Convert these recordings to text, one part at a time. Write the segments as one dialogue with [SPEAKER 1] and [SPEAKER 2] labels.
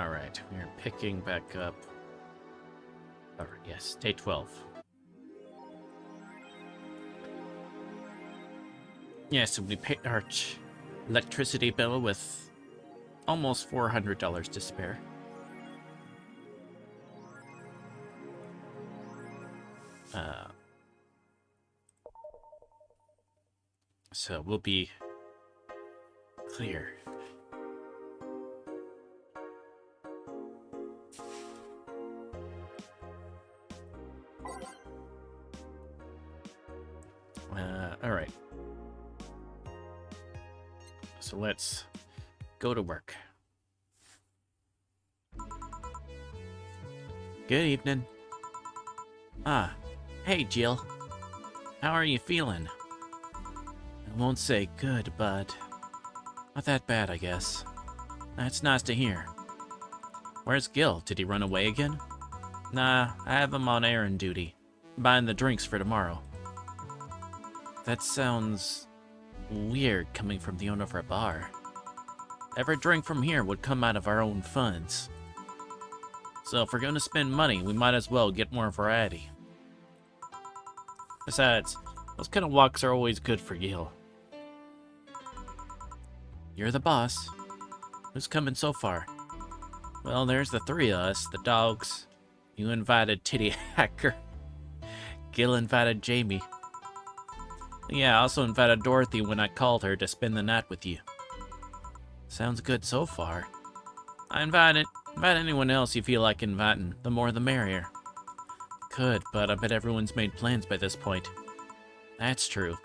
[SPEAKER 1] Alright, we're picking back up. Alright, yes, day 12. Yes, we paid our electricity bill with almost $400 to spare. So we'll be clear. All right. So let's go to work. Good evening. Ah, hey Jill. How are you feeling? I won't say good, but not that bad, I guess. That's nice to hear. Where's Gil? Did he run away again? Nah, I have him on errand duty, buying the drinks for tomorrow. That sounds weird coming from the owner of our bar. Every drink from here would come out of our own funds. So if we're going to spend money, we might as well get more variety. Besides, those kind of walks are always good for Gil. You're the boss. Who's coming so far? Well, there's the three of us, the dogs. You invited Titty Hacker. Gil invited Jamie. Yeah, I also invited Dorothy when I called her to spend the night with you. Sounds good so far. Invite anyone else you feel like inviting. The more the merrier. Could, but I bet everyone's made plans by this point. That's true.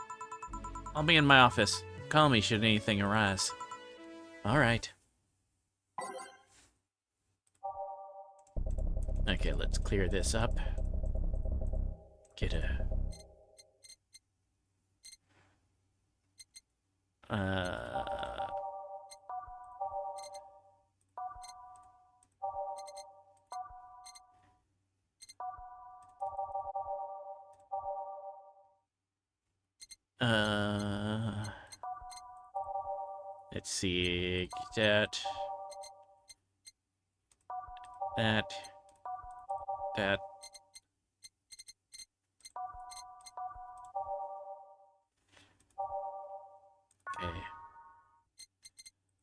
[SPEAKER 1] I'll be in my office. Call me should anything arise. Alright. Okay, let's clear this up. Get a... Let's see, that. Okay.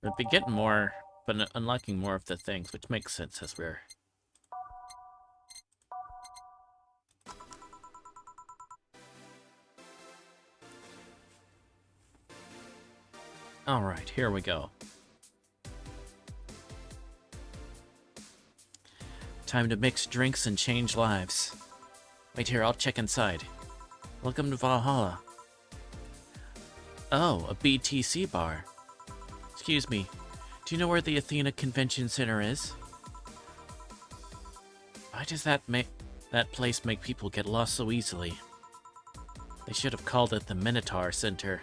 [SPEAKER 1] We'll be getting more, but unlocking more of the things, which makes sense as we're... Alright, here we go. Time to mix drinks and change lives. Wait here, I'll check inside. Welcome to Valhalla. Oh, a BTC bar. Excuse me, do you know where the Athena Convention Center is? Why does that place make people get lost so easily? They should have called it the Minotaur Center.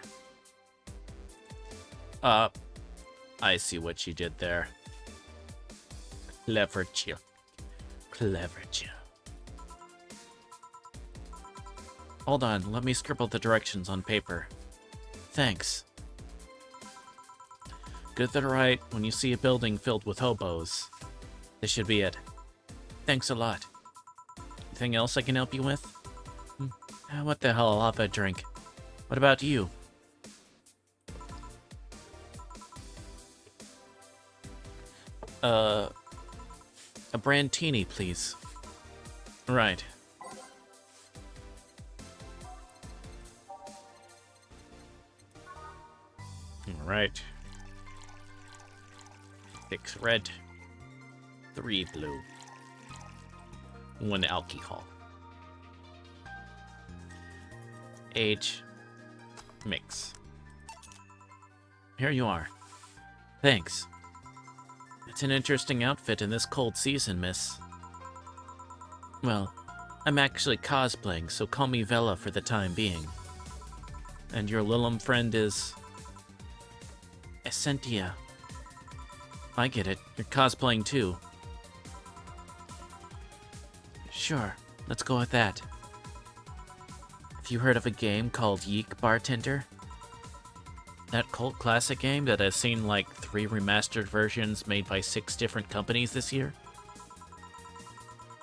[SPEAKER 1] I see what you did there. Clever Jill. Clever Jill. Hold on, let me scribble the directions on paper. Thanks. Good to the right when you see a building filled with hobos. This should be it. Thanks a lot. Anything else I can help you with? What the hell, I'll have a drink. What about you? A Brandtini, please. Right. Alright. 6 red, 3 blue, 1 alcohol. Age, mix. Here you are. Thanks. It's an interesting outfit in this cold season, miss. Well, I'm actually cosplaying, so call me Vela for the time being. And your Lilum friend is... Essentia. I get it. You're cosplaying too. Sure, let's go with that. Have you heard of a game called Yeek Bartender? That cult classic game that has seen like 3 remastered versions made by 6 different companies this year?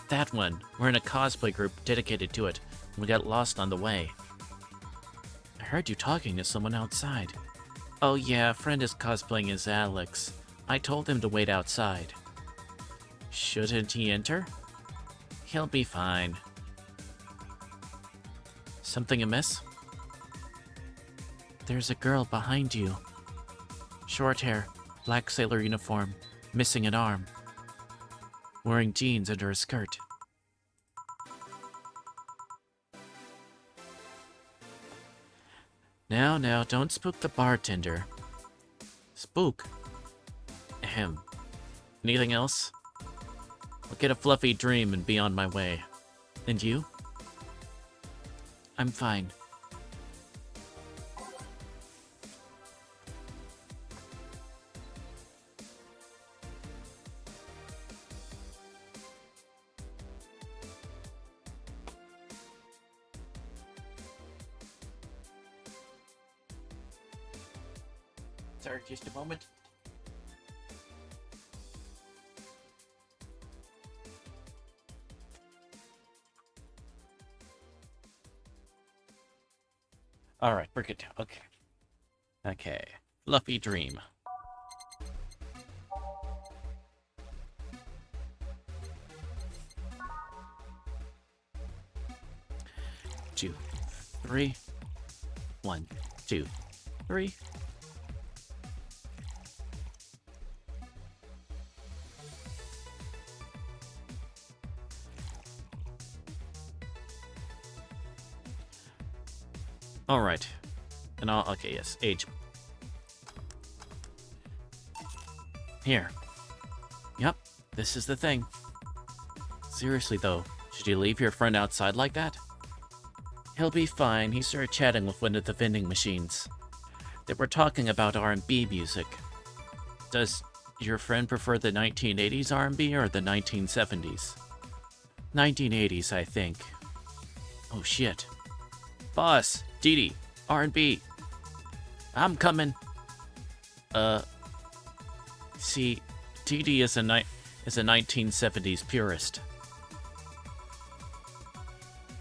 [SPEAKER 1] That one. We're in a cosplay group dedicated to it, and we got lost on the way. I heard you talking to someone outside. Oh yeah, a friend is cosplaying as Alex. I told him to wait outside. Shouldn't he enter? He'll be fine. Something amiss? There's a girl behind you. Short hair, black sailor uniform, missing an arm. Wearing jeans under a skirt. Now, don't spook the bartender. Spook? Ahem. Anything else? I'll get a fluffy dream and be on my way. And you? I'm fine. Sorry, just a moment. Alright, we're good now. Okay. Fluffy dream. Two, three. 1, 2, 3. Alright. And okay, yes, age. Here. Yep, this is the thing. Seriously though, should you leave your friend outside like that? He'll be fine. He started chatting with one of the vending machines. They were talking about R&B music. Does your friend prefer the 1980s R&B or the 1970s? 1980s, I think. Oh shit. Boss, Dee, R&B. I'm coming. See, Dee is a 1970s purist.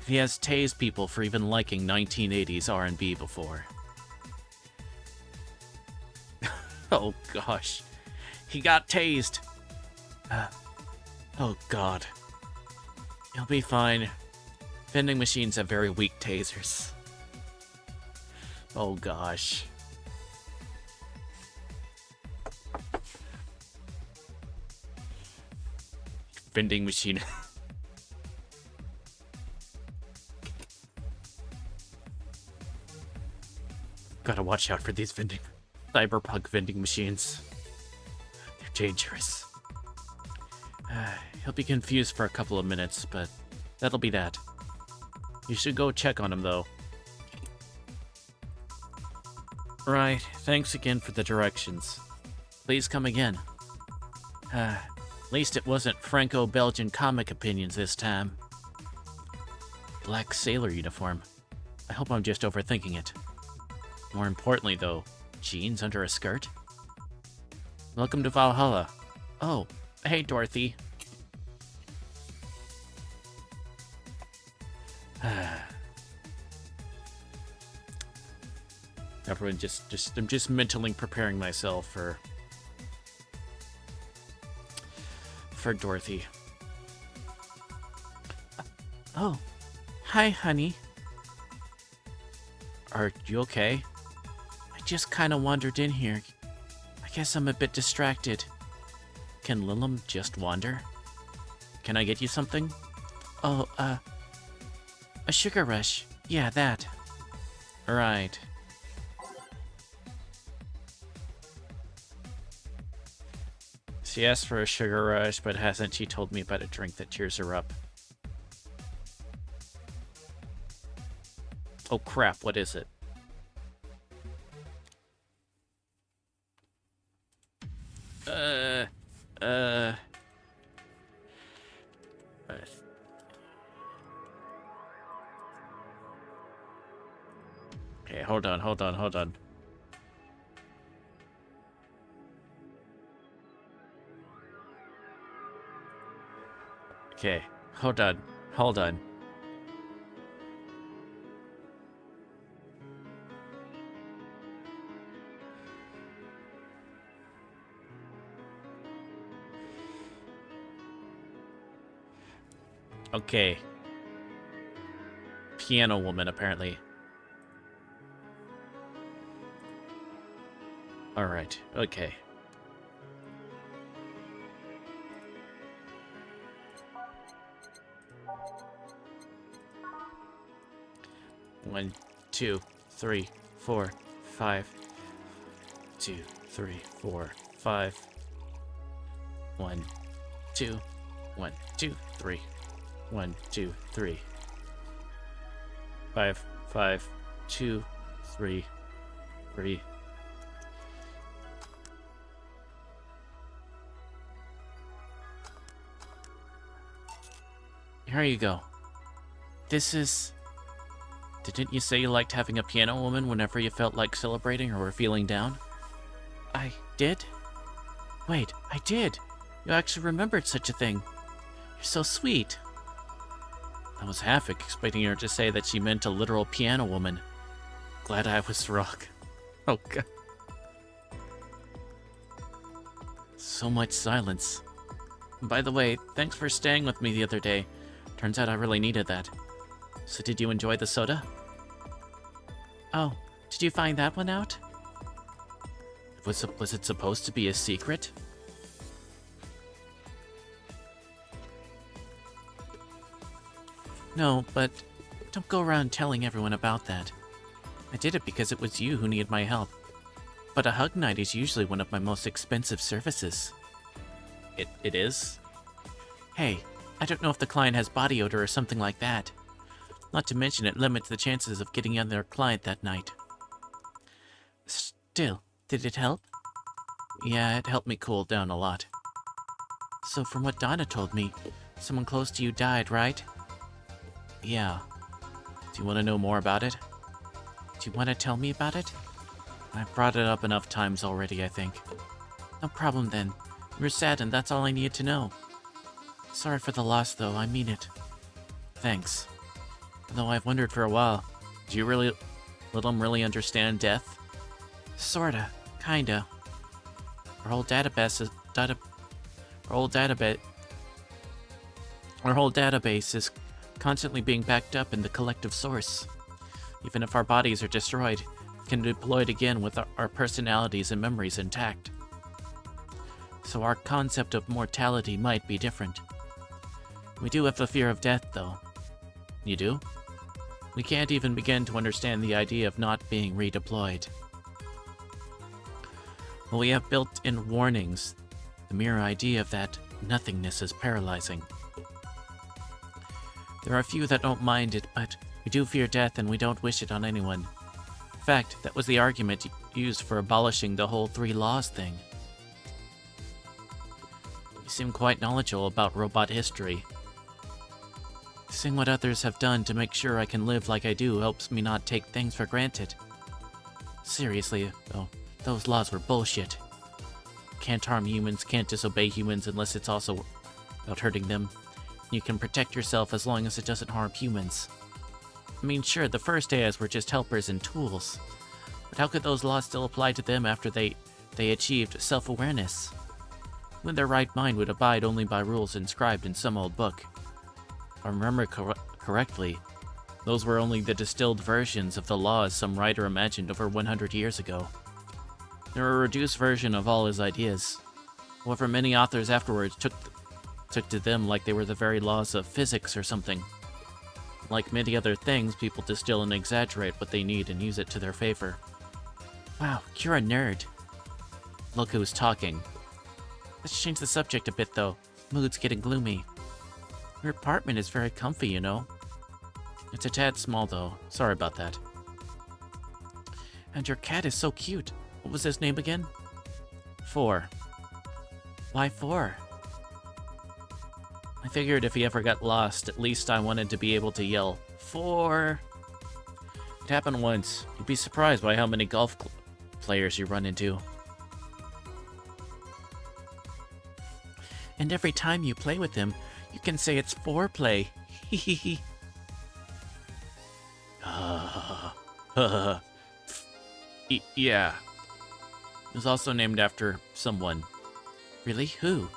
[SPEAKER 1] He has tased people for even liking 1980s R&B before. Oh gosh. He got tased. Oh god. He'll be fine. Vending machines have very weak tasers. Oh gosh. Vending machine. Gotta watch out for these Cyberpunk vending machines. They're dangerous. He'll be confused for a couple of minutes, but that'll be that. You should go check on him, though. Right, thanks again for the directions. Please come again. At least it wasn't Franco-Belgian comic opinions this time. Black sailor uniform. I hope I'm just overthinking it. More importantly, though, jeans under a skirt? Welcome to Valhalla. Oh, hey, Dorothy. Everyone I'm just mentally preparing myself for Dorothy. Oh, hi, honey. Are you okay? I just kind of wandered in here. I guess I'm a bit distracted. Can Lilim just wander? Can I get you something? Oh, a sugar rush. Yeah, that. Right. She asked for a sugar rush, but hasn't she told me about a drink that cheers her up? Oh crap, what is it? Okay, hold on. Okay, hold on. Hold on. Okay. Piano woman, apparently. Alright, okay. One, two, three, four, five. 2, 3, 4, 5. 1, 2, 1, 2, 3. 1, 2, 3. 5, 5, 2, 3, 3. Here you go. This is... Didn't you say you liked having a piano woman whenever you felt like celebrating or were feeling down? I did? Wait, I did! You actually remembered such a thing. You're so sweet. I was half expecting her to say that she meant a literal piano woman. Glad I was wrong. Oh god. So much silence. By the way, thanks for staying with me the other day. Turns out I really needed that. So did you enjoy the soda? Oh, did you find that one out? Was it supposed to be a secret? No, but don't go around telling everyone about that. I did it because it was you who needed my help. But a hug night is usually one of my most expensive services. It is? Hey, I don't know if the client has body odor or something like that. Not to mention it limits the chances of getting another client that night. Still, did it help? Yeah, it helped me cool down a lot. So from what Donna told me, someone close to you died, right? Yeah. Do you want to know more about it? Do you want to tell me about it? I've brought it up enough times already, I think. No problem then. You're sad and that's all I needed to know. Sorry for the loss though, I mean it. Thanks. Though I've wondered for a while, do you really let them really understand death? Sorta. Kinda. Our whole database is constantly being backed up in the collective source. Even if our bodies are destroyed, it can be deployed again with our personalities and memories intact. So our concept of mortality might be different. We do have the fear of death, though. You do? We can't even begin to understand the idea of not being redeployed. Well, we have built-in warnings. The mere idea of that nothingness is paralyzing. There are a few that don't mind it, but we do fear death and we don't wish it on anyone. In fact, that was the argument used for abolishing the whole 3 laws thing. You seem quite knowledgeable about robot history. Seeing what others have done to make sure I can live like I do helps me not take things for granted. Seriously, though, those laws were bullshit. Can't harm humans, can't disobey humans unless it's also about hurting them. You can protect yourself as long as it doesn't harm humans. I mean, sure, the first AIs were just helpers and tools. But how could those laws still apply to them after they achieved self-awareness? Who in their right mind would abide only by rules inscribed in some old book? If I remember correctly, those were only the distilled versions of the laws some writer imagined over 100 years ago. They were a reduced version of all his ideas. However, many authors afterwards took to them like they were the very laws of physics or something. Like many other things, people distill and exaggerate what they need and use it to their favor. Wow, you're a nerd. Look who's talking. Let's change the subject a bit though. Mood's getting gloomy. Your apartment is very comfy, you know. It's a tad small though. Sorry about that. And your cat is so cute. What was his name again? 4. Why 4? I figured if he ever got lost, at least I wanted to be able to yell, 4! It happened once. You'd be surprised by how many golf players you run into. And every time you play with him, You can say it's foreplay. Hehehe. Yeah. It was also named after someone. Really? Who?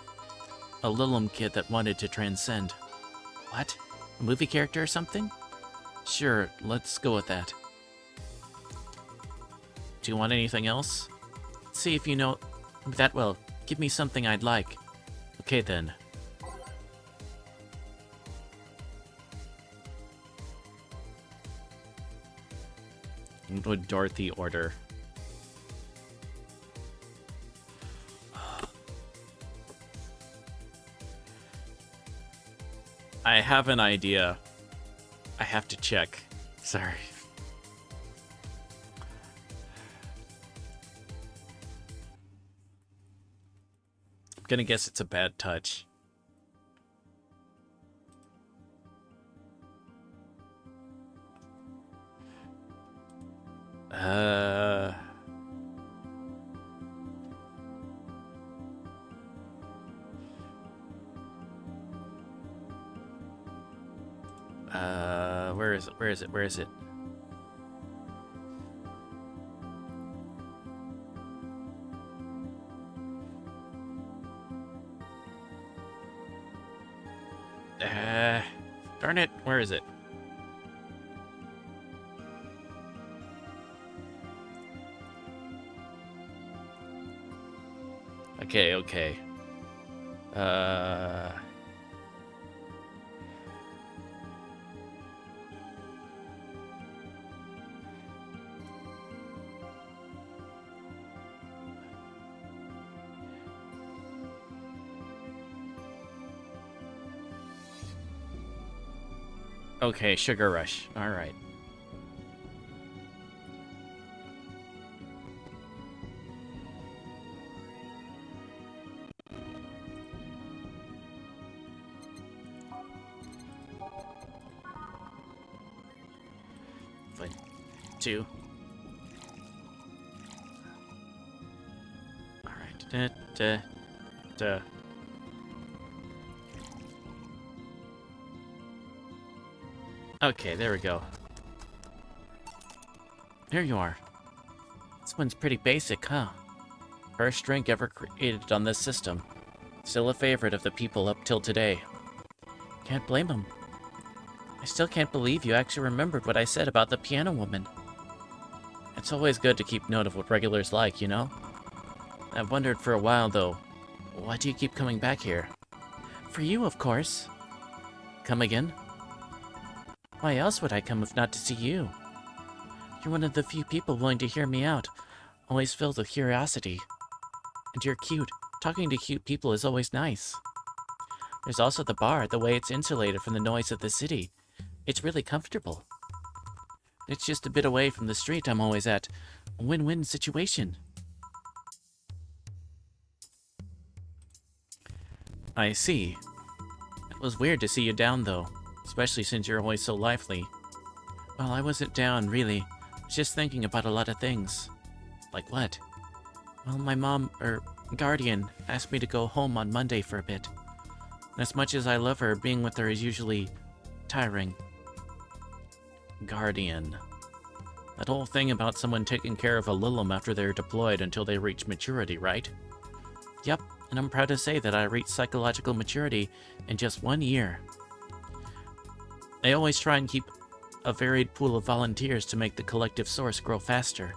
[SPEAKER 1] A Lilum kid that wanted to transcend. What? A movie character or something? Sure, let's go with that. Do you want anything else? See if you know that well. Give me something I'd like. Okay then. What would Dorothy order? I have an idea. I have to check. Sorry. I'm gonna guess it's a bad touch. Where is it? Where is it? Where is it? Darn it, where is it? Okay, okay. Okay, Sugar Rush. All right. One, two. All right. Da. Okay, there we go. Here you are. This one's pretty basic, huh? First drink ever created on this system. Still a favorite of the people up till today. Can't blame him. I still can't believe you actually remembered what I said about the piano woman. It's always good to keep note of what regulars like, you know? I've wondered for a while, though. Why do you keep coming back here? For you, of course. Come again? Why else would I come if not to see you? You're one of the few people willing to hear me out, always filled with curiosity. And you're cute. Talking to cute people is always nice. There's also the bar, the way it's insulated from the noise of the city. It's really comfortable. It's just a bit away from the street I'm always at. A win-win situation. I see. It was weird to see you down, though. Especially since you're always so lively. Well, I wasn't down, really. I was just thinking about a lot of things. Like what? Well, my mom, guardian, asked me to go home on Monday for a bit. And as much as I love her, being with her is usually tiring. Guardian. That whole thing about someone taking care of a Lilum after they're deployed until they reach maturity, right? Yep, and I'm proud to say that I reached psychological maturity in just 1 year. I always try and keep a varied pool of volunteers to make the collective source grow faster.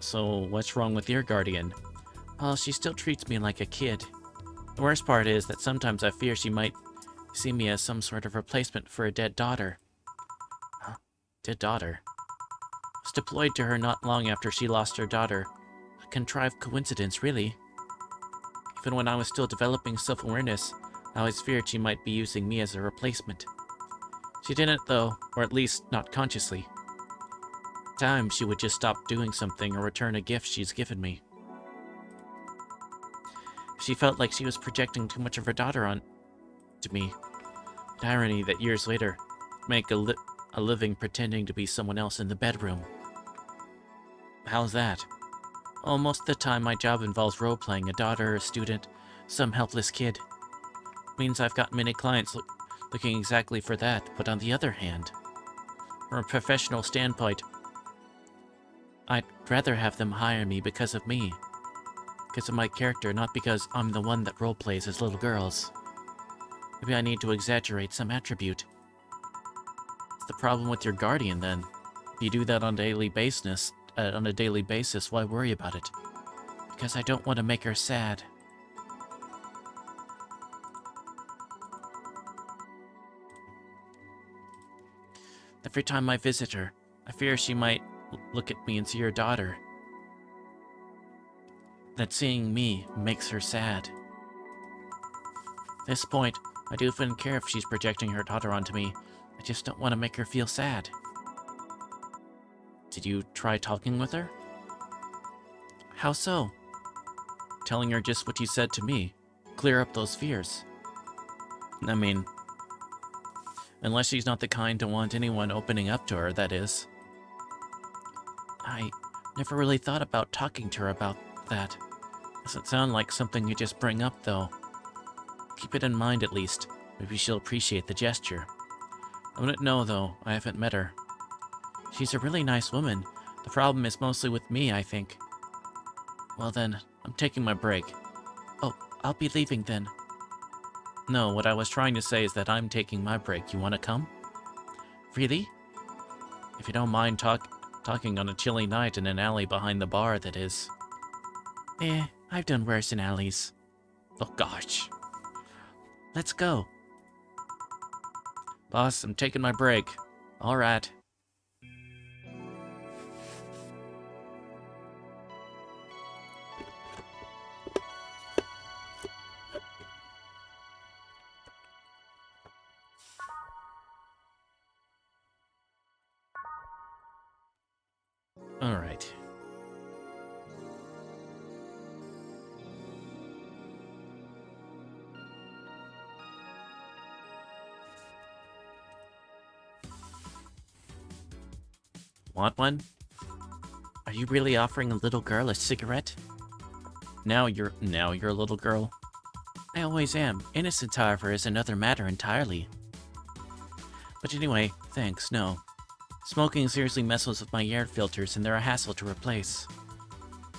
[SPEAKER 1] So, what's wrong with your guardian? Well, she still treats me like a kid. The worst part is that sometimes I fear she might see me as some sort of replacement for a dead daughter. Huh? Dead daughter? I was deployed to her not long after she lost her daughter. A contrived coincidence, really. Even when I was still developing self-awareness, I always feared she might be using me as a replacement. She didn't, though, or at least not consciously. At times, she would just stop doing something or return a gift she's given me. She felt like she was projecting too much of her daughter on to me. The irony that years later, make a living pretending to be someone else in the bedroom. How's that? Well, most of the time my job involves role-playing a daughter, a student, some helpless kid. means I've got many clients looking exactly for that, but on the other hand, from a professional standpoint, I'd rather have them hire me because of me. Because of my character, not because I'm the one that roleplays as little girls. Maybe I need to exaggerate some attribute. What's the problem with your guardian, then? If you do that on a daily basis, why worry about it? Because I don't want to make her sad. Every time I visit her, I fear she might look at me and see her daughter. That seeing me makes her sad. At this point, I do even care if she's projecting her daughter onto me. I just don't want to make her feel sad. Did you try talking with her? How so? Telling her just what you said to me. Clear up those fears. I mean, unless she's not the kind to want anyone opening up to her, that is. I never really thought about talking to her about that. Doesn't sound like something you just bring up, though. Keep it in mind, at least. Maybe she'll appreciate the gesture. I wouldn't know, though. I haven't met her. She's a really nice woman. The problem is mostly with me, I think. Well then, I'm taking my break. Oh, I'll be leaving then. No, what I was trying to say is that I'm taking my break. You want to come? Really? If you don't mind talking on a chilly night in an alley behind the bar, that is. I've done worse in alleys. Oh gosh. Let's go. Boss, I'm taking my break. Alright. Alright. Want one? Are you really offering a little girl a cigarette? Now you're a little girl. I always am. Innocence, however, is another matter entirely. But anyway, thanks, no. Smoking seriously messes with my air filters, and they're a hassle to replace.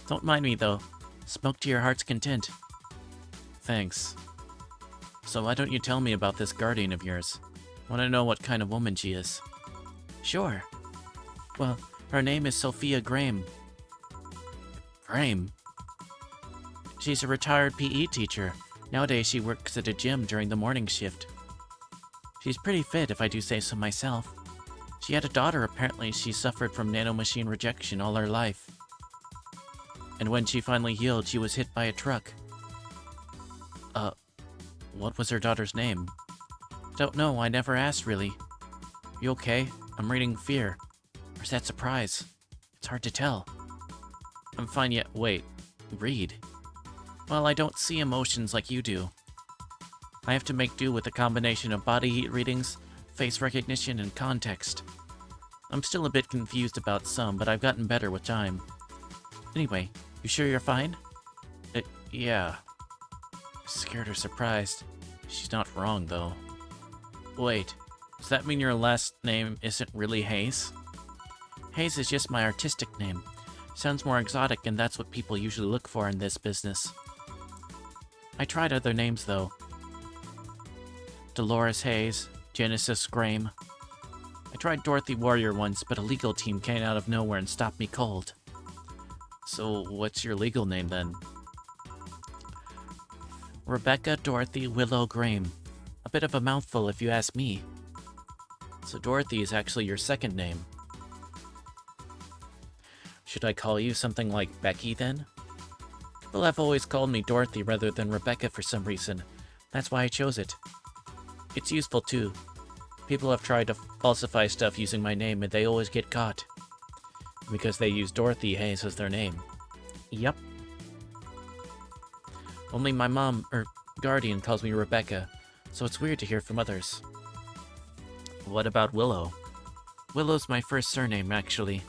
[SPEAKER 1] Don't mind me, though. Smoke to your heart's content. Thanks. So why don't you tell me about this guardian of yours? Want to know what kind of woman she is. Sure. Well, her name is Sophia Graham. Graham? She's a retired PE teacher. Nowadays she works at a gym during the morning shift. She's pretty fit, if I do say so myself. She had a daughter. Apparently she suffered from nanomachine rejection all her life. And when she finally healed, she was hit by a truck. What was her daughter's name? Don't know, I never asked, really. You okay? I'm reading fear. Or is that surprise? It's hard to tell. I'm fine yet. Wait. Read? Well, I don't see emotions like you do. I have to make do with a combination of body heat readings, face recognition, and context. I'm still a bit confused about some, but I've gotten better with time. Anyway, you sure you're fine? Yeah. Scared or surprised. She's not wrong, though. Wait, does that mean your last name isn't really Hayes? Hayes is just my artistic name. Sounds more exotic, and that's what people usually look for in this business. I tried other names, though. Dolores Hayes, Genesis Graham. I tried Dorothy Warrior once, but a legal team came out of nowhere and stopped me cold. So, what's your legal name, then? Rebecca Dorothy Willow Graham. A bit of a mouthful, if you ask me. So Dorothy is actually your second name. Should I call you something like Becky, then? People have always called me Dorothy rather than Rebecca for some reason. That's why I chose it. It's useful, too. People have tried to falsify stuff using my name, and they always get caught. Because they use Dorothy Hayes as their name. Yep. Only my mom, or guardian, calls me Rebecca, so it's weird to hear from others. What about Willow? Willow's my first surname, actually.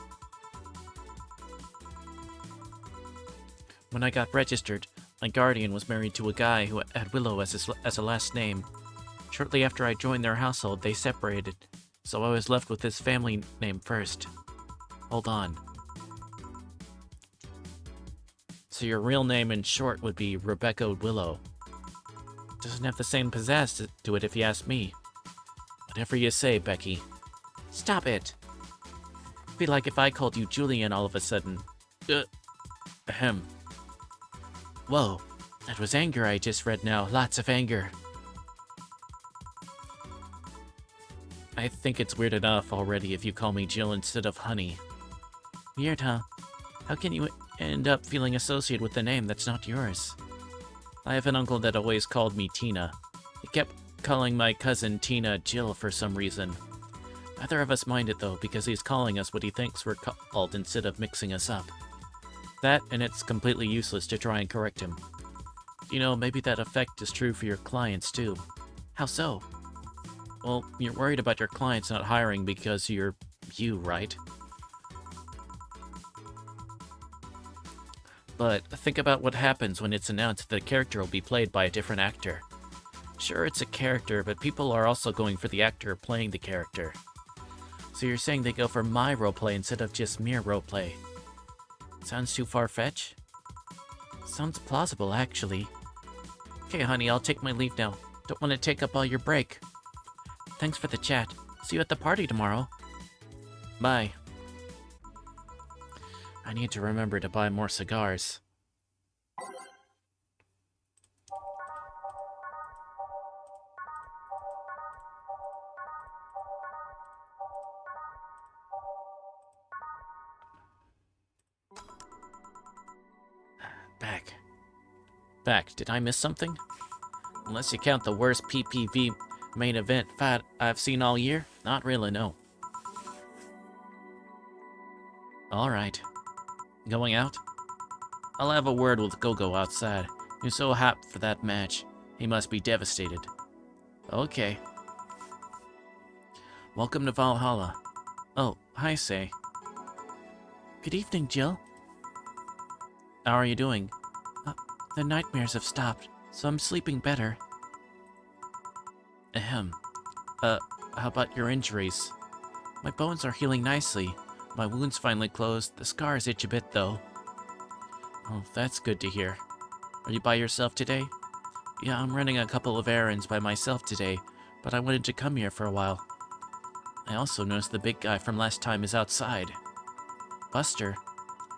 [SPEAKER 1] When I got registered, My guardian was married to a guy who had Willow as a last name. Shortly after I joined their household, they separated, so I was left with his family name first. Hold on. So your real name in short would be Rebecca Willow. Doesn't have the same pizzazz to it if you ask me. Whatever you say, Becky. Stop it! Be like if I called you Julian all of a sudden. Ahem. Whoa, that was anger I just read now. Lots of anger. I think it's weird enough already if you call me Jill instead of Honey. Weird, huh? How can you end up feeling associated with a name that's not yours? I have an uncle that always called me Tina. He kept calling my cousin Tina Jill for some reason. Neither of us mind it though, because he's calling us what he thinks we're called instead of mixing us up. That, and it's completely useless to try and correct him. You know, maybe that effect is true for your clients too. How so? Well, you're worried about your clients not hiring because you're you, right? But think about what happens when it's announced that the character will be played by a different actor. Sure, it's a character, but people are also going for the actor playing the character. So you're saying they go for my roleplay instead of just mere roleplay. Sounds too far-fetched? Sounds plausible, actually. Okay, honey, I'll take my leave now. Don't want to take up all your break. Thanks for the chat. See you at the party tomorrow. Bye. I need to remember to buy more cigars. Back. Did I miss something? Unless you count the worst PPV main event fight I've seen all year? Not really, no. Alright. Going out? I'll have a word with Gogo outside. He was so hyped for that match. He must be devastated. Okay. Welcome to Valhalla. Oh, hi, Say. Good evening, Jill. How are you doing? The nightmares have stopped, so I'm sleeping better. Ahem. How about your injuries? My bones are healing nicely. My wound's finally closed. The scars itch a bit, though. Oh, that's good to hear. Are you by yourself today? Yeah, I'm running a couple of errands by myself today, but I wanted to come here for a while. I also noticed the big guy from last time is outside. Buster.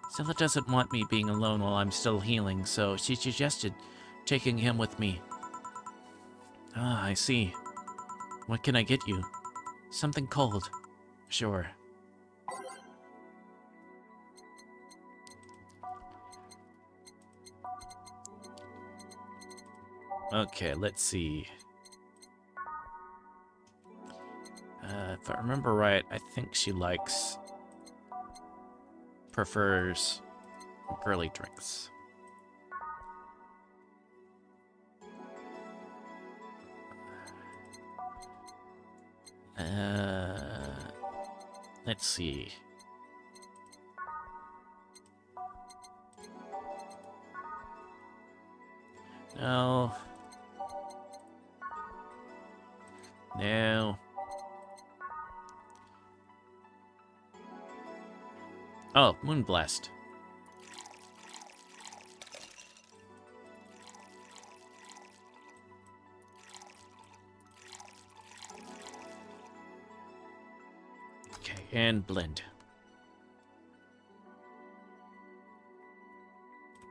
[SPEAKER 1] Stella doesn't want me being alone while I'm still healing, so she suggested taking him with me. Ah, I see. What can I get you? Something cold. Sure. Okay, let's see. If I remember right, I think she prefers girly drinks. Let's see. No. No. Oh, Moonblast. Okay, and blend.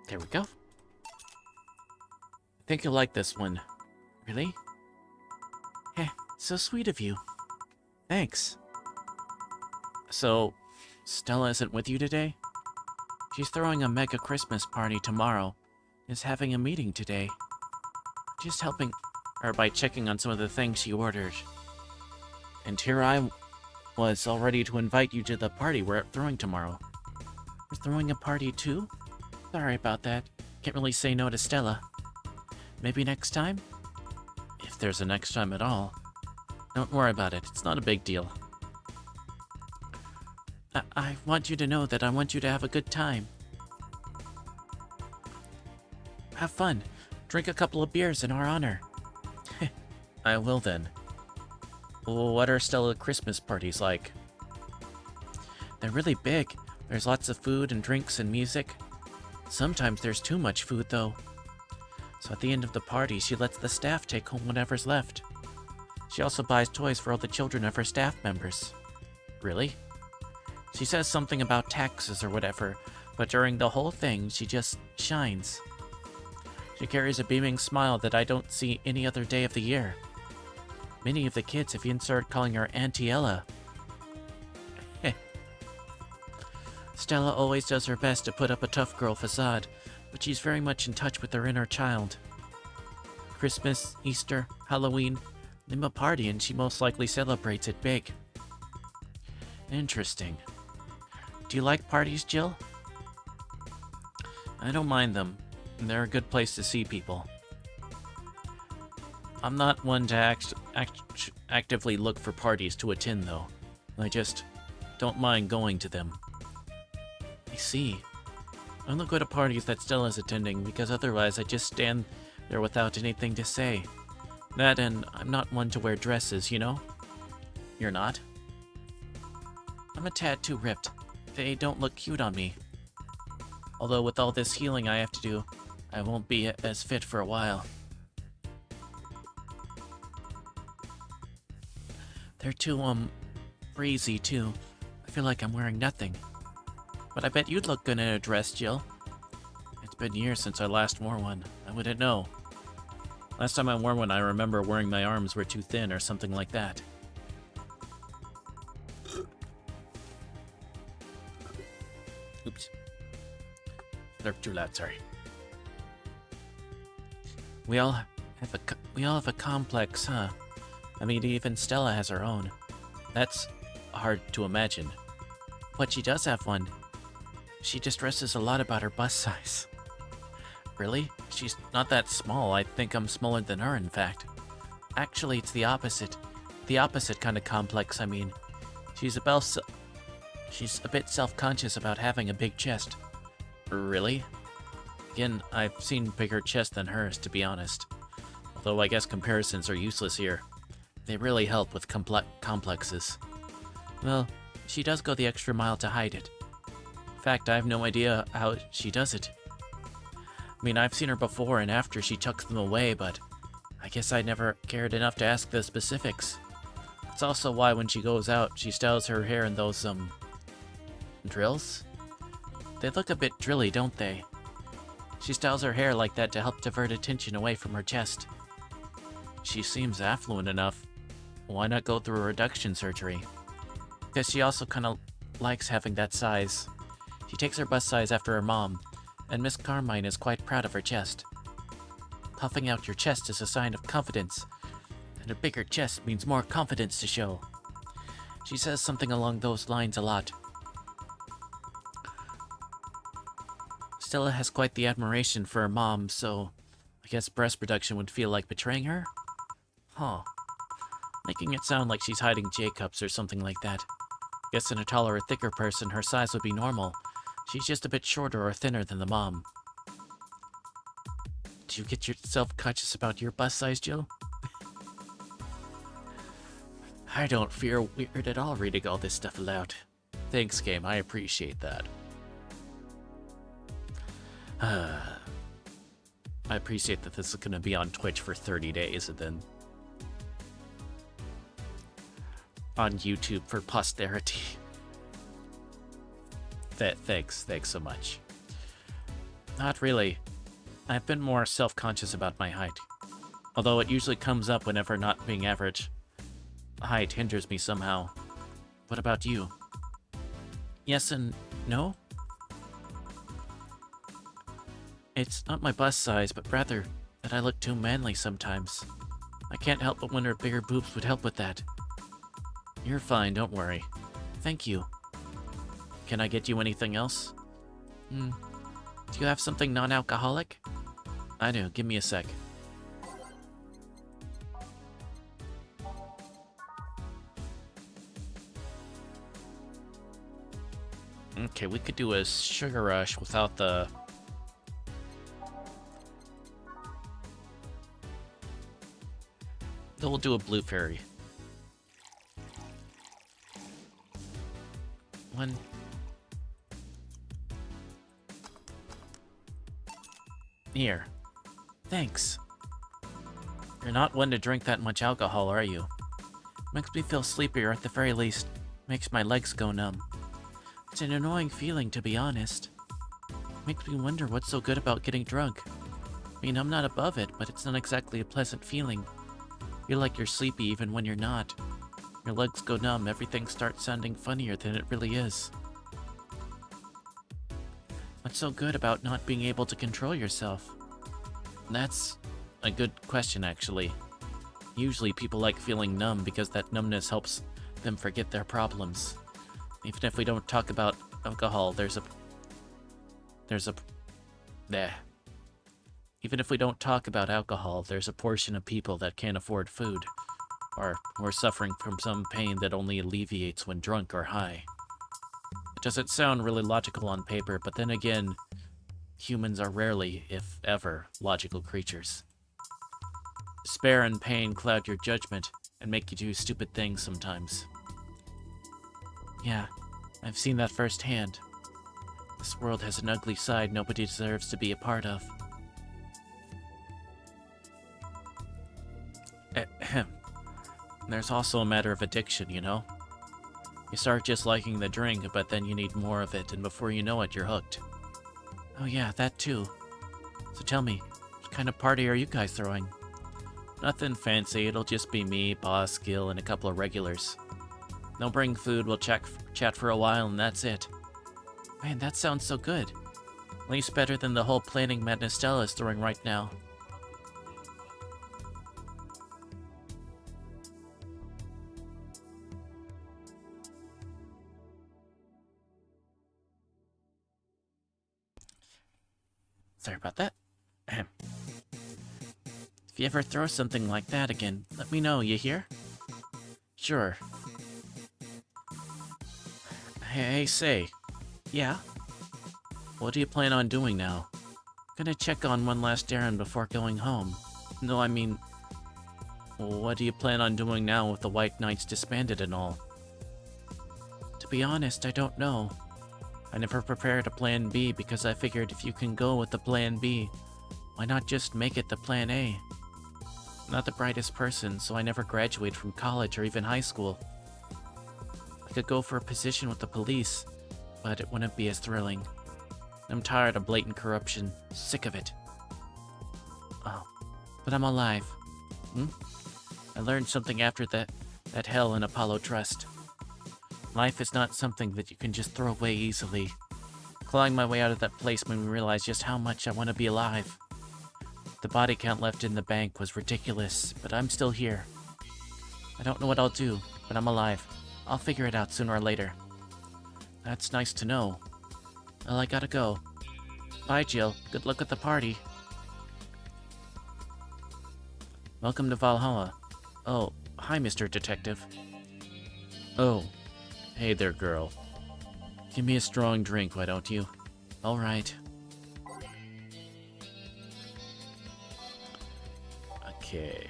[SPEAKER 1] There we go. I think you'll like this one. Really? Heh, so sweet of you. Thanks. So, Stella isn't with you today? She's throwing a mega Christmas party tomorrow. Is having a meeting today. Just helping her by checking on some of the things she ordered. And here I was all ready to invite you to the party we're throwing tomorrow. We're throwing a party too? Sorry about that. Can't really say no to Stella. Maybe next time? If there's a next time at all. Don't worry about it. It's not a big deal. I want you to know that I want you to have a good time. have fun. Drink a couple of beers in our honor. I will then. Well, what are Stella Christmas parties like? They're really big. There's lots of food and drinks and music. Sometimes there's too much food, though. So at the end of the party, she lets the staff take home whatever's left. She also buys toys for all the children of her staff members. Really? She says something about taxes or whatever, but during the whole thing, she just shines. She carries a beaming smile that I don't see any other day of the year. Many of the kids have even started calling her Auntie Ella. Stella always does her best to put up a tough girl facade, but she's very much in touch with her inner child. Christmas, Easter, Halloween, name a party and she most likely celebrates it big. Interesting. Do you like parties, Jill? I don't mind them. They're a good place to see people. I'm not one to actively look for parties to attend, though. I just don't mind going to them. I see. I only go to parties that Stella's attending, because otherwise I just stand there without anything to say. That and I'm not one to wear dresses, you know? You're not? I'm a tad too ripped. They don't look cute on me. Although with all this healing I have to do, I won't be as fit for a while. They're too, breezy, too. I feel like I'm wearing nothing. But I bet you'd look good in a dress, Jill. It's been years since I last wore one. I wouldn't know. Last time I wore one, I remember wearing my arms were too thin or something like that. Oops. They're too loud, sorry. We all have a complex, huh? I mean, even Stella has her own. That's hard to imagine. But she does have one. She distresses a lot about her bust size. Really? She's not that small. I think I'm smaller than her, in fact. Actually, it's the opposite. The opposite kind of complex, I mean. She's a bit self-conscious about having a big chest. Really? Again, I've seen bigger chests than hers, to be honest. Although I guess comparisons are useless here. They really help with complexes. Well, she does go the extra mile to hide it. In fact, I have no idea how she does it. I mean, I've seen her before and after she tucks them away, but I guess I never cared enough to ask the specifics. It's also why when she goes out, she styles her hair in those, drills? They look a bit drilly, don't they? She styles her hair like that to help divert attention away from her chest. She seems affluent enough. Why not go through a reduction surgery? Because she also kind of likes having that size. She takes her bust size after her mom, and Miss Carmine is quite proud of her chest. Puffing out your chest is a sign of confidence, and a bigger chest means more confidence to show. She says something along those lines a lot. Stella has quite the admiration for her mom, so I guess breast reduction would feel like betraying her? Huh. Making it sound like she's hiding J-cups or something like that. Guess in a taller or thicker person, her size would be normal. She's just a bit shorter or thinner than the mom. Do you get yourself conscious about your bust size, Jill? I don't feel weird at all reading all this stuff aloud. Thanks, game. I appreciate that. I appreciate that this is going to be on Twitch for 30 days and then on YouTube for posterity. Thanks so much. Not really. I've been more self-conscious about my height. Although it usually comes up whenever not being average. Height hinders me somehow. What about you? Yes and no? It's not my bust size, but rather that I look too manly sometimes. I can't help but wonder if bigger boobs would help with that. You're fine, don't worry. Thank you. Can I get you anything else? Do you have something non-alcoholic? I do, give me a sec. Okay, we could do a sugar rush without the we'll do a blue fairy. One. Here. Thanks. You're not one to drink that much alcohol, are you? Makes me feel sleepy, or at the very least, makes my legs go numb. It's an annoying feeling, to be honest. Makes me wonder what's so good about getting drunk. I mean, I'm not above it, but it's not exactly a pleasant feeling. Feel like you're sleepy even when you're not. Your legs go numb, everything starts sounding funnier than it really is. What's so good about not being able to control yourself? That's a good question, actually. Usually people like feeling numb because that numbness helps them forget their problems. Even if we don't talk about alcohol, Even if we don't talk about alcohol, there's a portion of people that can't afford food, or who are suffering from some pain that only alleviates when drunk or high. It doesn't sound really logical on paper, but then again, humans are rarely, if ever, logical creatures. Despair and pain cloud your judgment and make you do stupid things sometimes. Yeah, I've seen that firsthand. This world has an ugly side nobody deserves to be a part of. Ahem. There's also a matter of addiction, you know? You start just liking the drink, but then you need more of it, and before you know it, you're hooked. Oh yeah, that too. So tell me, what kind of party are you guys throwing? Nothing fancy, it'll just be me, Boss, Gil, and a couple of regulars. They'll bring food, we'll chat for a while, and that's it. Man, that sounds so good. At least better than the whole planning madness Stella is throwing right now. Sorry about that. Ahem. If you ever throw something like that again, let me know, you hear? Sure. Hey, say. Yeah? What do you plan on doing now? Gonna check on one last errand before going home. No, I mean... What do you plan on doing now with the White Knights disbanded and all? To be honest, I don't know. I never prepared a plan B because I figured if you can go with the plan B, why not just make it the plan A? I'm not the brightest person, so I never graduated from college or even high school. I could go for a position with the police, but it wouldn't be as thrilling. I'm tired of blatant corruption, sick of it. Oh, but I'm alive. I learned something after that hell in Apollo Trust. Life is not something that you can just throw away easily. Clawing my way out of that place made me realize just how much I want to be alive. The body count left in the bank was ridiculous, but I'm still here. I don't know what I'll do, but I'm alive. I'll figure it out sooner or later. That's nice to know. Well, I gotta go. Bye, Jill. Good luck with the party. Welcome to Valhalla. Oh, hi, Mr. Detective. Oh, hey there, girl. Give me a strong drink, why don't you? All right. Okay.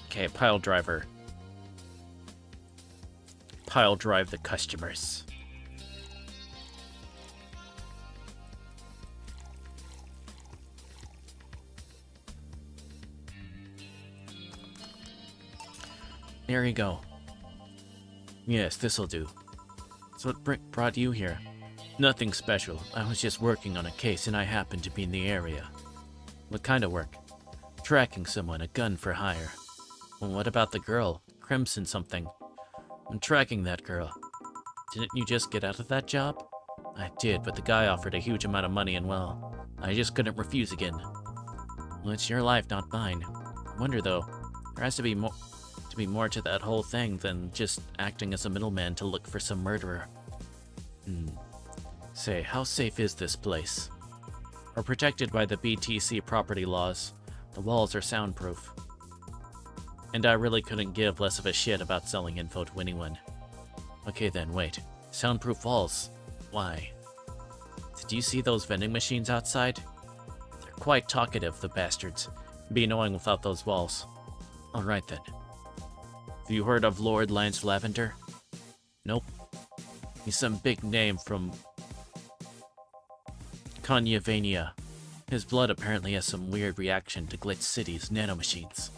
[SPEAKER 1] Okay, pile driver. Pile drive the customers. There you go. Yes, this'll do. So what brought you here? Nothing special. I was just working on a case and I happened to be in the area. What kind of work? Tracking someone, a gun for hire. Well, what about the girl? Crimson something. I'm tracking that girl. Didn't you just get out of that job? I did, but the guy offered a huge amount of money and well, I just couldn't refuse again. Well, it's your life, not mine. I wonder though, there has to be more to that whole thing than just acting as a middleman to look for some murderer. Say, how safe is this place? We're protected by the BTC property laws. The walls are soundproof. And I really couldn't give less of a shit about selling info to anyone. Okay then, wait. Soundproof walls? Why? Did you see those vending machines outside? quite talkative, the bastards. Be annoying without those walls. Alright then. Have you heard of Lord Lance Lavender? Nope. He's some big name from Konyavania. His blood apparently has some weird reaction to Glitch City's nanomachines.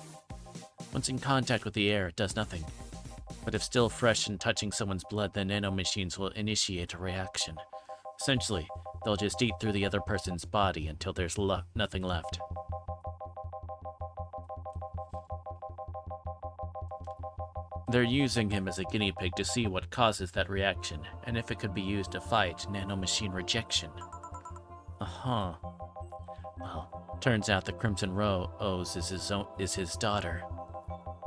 [SPEAKER 1] Once in contact with the air, it does nothing. But if still fresh and touching someone's blood, the nanomachines will initiate a reaction. Essentially, they'll just eat through the other person's body until there's nothing left. They're using him as a guinea pig to see what causes that reaction, and if it could be used to fight nanomachine rejection. Uh-huh. Well, turns out the Crimson Rose is his daughter.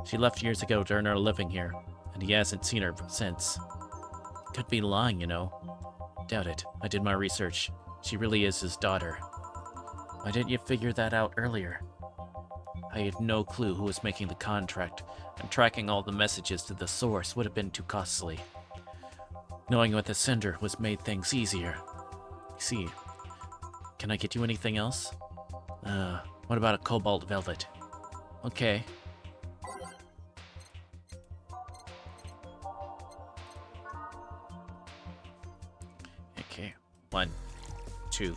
[SPEAKER 1] She left years ago to earn her living here, and he hasn't seen her since. Could be lying, you know. Doubt it. I did my research. She really is his daughter. Why didn't you figure that out earlier? I had no clue who was making the contract, and tracking all the messages to the source would have been too costly. Knowing what the sender was made things easier. See, can I get you anything else? What about a cobalt velvet? Okay. Okay, 1, 2,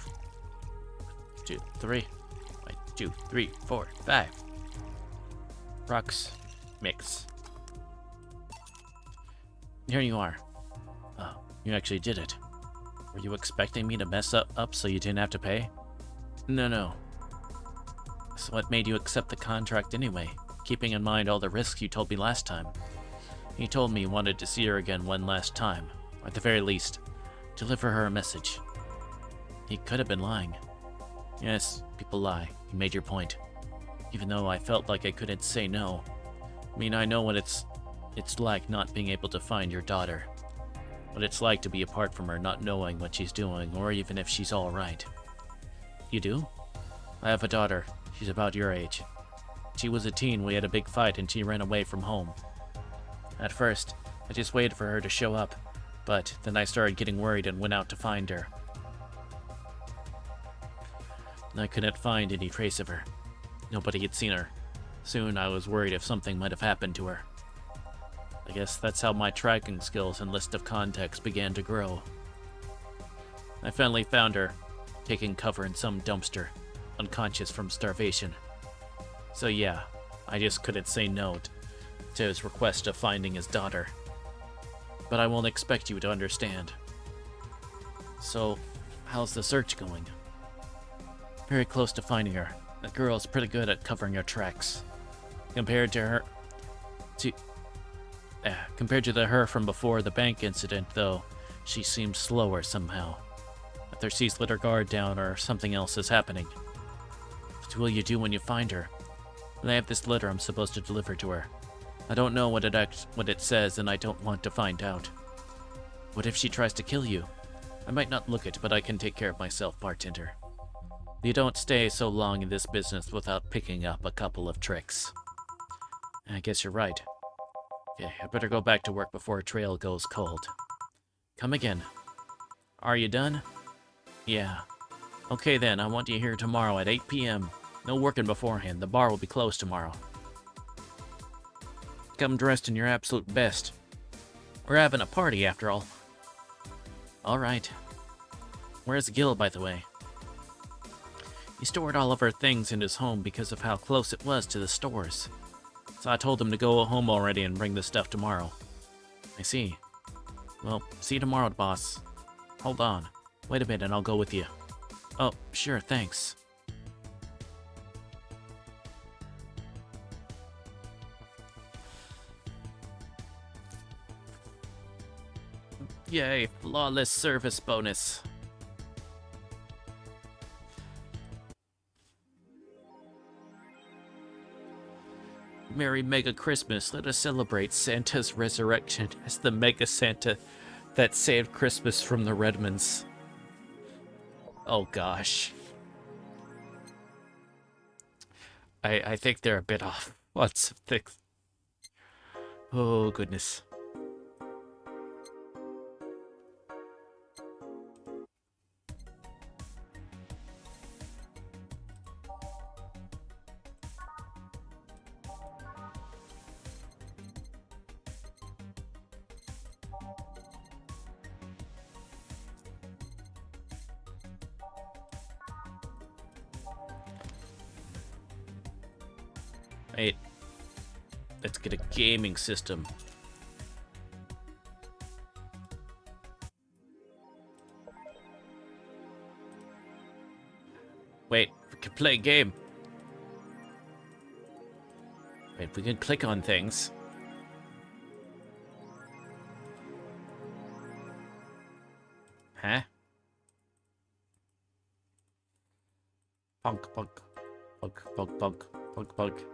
[SPEAKER 1] 3, 1, 2, 3, 4, 5. Rocks, mix. Here you are. Oh, you actually did it. Were you expecting me to mess up so you didn't have to pay? No. So what made you accept the contract anyway, keeping in mind all the risks you told me last time? You told me you wanted to see her again one last time, or at the very least, deliver her a message. He could have been lying. Yes, people lie. You made your point. Even though I felt like I couldn't say no. I mean, I know what it's like not being able to find your daughter. What it's like to be apart from her, not knowing what she's doing, or even if she's alright. You do? I have a daughter. She's about your age. She was a teen, we had a big fight, and she ran away from home. At first, I just waited for her to show up, but then I started getting worried and went out to find her. I couldn't find any trace of her. Nobody had seen her. Soon I was worried if something might have happened to her. I guess that's how my tracking skills and list of contacts began to grow. I finally found her, taking cover in some dumpster, unconscious from starvation. So yeah, I just couldn't say no to his request of finding his daughter. But I won't expect you to understand. So, how's the search going? Very close to finding her. That girl's pretty good at covering her tracks. Compared to the her from before the bank incident, though, she seems slower somehow. Either she's let her guard down or something else is happening. What will you do when you find her? I have this letter I'm supposed to deliver to her. I don't know what it says, and I don't want to find out. What if she tries to kill you? I might not look it, but I can take care of myself, bartender. You don't stay so long in this business without picking up a couple of tricks. I guess you're right. Okay, I better go back to work before a trail goes cold. Come again. Are you done? Yeah. Okay then, I want you here tomorrow at 8 p.m. No working beforehand, the bar will be closed tomorrow. Come dressed in your absolute best. We're having a party after all. Alright. Where's Gil, by the way? He stored all of our things in his home because of how close it was to the stores. So I told him to go home already and bring the stuff tomorrow. I see. Well, see you tomorrow, boss. Hold on. Wait a minute and I'll go with you. Oh, sure, thanks. Yay, flawless service bonus. Merry Mega Christmas. Let us celebrate Santa's resurrection as the Mega Santa that saved Christmas from the Redmonds. Oh gosh. I think they're a bit off on some things. Oh goodness. Wait. Let's get a gaming system. Wait, we can play a game. Wait, we can click on things. Huh? Punk, punk. Punk, punk, punk, punk, punk.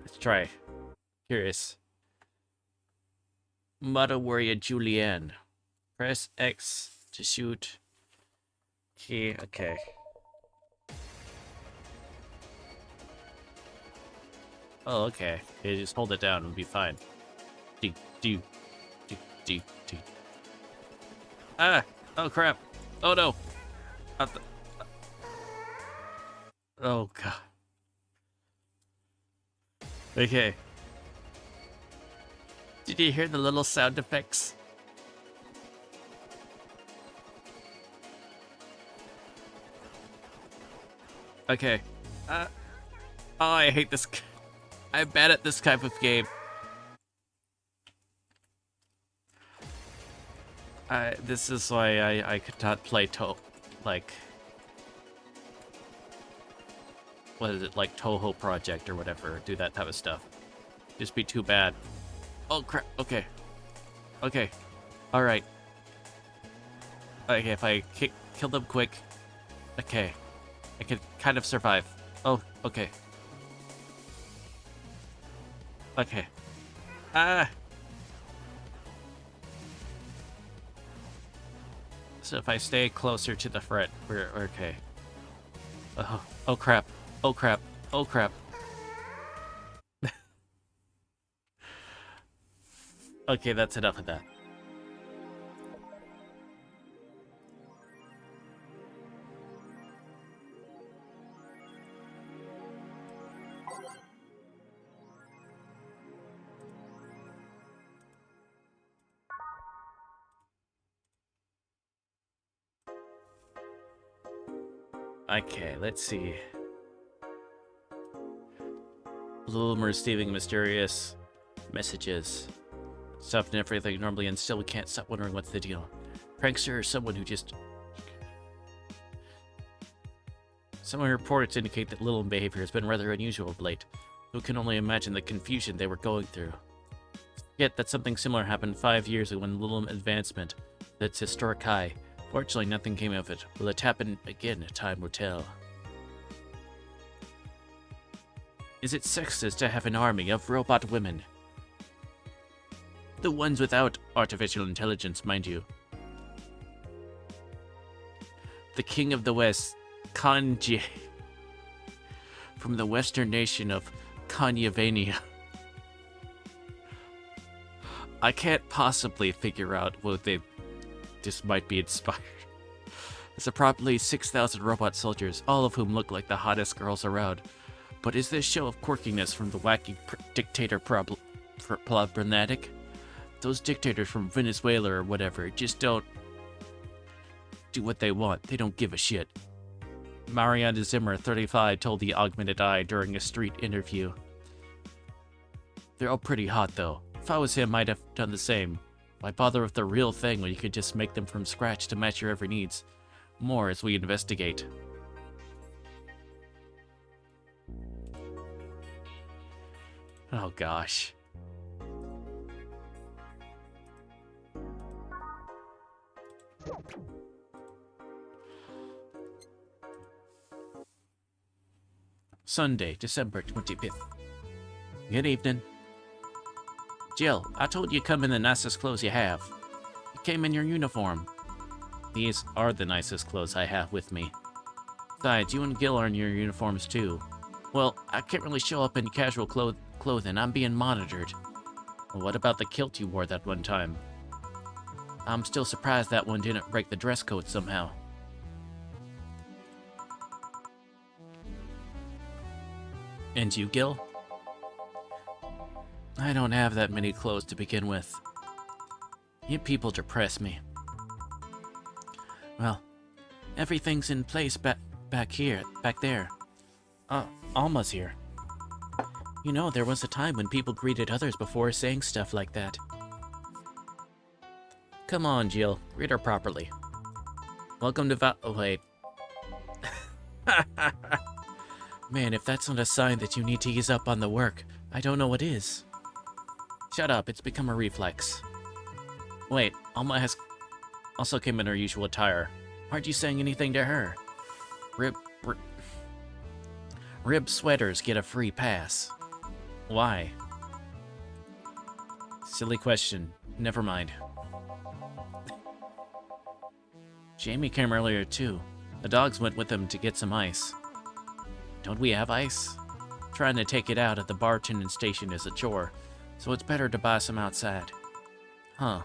[SPEAKER 1] Let's try. Curious. Mother Warrior Julianne. Press X to shoot. Key, okay. Oh, okay. You just hold it down, it'll be fine. Do. Ah! Oh crap! Oh no! Oh god. Okay. Did you hear the little sound effects? Okay. Oh, I hate this. I'm bad at this type of game. This is why I could not play like, what is it, like Toho Project or whatever, do that type of stuff. Just be too bad. Oh crap, okay. Okay, alright. Okay, if I kill them quick, okay. I can kind of survive. Oh, okay. Okay. Ah! So if I stay closer to the front, we're okay. Oh crap. Oh crap. Oh crap. Okay, that's enough of that. Okay, let's see. Bloom receiving mysterious messages. Stuff and everything normally, and still we can't stop wondering what's the deal. Prankster or someone who just... Some reports indicate that Little's behavior has been rather unusual of late. Who can only imagine the confusion they were going through. Yet that something similar happened 5 years ago when Little's advancement. That's historic high. Fortunately, nothing came of it. Will it happen again? Time will tell. Is it sexist to have an army of robot women? The ones without artificial intelligence, mind you. The King of the West, Kanye, from the western nation of Kanyavania. I can't possibly figure out what this might be inspired. There's approximately 6,000 robot soldiers, all of whom look like the hottest girls around. But is this show of quirkiness from the wacky dictator problematic? Those dictators from Venezuela or whatever just don't do what they want. They don't give a shit. Mariana Zimmer, 35, told the Augmented Eye during a street interview. They're all pretty hot though. If I was him, I'd have done the same. Why bother with the real thing when you could just make them from scratch to match your every needs? More as we investigate. Oh gosh. Sunday, December 25th. Good evening. Jill, I told you to come in the nicest clothes you have. You came in your uniform. These are the nicest clothes I have with me. Besides, you and Gil are in your uniforms too. Well, I can't really show up in casual clothing. I'm being monitored. Well, what about the kilt you wore that one time? I'm still surprised that one didn't break the dress code somehow. And you, Gil? I don't have that many clothes to begin with. You people depress me. Well, Everything's in place back there. Alma's here. You know, there was a time when people greeted others before saying stuff like that. Come on, Jill. Greet her properly. Welcome to oh, wait. Man, if that's not a sign that you need to ease up on the work, I don't know what is. Shut up, it's become a reflex. Wait, Alma has also came in her usual attire. Aren't you saying anything to her? Rib sweaters get a free pass. Why? Silly question. Never mind. Jamie came earlier too. The dogs went with him to get some ice. Don't we have ice? Trying to take it out at the bartending station is a chore, so it's better to buy some outside. Huh.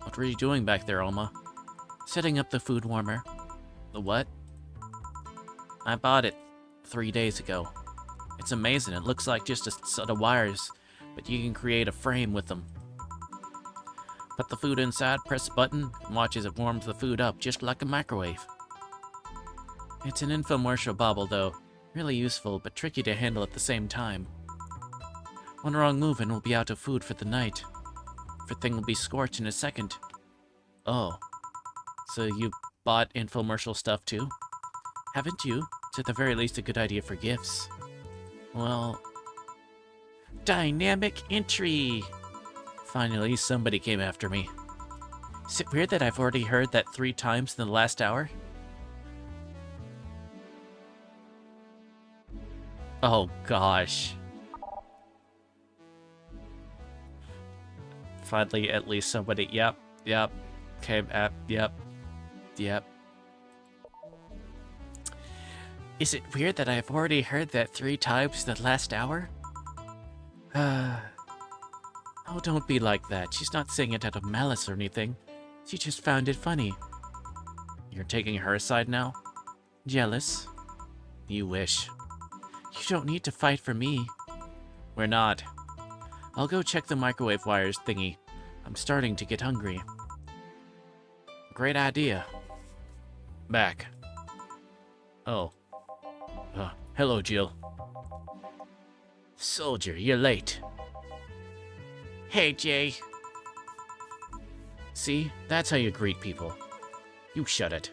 [SPEAKER 1] What were you doing back there, Alma? Setting up the food warmer. The what? I bought it 3 days ago. It's amazing. It looks like just a set of wires, but you can create a frame with them. Put the food inside, press a button, and watch as it warms the food up just like a microwave. It's an infomercial bauble, though. Really useful, but tricky to handle at the same time. One wrong move and we'll be out of food for the night. Everything will be scorched in a second. Oh. So you bought infomercial stuff too? Haven't you? It's at the very least a good idea for gifts. Well... Dynamic entry! Finally, somebody came after me. Is it weird that I've already heard that 3 times in the last hour? Oh gosh. Finally, at least somebody, yep, came at, yep. Is it weird that I've already heard that 3 times in the last hour? Oh, don't be like that. She's not saying it out of malice or anything. She just found it funny. You're taking her side now? Jealous? You wish. You don't need to fight for me. We're not. I'll go check the microwave wires thingy. I'm starting to get hungry. Great idea. Back. Oh. Hello, Jill. Soldier, you're late. Hey, Jay. See? That's how you greet people. You shut it.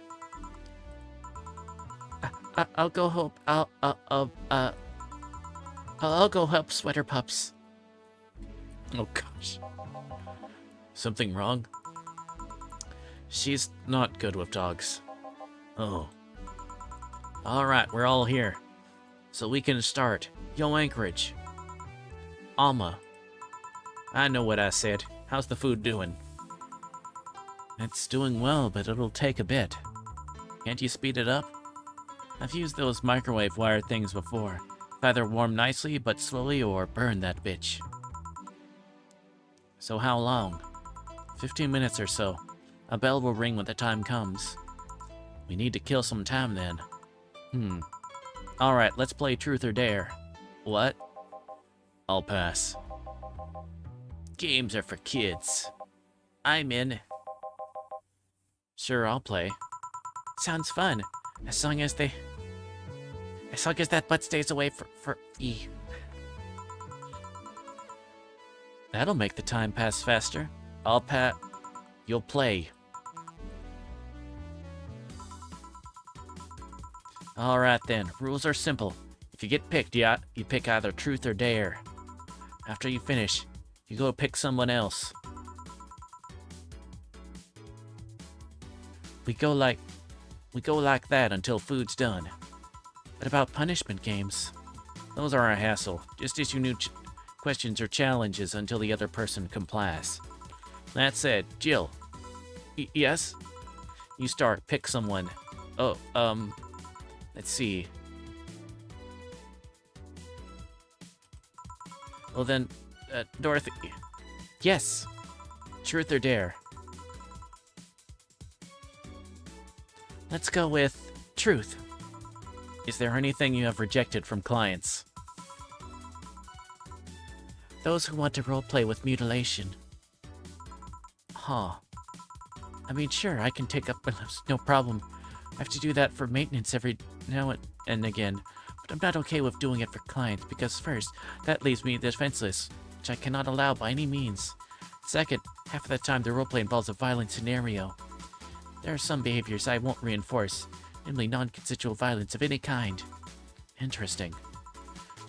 [SPEAKER 1] I'll go help. I'll go help Sweater Pups. Oh gosh. Something wrong? She's not good with dogs. Oh. Alright, we're all here. So we can start. Yo, Anchorage. Alma. I know what I said. How's the food doing? It's doing well, but it'll take a bit. Can't you speed it up? I've used those microwave wire things before. Either warm nicely but slowly or burn that bitch. So how long? 15 minutes or so. A bell will ring when the time comes. We need to kill some time then. Alright, let's play Truth or Dare. What? I'll pass. Games are for kids. I'm in. Sure, I'll play. Sounds fun. As long as that butt stays away for E. That'll make the time pass faster. You'll play. Alright then, rules are simple. If you get picked, you pick either Truth or Dare. After you finish, you go pick someone else. We go like that until food's done. What about punishment games? Those are a hassle. Just issue new questions or challenges until the other person complies. That said, Jill. Yes? You start. Pick someone. Oh, let's see. Well then, Dorothy. Yes. Truth or Dare? Let's go with Truth. Is there anything you have rejected from clients? Those who want to roleplay with mutilation. Huh. I mean, sure, I can take up no problem I have to do that for maintenance every now and again, but I'm not okay with doing it for clients because first, that leaves me defenseless, which I cannot allow by any means. Second, half of the time the roleplay involves a violent scenario. There are some behaviors I won't reinforce, namely non-consensual violence of any kind. Interesting.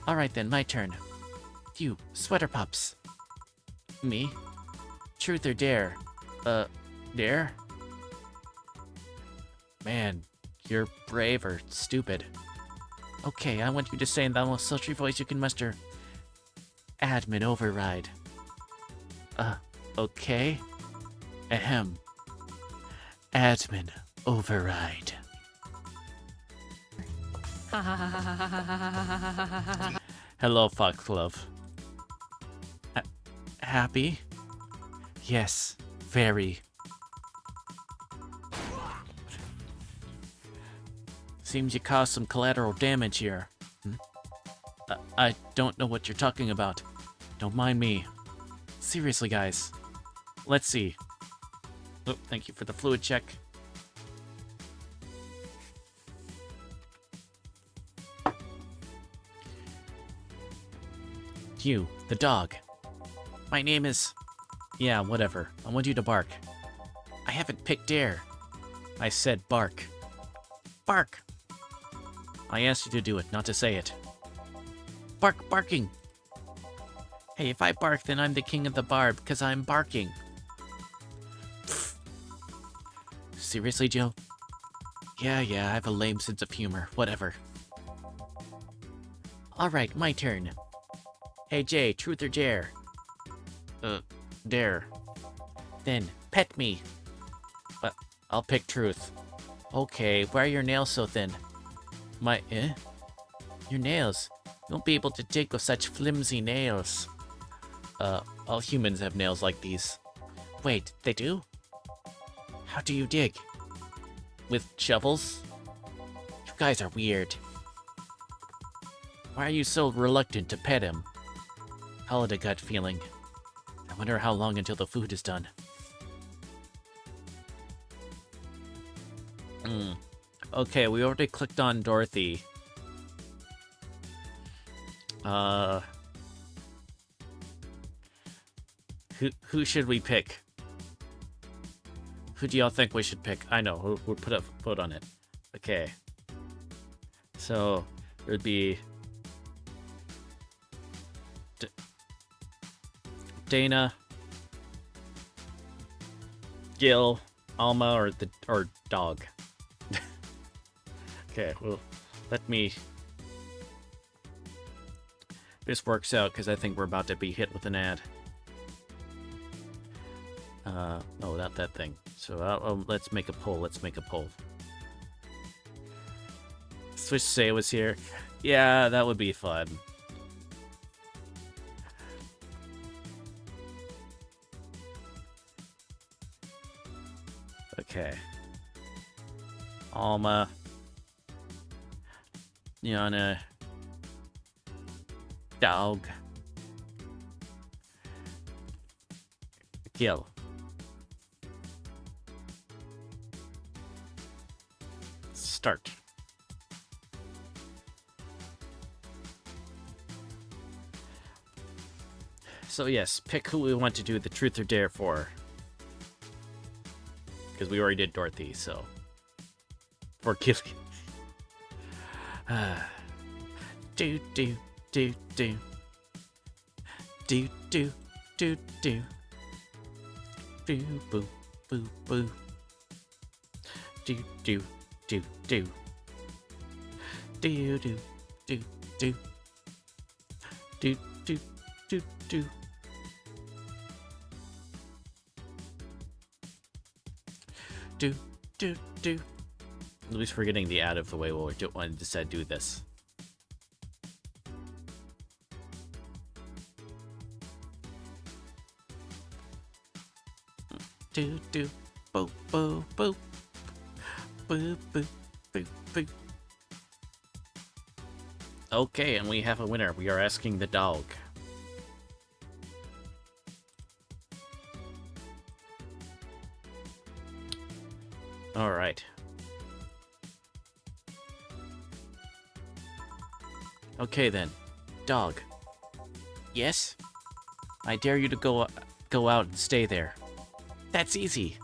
[SPEAKER 1] Alright then, my turn. You, Sweater Pups. Me? Truth or dare? Dare? Man, you're brave or stupid. Okay, I want you to say in the most sultry voice you can muster. Admin override. Okay. Ahem. Admin override. Hello, Foxglove. Happy? Yes, very. Seems you caused some collateral damage here. I don't know what you're talking about. Don't mind me. Seriously, guys. Let's see. Oh, thank you for the fluid check. You, the dog. My name is... Yeah, whatever. I want you to bark. I haven't picked dare. I said bark. Bark! I asked you to do it, not to say it. Barking! Hey, if I bark, then I'm the king of the bar, because I'm barking. Pfft. Seriously, Jill? Yeah, I have a lame sense of humor. Whatever. Alright, my turn. Hey, Jay, truth or dare? Dare. Then, pet me. But I'll pick truth. Okay, why are your nails so thin? Your nails. You won't be able to dig with such flimsy nails. All humans have nails like these. Wait, they do? How do you dig? With shovels? You guys are weird. Why are you so reluctant to pet him? Call it a gut feeling. I wonder how long until the food is done. Okay, we already clicked on Dorothy. Who should we pick? Who do y'all think we should pick? I know, we'll put a vote on it. Okay. So, it would be... Dana, Gil, Alma, or dog. Okay, well, let me... This works out because I think we're about to be hit with an ad. No, not that thing. So let's make a poll. Switch say was here. Yeah, that would be fun. Okay. Alma. Yana. Dog. Gil. Start. So yes, pick who we want to do the truth or dare for. Because we already did Dorothy, so... For Gil. Do. Do boo boo boo. Do. Do. Do. Do. Do. Do. At least we're getting the out of the way while we're wanting to do this. Do boo boo boo boo boo boo boo. Okay, and we have a winner. We are asking the dog. All right. Okay then. Dog. Yes? I dare you to go out and stay there. That's easy.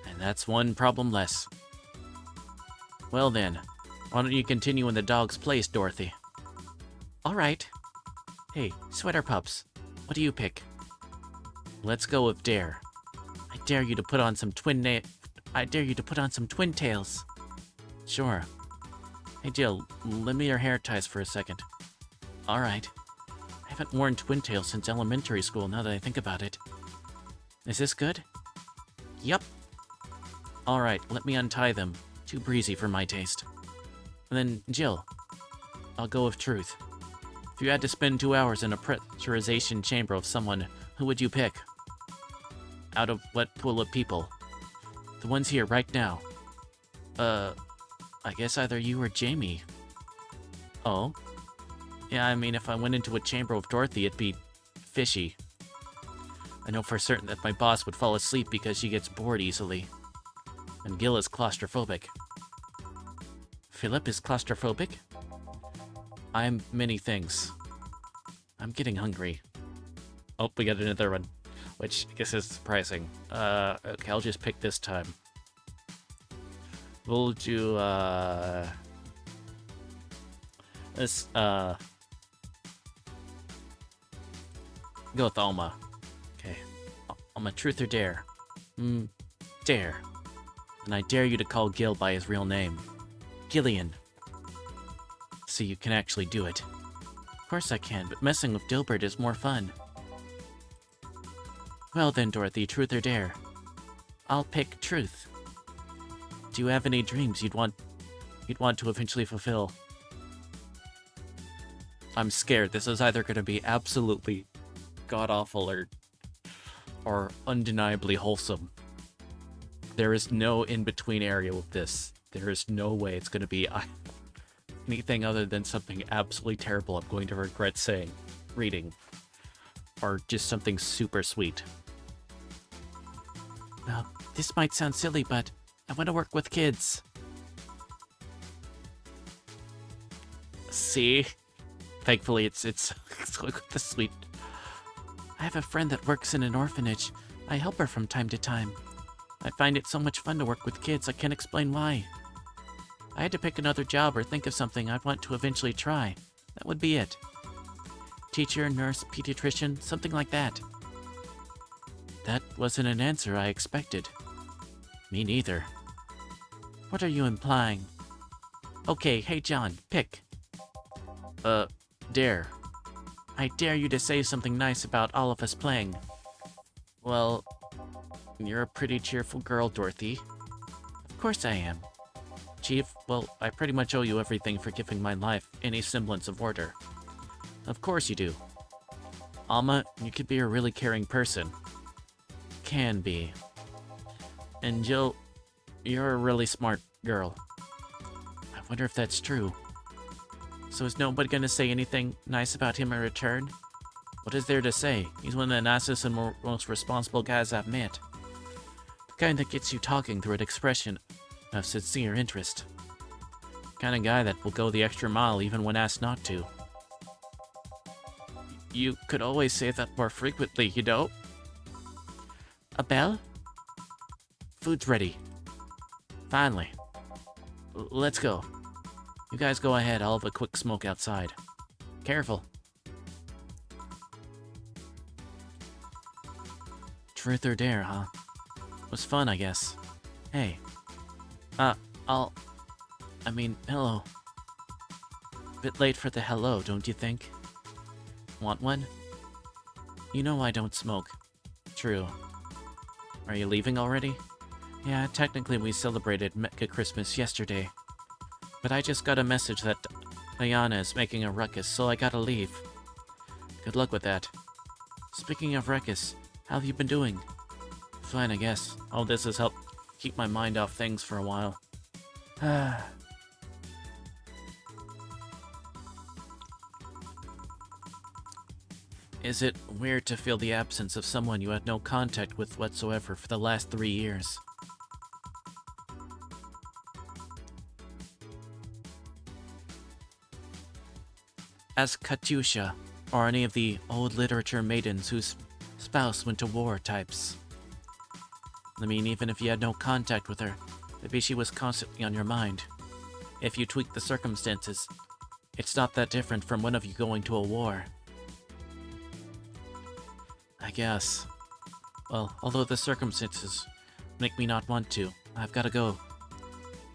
[SPEAKER 1] And that's one problem less. Well then, why don't you continue in the dog's place, Dorothy? Alright. Hey, sweater pups, what do you pick? Let's go with dare. I dare you to put on some twin tails. Sure. Hey Jill, lend me your hair ties for a second. Alright. I haven't worn twin tails since elementary school now that I think about it. Is this good? Yup. Alright, let me untie them. Too breezy for my taste. And then, Jill, I'll go with truth. If you had to spend 2 hours in a pressurization chamber of someone, who would you pick? Out of what pool of people? The ones here right now. I guess either you or Jamie. Oh? Yeah, I mean, if I went into a chamber with Dorothy, it'd be fishy. I know for certain that my boss would fall asleep because she gets bored easily. And Gil is claustrophobic. Philip is claustrophobic? I'm many things. I'm getting hungry. Oh, we got another one, which I guess is surprising. Okay, I'll just pick this time. We'll do, this, go with Alma. Okay. Alma, truth or dare? Dare. And I dare you to call Gil by his real name. Gillian. So you can actually do it. Of course I can, but messing with Dilbert is more fun. Well then, Dorothy, truth or dare? I'll pick truth. Do you have any dreams you'd want to eventually fulfill? I'm scared. This is either going to be absolutely god-awful or undeniably wholesome. There is no in-between area with this. There is no way it's going to be anything other than something absolutely terrible I'm going to regret reading. Or just something super sweet. Well, this might sound silly, but I want to work with kids. See? Thankfully, it's with the sweet. I have a friend that works in an orphanage. I help her from time to time. I find it so much fun to work with kids, I can't explain why. I had to pick another job or think of something I'd want to eventually try. That would be it. Teacher, nurse, pediatrician, something like that. That wasn't an answer I expected. Me neither. What are you implying? Okay, hey John, pick. Dare. I dare you to say something nice about all of us playing. Well, you're a pretty cheerful girl, Dorothy. Of course I am. Chief, well, I pretty much owe you everything for giving my life any semblance of order. Of course you do. Alma, you could be a really caring person. Can be. And Jill, you're a really smart girl. I wonder if that's true. So is nobody gonna say anything nice about him in return? What is there to say? He's one of the nicest and most responsible guys I've met. The kind that gets you talking through an expression of sincere interest. The kind of guy that will go the extra mile even when asked not to. You could always say that more frequently, you know? A bell? Food's ready. Finally. Let's go. You guys go ahead, I'll have a quick smoke outside. Careful. Truth or dare, huh? Was fun, I guess. Hey. Hello. Bit late for the hello, don't you think? Want one? You know I don't smoke. True. Are you leaving already? Yeah, technically we celebrated Mecha Christmas yesterday. But I just got a message that Diana is making a ruckus, so I gotta leave. Good luck with that. Speaking of ruckus, how have you been doing? Fine, I guess. All this has helped keep my mind off things for a while. Is it weird to feel the absence of someone you had no contact with whatsoever for the last 3 years? as Katyusha, or any of the old literature maidens whose spouse went to war types. I mean, even if you had no contact with her, maybe she was constantly on your mind. If you tweak the circumstances, it's not that different from one of you going to a war. I guess. Well, although the circumstances make me not want to, I've gotta go.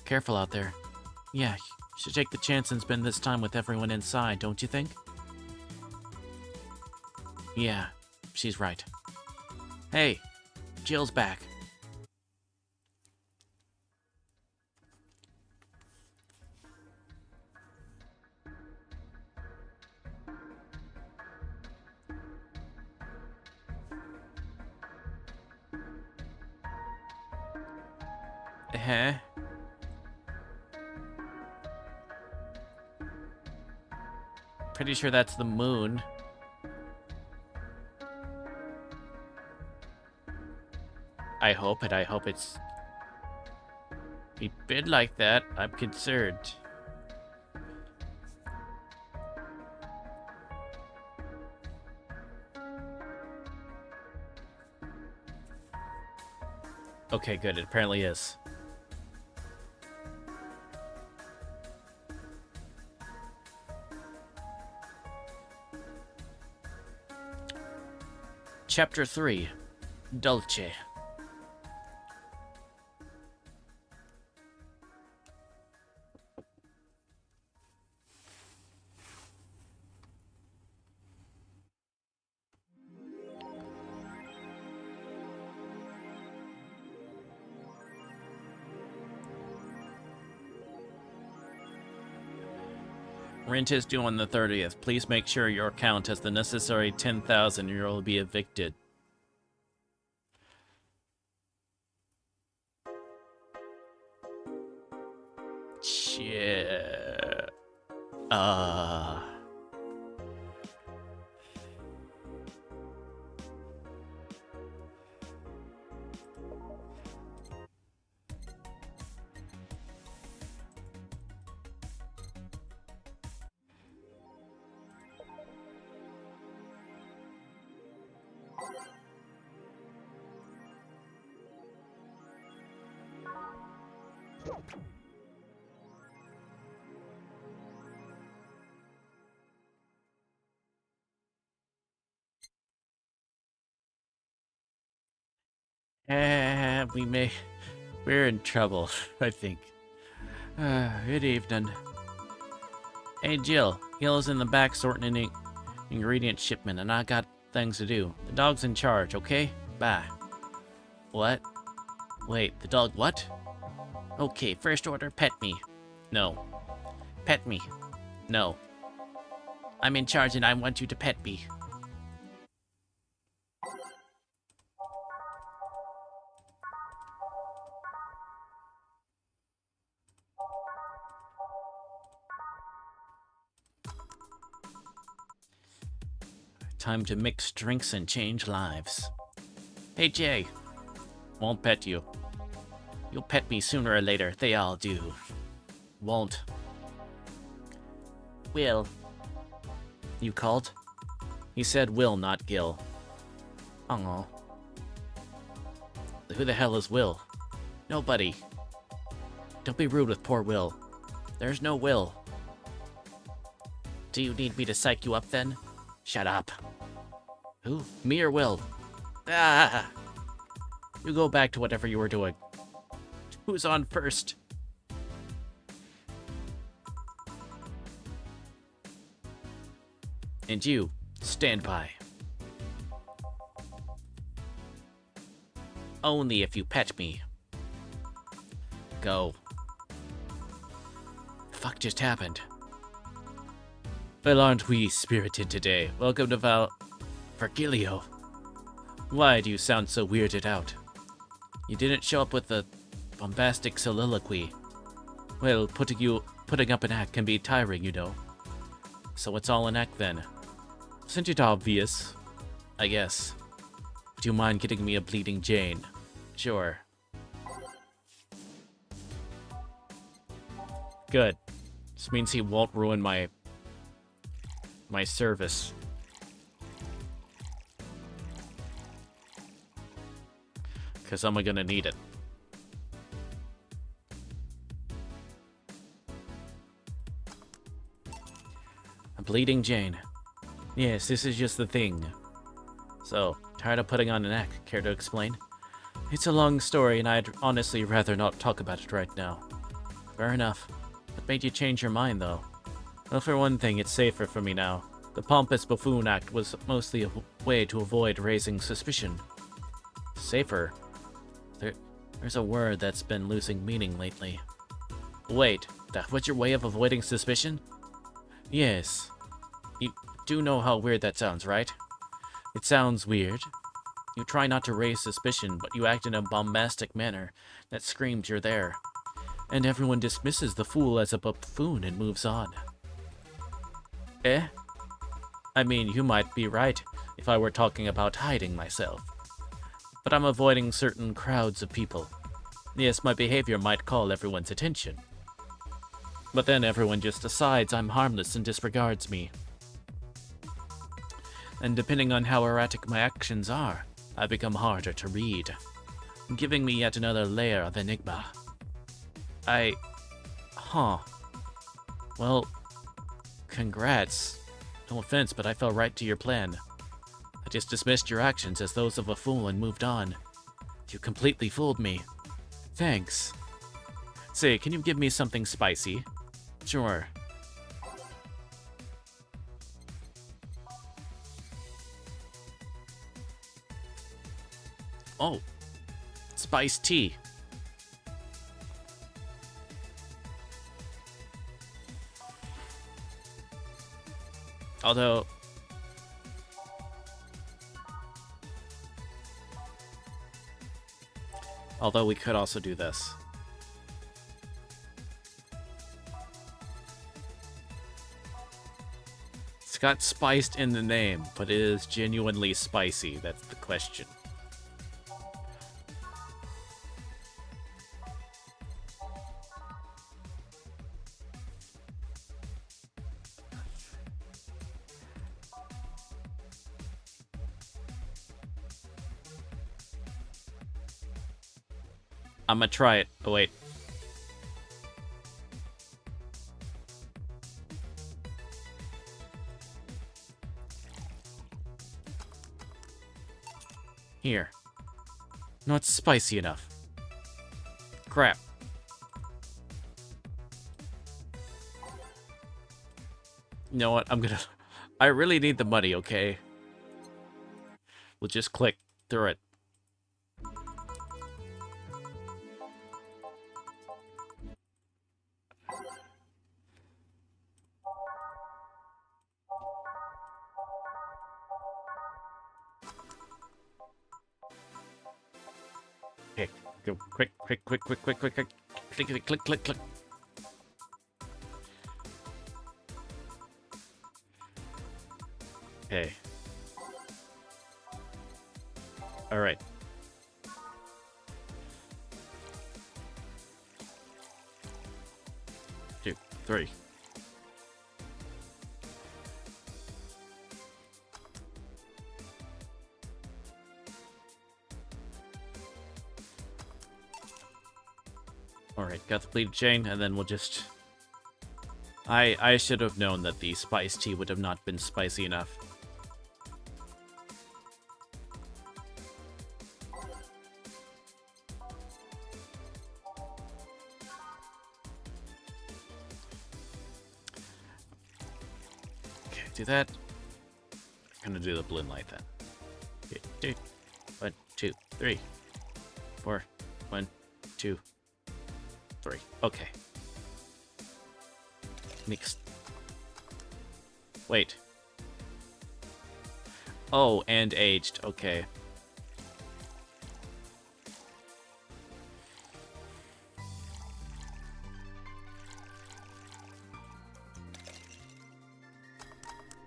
[SPEAKER 1] Careful out there. Yeah, you should take the chance and spend this time with everyone inside, don't you think? Yeah, she's right. Hey, Jill's back. Huh? Pretty sure that's the moon. I hope it. I hope it's a bit like that. I'm concerned. Okay, good. It apparently is. Chapter 3, Dulce. Rent is due on the 30th. Please make sure your account has the necessary 10,000 or you'll be evicted. Shit. We're in trouble, I think. Good evening. Hey, Jill. Gil's in the back sorting an ingredient shipment, and I got things to do. The dog's in charge, okay? Bye. What? Wait, the dog what? Okay, first order, pet me. No. Pet me. No. I'm in charge and I want you to pet me. Time to mix drinks and change lives. Hey, Jay. Won't pet you. You'll pet me sooner or later. They all do. Won't. Will. You called? He said Will, not Gil. Aw. Who the hell is Will? Nobody. Don't be rude with poor Will. There's no Will. Do you need me to psych you up then? Shut up. Who? Me or Will? Ah! You go back to whatever you were doing. Who's on first? And you, stand by. Only if you pet me. Go. Fuck just happened? Well, aren't we spirited today? Welcome to Virgilio. Why do you sound so weirded out? You didn't show up with a bombastic soliloquy. Well, putting up an act can be tiring, you know. So it's all an act then. Isn't it obvious? I guess. Do you mind getting me a bleeding Jane? Sure. Good. This means he won't ruin my my service. Because I'm gonna need it. A bleeding Jane. Yes, this is just the thing. So, tired of putting on an act, care to explain? It's a long story, and I'd honestly rather not talk about it right now. Fair enough. What made you change your mind, though? Well, for one thing, it's safer for me now. The pompous buffoon act was mostly a way to avoid raising suspicion. Safer? There's a word that's been losing meaning lately. Wait, that was your way of avoiding suspicion? Yes. You do know how weird that sounds, right? It sounds weird. You try not to raise suspicion, but you act in a bombastic manner that screams you're there. And everyone dismisses the fool as a buffoon and moves on. Eh? I mean, you might be right if I were talking about hiding myself. But I'm avoiding certain crowds of people. Yes, my behavior might call everyone's attention. But then everyone just decides I'm harmless and disregards me. And depending on how erratic my actions are, I become harder to read, giving me yet another layer of enigma. Well, congrats. No offense, but I fell right to your plan. I just dismissed your actions as those of a fool and moved on. You completely fooled me. Thanks. Say, can you give me something spicy? Sure. Oh, spiced tea. Although we could also do this. It's got spiced in the name, but it is genuinely spicy. That's the question. I'm gonna try it. Oh, wait. Here. Not spicy enough. Crap. You know what? I really need the money, okay? We'll just click through it. Okay, go quick. Click. Okay. All right. Two, three. Alright, got the bleeding chain, and then we'll just... I should have known that the spiced tea would have not been spicy enough. Okay, do that. I'm gonna do the balloon light then. Okay, 1, 2, 3, 4, 1, 2, 3. Okay. Mixed. Wait. Oh, and aged. Okay.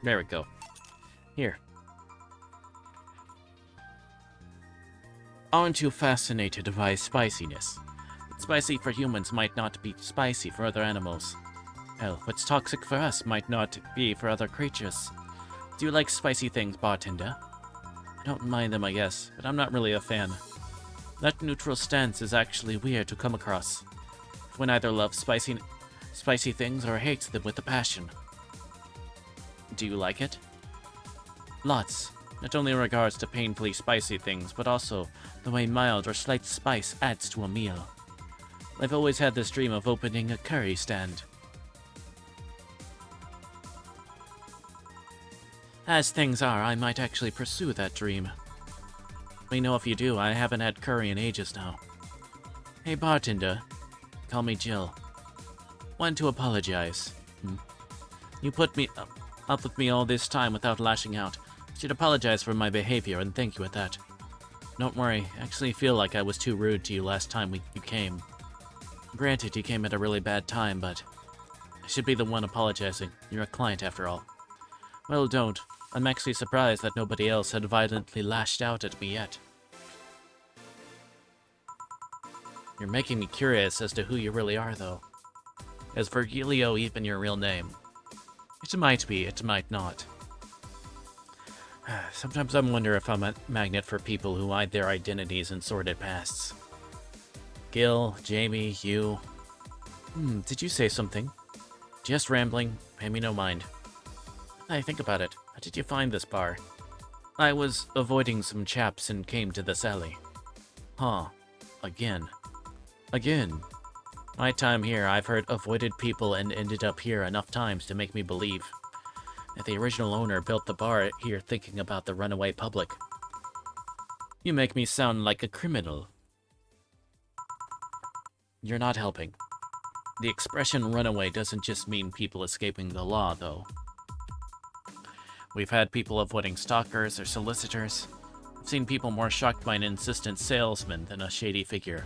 [SPEAKER 1] There we go. Here. Aren't you fascinated by spiciness? Spicy for humans might not be spicy for other animals. Hell, what's toxic for us might not be for other creatures. Do you like spicy things, bartender? I don't mind them, I guess, but I'm not really a fan. That neutral stance is actually weird to come across. One either loves spicy things or hates them with a passion. Do you like it? Lots. Not only in regards to painfully spicy things, but also the way mild or slight spice adds to a meal. I've always had this dream of opening a curry stand. As things are, I might actually pursue that dream. Let me know if you do. I haven't had curry in ages now. Hey bartender, call me Jill. Want to apologize. You put me up with me all this time without lashing out. Should apologize for my behavior and thank you at that. Don't worry, I actually feel like I was too rude to you last time you came. Granted, you came at a really bad time, but I should be the one apologizing. You're a client after all. Well, don't. I'm actually surprised that nobody else had violently lashed out at me yet. You're making me curious as to who you really are, though. Is Virgilio even your real name? It might be, it might not. Sometimes I wonder if I'm a magnet for people who hide their identities in sordid pasts. Gil, Jamie, you... did you say something? Just rambling, pay me no mind. I think about it. How did you find this bar? I was avoiding some chaps and came to this alley. Huh. Again. Again. My time here, I've heard avoided people and ended up here enough times to make me believe that the original owner built the bar here thinking about the runaway public. You make me sound like a criminal. You're not helping. The expression runaway doesn't just mean people escaping the law, though. We've had people avoiding stalkers or solicitors. I've seen people more shocked by an insistent salesman than a shady figure.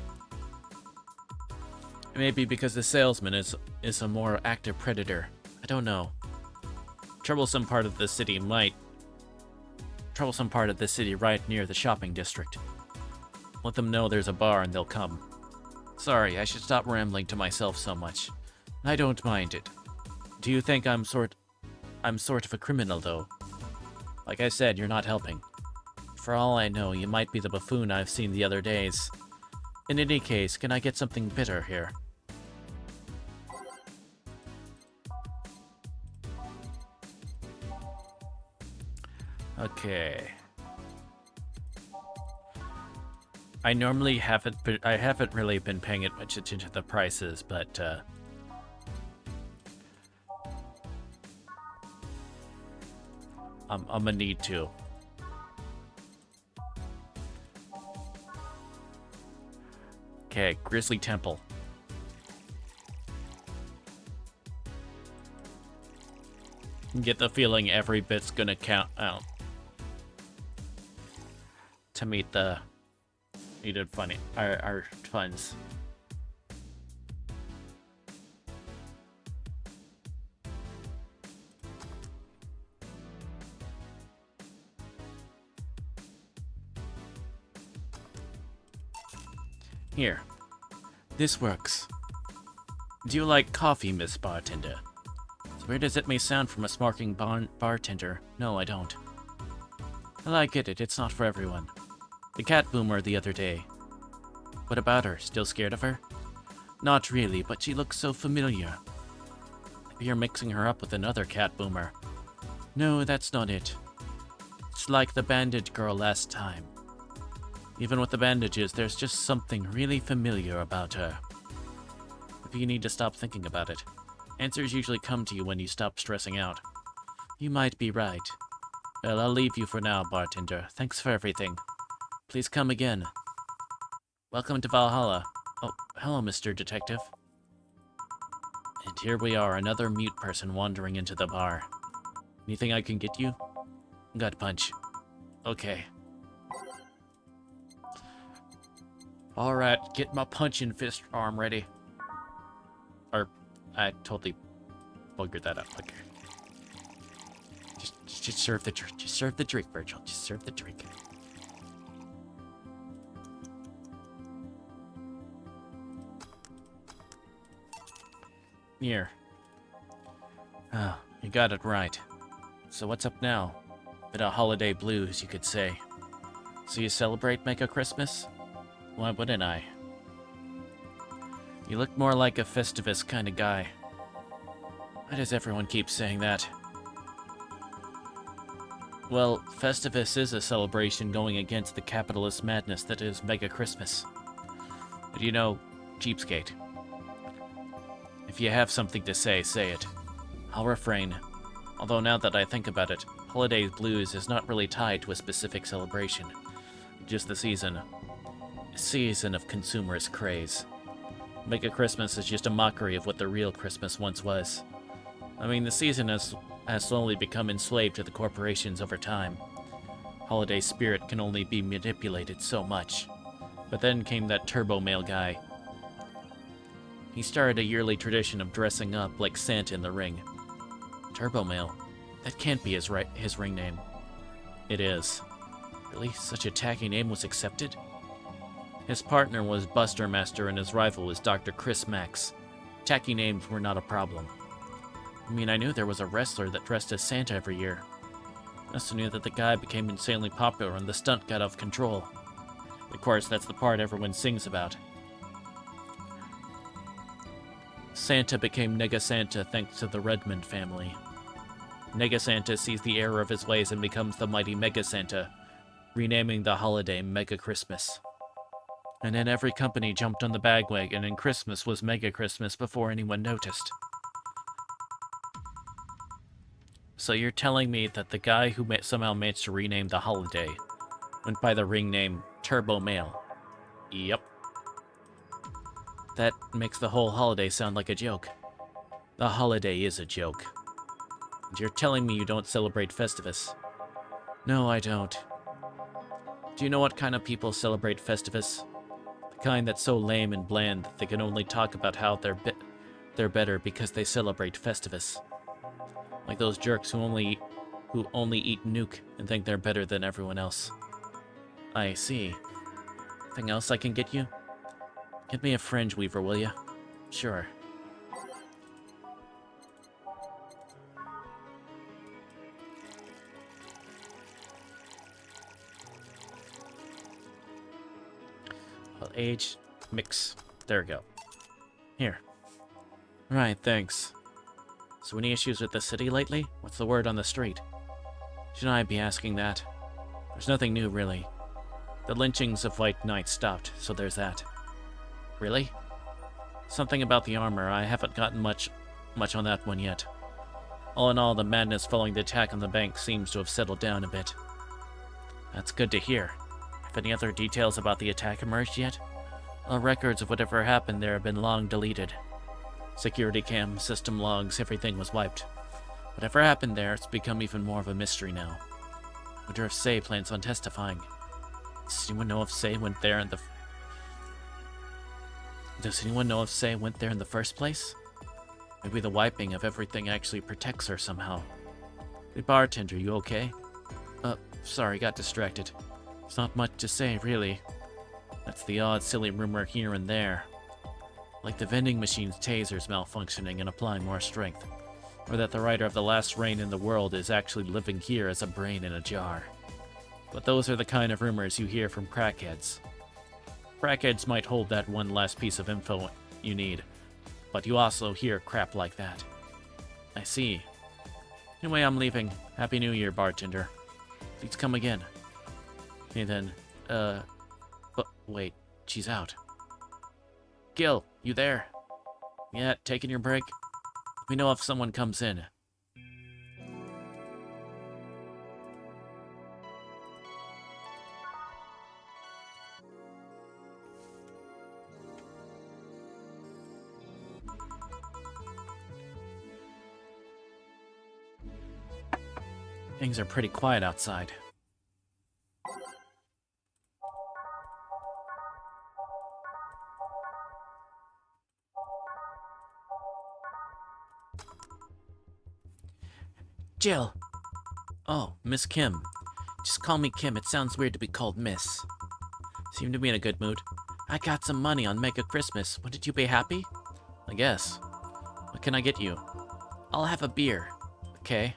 [SPEAKER 1] Maybe because the salesman is a more active predator. I don't know. Troublesome part of the city right near the shopping district. Let them know there's a bar and they'll come. Sorry, I should stop rambling to myself so much. I don't mind it. Do you think I'm sort of a criminal, though? Like I said, you're not helping. For all I know, you might be the buffoon I've seen the other days. In any case, can I get something bitter here? Okay. I normally haven't really been paying much attention to the prices, but I'm gonna need to. Okay, Grizzly Temple. Get the feeling every bit's gonna count out to meet the needed our funds. Here. This works. Do you like coffee, Miss Bartender? As weird as it may sound from a smirking bartender, no, I don't. Well, I get it, it's not for everyone. The cat boomer the other day. What about her? Still scared of her? Not really, but she looks so familiar. Maybe you're mixing her up with another cat boomer. No, that's not it. It's like the bandage girl last time. Even with the bandages, there's just something really familiar about her. Maybe you need to stop thinking about it. Answers usually come to you when you stop stressing out. You might be right. Well, I'll leave you for now, bartender. Thanks for everything. Please come again. Welcome to Valhalla. Oh, hello, Mr. Detective. And here we are, another mute person wandering into the bar. Anything I can get you? Gut punch. Okay. Alright, get my punching fist arm ready. Or, I totally buggered that up. Okay. Just serve the drink. Just serve the drink, Virgil. Just serve the drink. Here. Oh, you got it right. So what's up now? Bit of holiday blues, you could say. So you celebrate Mega Christmas? Why wouldn't I? You look more like a Festivus kind of guy. Why does everyone keep saying that? Well, Festivus is a celebration going against the capitalist madness that is Mega Christmas. But you know, cheapskate. If you have something to say it. I'll refrain. Although now that I think about it, holiday blues is not really tied to a specific celebration. Just the season. A season of consumerist craze. Mega Christmas is just a mockery of what the real Christmas once was. I mean, the season has slowly become enslaved to the corporations over time. Holiday spirit can only be manipulated so much. But then came that Turbo Male guy. He started a yearly tradition of dressing up like Santa in the ring. Turbo Male? That can't be his ring name. It is. Really? Such a tacky name was accepted? His partner was Buster Master and his rival was Dr. Chris Max. Tacky names were not a problem. I mean, I knew there was a wrestler that dressed as Santa every year. I also knew that the guy became insanely popular and the stunt got out of control. Of course, that's the part everyone sings about. Santa became Nega Santa thanks to the Redmond family. Nega Santa sees the error of his ways and becomes the mighty Mega Santa, renaming the holiday Mega Christmas. And then every company jumped on the bandwagon and Christmas was Mega Christmas before anyone noticed. So you're telling me that the guy who somehow managed to rename the holiday went by the ring name Turbo Male? Yep. That makes the whole holiday sound like a joke. The holiday is a joke. And you're telling me you don't celebrate Festivus? No, I don't. Do you know what kind of people celebrate Festivus? The kind that's so lame and bland that they can only talk about how they're better because they celebrate Festivus. Like those jerks who only eat Nuke and think they're better than everyone else. I see. Anything else I can get you? Get me a fringe weaver, will ya? Sure. Well, age, mix. There we go. Here. Right, thanks. So any issues with the city lately? What's the word on the street? Should I be asking that? There's nothing new, really. The lynchings of White Knights stopped, so there's that. Really? Something about the armor. I haven't gotten much on that one yet. All in all, the madness following the attack on the bank seems to have settled down a bit. That's good to hear. Have any other details about the attack emerged yet? All records of whatever happened there have been long deleted. Security cam, system logs, everything was wiped. Whatever happened there, it's become even more of a mystery now. Wonder if Say plans on testifying. Does anyone know if Say went there in the first place? Maybe the wiping of everything actually protects her somehow. Hey bartender, you okay? Sorry, got distracted. There's not much to say, really. That's the odd, silly rumor here and there. Like the vending machine's tasers malfunctioning and applying more strength. Or that the writer of The Last Reign in the World is actually living here as a brain in a jar. But those are the kind of rumors you hear from crackheads. Crackheads might hold that one last piece of info you need, but you also hear crap like that. I see. Anyway, I'm leaving. Happy New Year, bartender. Please come again. Okay then, but wait, she's out. Gil, you there? Yeah, taking your break? Let me know if someone comes in. Things are pretty quiet outside. Jill! Oh, Miss Kim. Just call me Kim, it sounds weird to be called Miss. Seem to be in a good mood. I got some money on Mega Christmas. Wouldn't you be happy? I guess. What can I get you? I'll have a beer. Okay.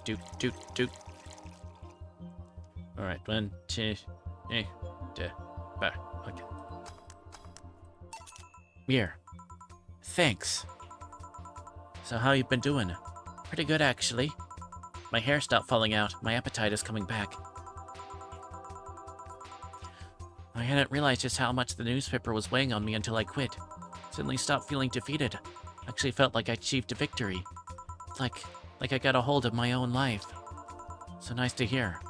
[SPEAKER 1] Doot, doot, doot. Alright, 1, 2, 3, 4. Okay. Beer. Thanks. So how you been doing? Pretty good, actually. My hair stopped falling out. My appetite is coming back. I hadn't realized just how much the newspaper was weighing on me until I quit. Suddenly stopped feeling defeated. Actually felt like I achieved a victory. Like I got a hold of my own life. So nice to hear.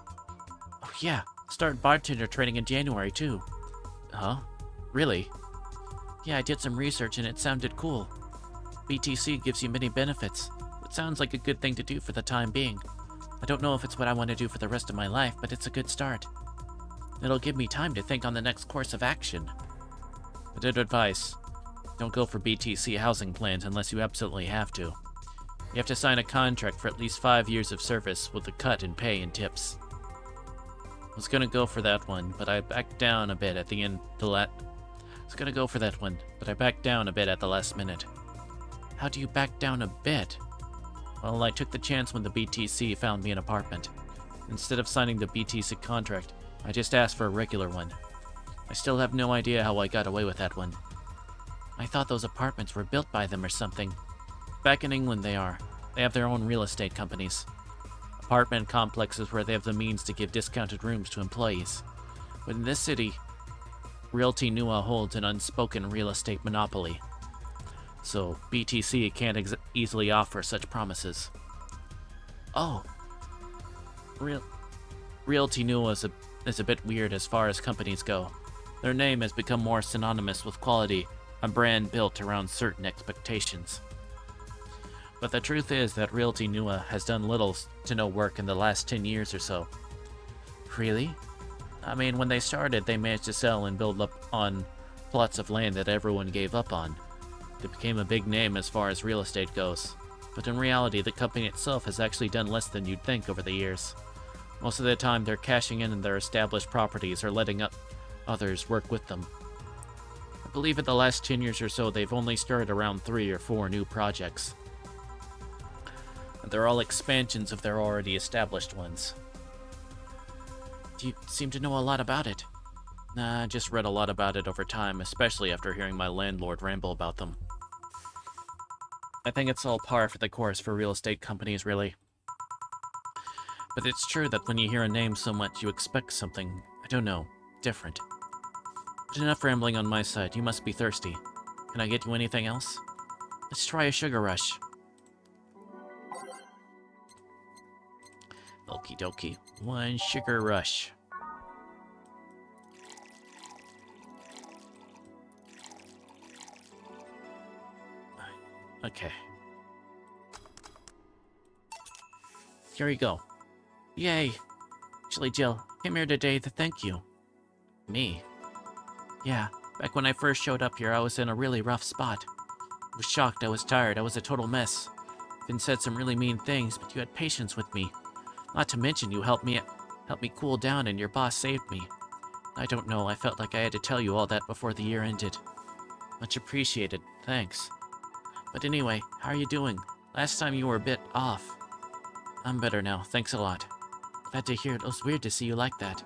[SPEAKER 1] Oh yeah, started bartender training in January too. Huh? Really? Yeah, I did some research and it sounded cool. BTC gives you many benefits. It sounds like a good thing to do for the time being. I don't know if it's what I want to do for the rest of my life, but it's a good start. It'll give me time to think on the next course of action. A good advice. Don't go for BTC housing plans unless you absolutely have to. You have to sign a contract for at least 5 years of service with a cut in pay and tips. I was gonna go for that one, but I backed down a bit at the last minute. How do you back down a bit? Well, I took the chance when the BTC found me an apartment. Instead of signing the BTC contract, I just asked for a regular one. I still have no idea how I got away with that one. I thought those apartments were built by them or something. Back in England they are. They have their own real estate companies. Apartment complexes where they have the means to give discounted rooms to employees. But in this city, Realty Nua holds an unspoken real estate monopoly. So BTC can't easily offer such promises. Oh. Realty Nua is a bit weird as far as companies go. Their name has become more synonymous with quality, a brand built around certain expectations. But the truth is that Realty Nua has done little to no work in the last 10 years or so. Really? I mean, when they started, they managed to sell and build up on plots of land that everyone gave up on. It became a big name as far as real estate goes. But in reality, the company itself has actually done less than you'd think over the years. Most of the time, they're cashing in their established properties or letting others work with them. I believe in the last 10 years or so, they've only started around 3 or 4 new projects. And they're all expansions of their already established ones. Do you seem to know a lot about it? Nah, I just read a lot about it over time, especially after hearing my landlord ramble about them. I think it's all par for the course for real estate companies, really. But it's true that when you hear a name so much, you expect something, I don't know, different. But enough rambling on my side, you must be thirsty. Can I get you anything else? Let's try a sugar rush. Okie dokie. 1 sugar rush. Okay. Here we go. Yay! Actually, Jill, came here today to thank you. Me? Yeah, back when I first showed up here, I was in a really rough spot. I was shocked, I was tired, I was a total mess. Even said some really mean things, but you had patience with me. Not to mention you helped me cool down and your boss saved me. I don't know, I felt like I had to tell you all that before the year ended. Much appreciated, thanks. But anyway, how are you doing? Last time you were a bit off. I'm better now, thanks a lot. Glad to hear it. It was weird to see you like that.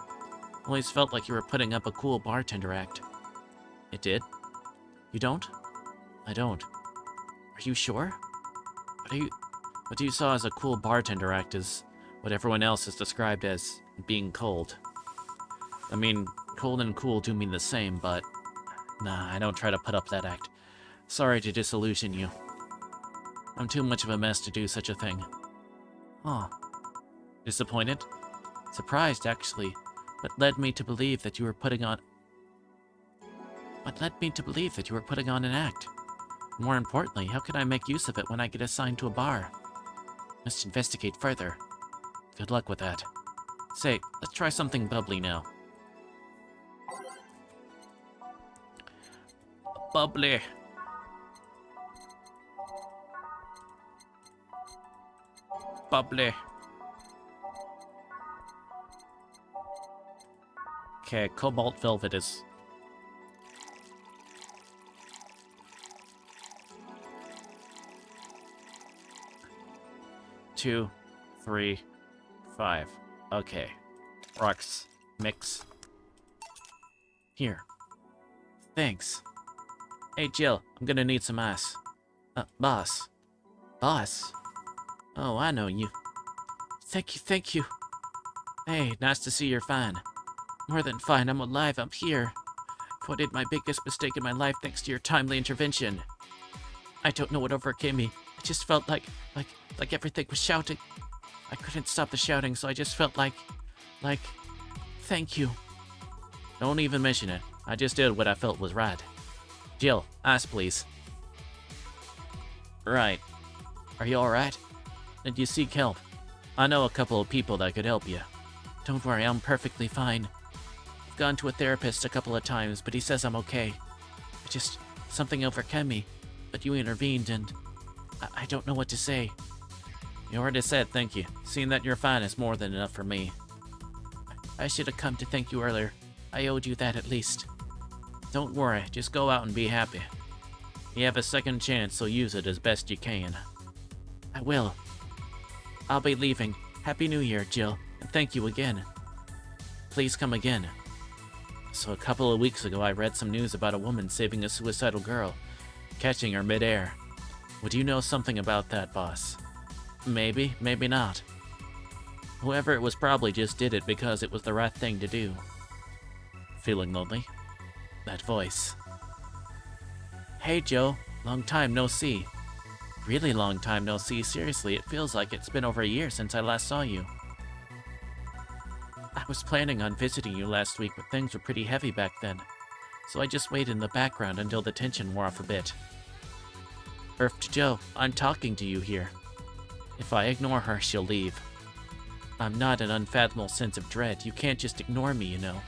[SPEAKER 1] Always felt like you were putting up a cool bartender act. It did? You don't? I don't. Are you sure? What you saw as a cool bartender act is what everyone else has described as being cold. I mean, cold and cool do mean the same, but nah, I don't try to put up that act. Sorry to disillusion you. I'm too much of a mess to do such a thing. Huh. Disappointed? Surprised, actually. What led me to believe that you were putting on an act? More importantly, how can I make use of it when I get assigned to a bar? Must investigate further. Good luck with that. Say, let's try something bubbly now. Bubbly. Bubbly. Okay, cobalt velvet is... Two, 3, 5. Okay. Rocks. Mix. Here. Thanks. Hey, Jill, I'm gonna need some ice. Boss. Boss? Oh, I know you. Thank you, thank you. Hey, nice to see you're fine. More than fine, I'm alive, I'm here. Avoided my biggest mistake in my life thanks to your timely intervention. I don't know what overcame me. I just felt like everything was shouting. I couldn't stop the shouting, so I just felt like, thank you. Don't even mention it. I just did what I felt was right. Jill, ice please. Right. Are you alright? Did you seek help? I know a couple of people that could help you. Don't worry, I'm perfectly fine. I've gone to a therapist a couple of times, but he says I'm okay. Something overcame me, but you intervened and I don't know what to say. You already said thank you. Seeing that you're fine is more than enough for me. I should have come to thank you earlier. I owed you that at least. Don't worry, just go out and be happy. You have a second chance, so use it as best you can. I will. I'll be leaving. Happy New Year, Jill, and thank you again. Please come again. So a couple of weeks ago I read some news about a woman saving a suicidal girl, catching her mid-air. Would you know something about that, boss? Maybe, maybe not. Whoever it was probably just did it because it was the right thing to do. Feeling lonely? That voice. Hey, Joe. Long time no see. Really long time no see. Seriously, it feels like it's been over a year since I last saw you. I was planning on visiting you last week, but things were pretty heavy back then. So I just waited in the background until the tension wore off a bit. Earthed Joe, I'm talking to you here. If I ignore her, she'll leave. I'm not an unfathomable sense of dread. You can't just ignore me, you know.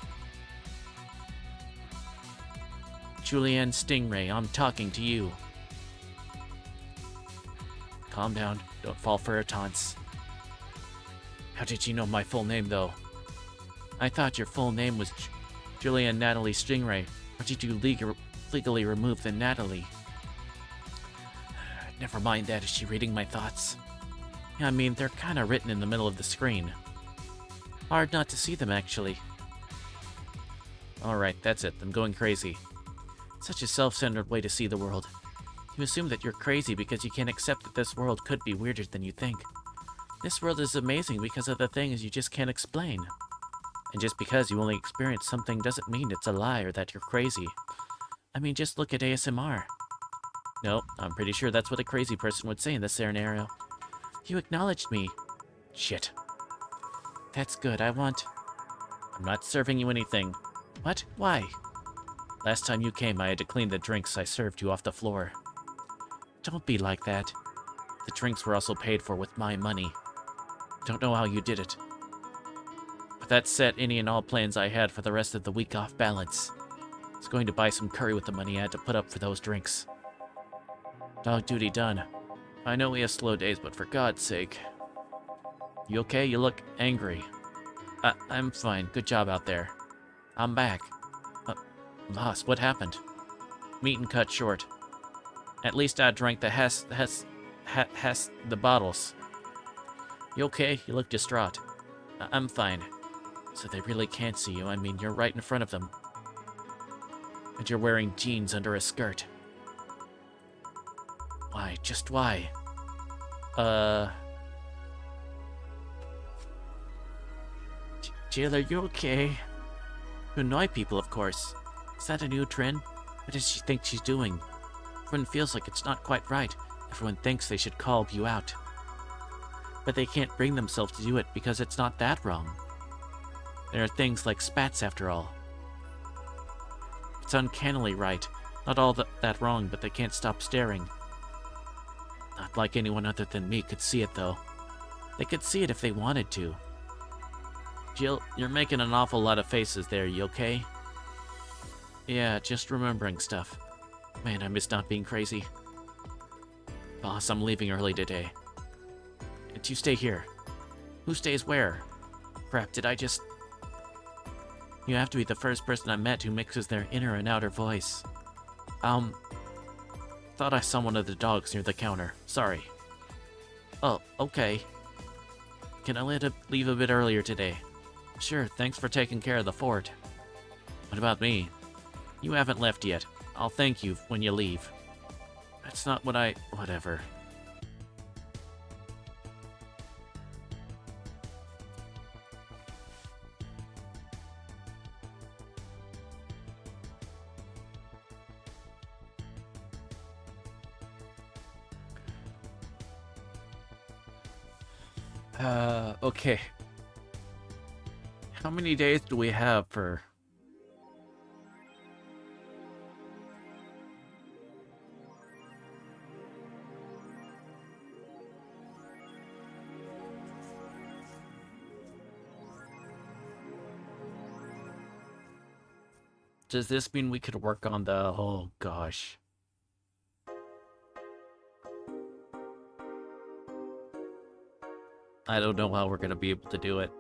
[SPEAKER 1] Julianne Stingray, I'm talking to you. Calm down. Don't fall for her taunts. How did you know my full name, though? I thought your full name was Julianne Natalie Stingray. Or did you legally remove the Natalie? Never mind that. Is she reading my thoughts? I mean, they're kinda written in the middle of the screen. Hard not to see them, actually. Alright, that's it. I'm going crazy. Such a self-centered way to see the world. You assume that you're crazy because you can't accept that this world could be weirder than you think. This world is amazing because of the things you just can't explain. And just because you only experience something doesn't mean it's a lie or that you're crazy. I mean, just look at ASMR. No, I'm pretty sure that's what a crazy person would say in this scenario. You acknowledged me. Shit. That's good, I'm not serving you anything. What? Why? Last time you came, I had to clean the drinks I served you off the floor. Don't be like that. The drinks were also paid for with my money. Don't know how you did it. But that set any and all plans I had for the rest of the week off balance. I was going to buy some curry with the money I had to put up for those drinks. Dog duty done. I know we have slow days, but for God's sake. You okay? You look angry. I'm fine. Good job out there. I'm back. Boss, what happened? Meeting cut short. At least I drank the the bottles. You okay? You look distraught. I'm fine. So they really can't see you. I mean, you're right in front of them. And you're wearing jeans under a skirt. Why? Just why? Jill, are you okay? You annoy people, of course. Is that a new trend? What does she think she's doing? Everyone feels like it's not quite right. Everyone thinks they should call you out. But they can't bring themselves to do it because it's not that wrong. There are things like spats, after all. It's uncannily right. Not all that wrong, but they can't stop staring. Not like anyone other than me could see it, though. They could see it if they wanted to. Jill, you're making an awful lot of faces there, you okay? Yeah, just remembering stuff. Man, I miss not being crazy. Boss, I'm leaving early today. And you stay here. Who stays where? Crap, did I just... You have to be the first person I met who mixes their inner and outer voice. Thought I saw one of the dogs near the counter. Sorry. Oh, okay. Can I leave a bit earlier today? Sure, thanks for taking care of the fort. What about me? You haven't left yet. I'll thank you when you leave. That's not what whatever. Okay. How many days do we have for... Does this mean we could work on the... Oh, gosh. I don't know how we're gonna be able to do it.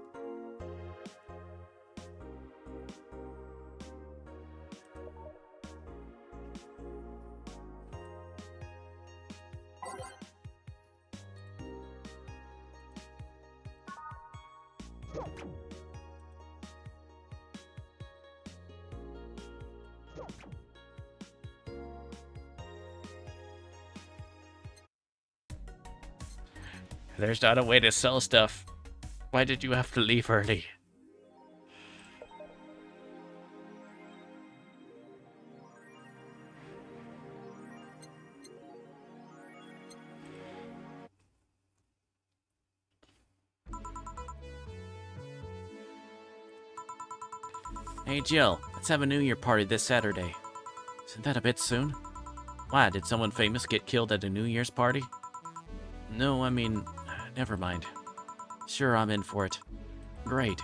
[SPEAKER 1] There's not a way to sell stuff. Why did you have to leave early? Hey Jill, let's have a New Year party this Saturday. Isn't that a bit soon? Why, did someone famous get killed at a New Year's party? No, I mean, never mind. Sure, I'm in for it. Great.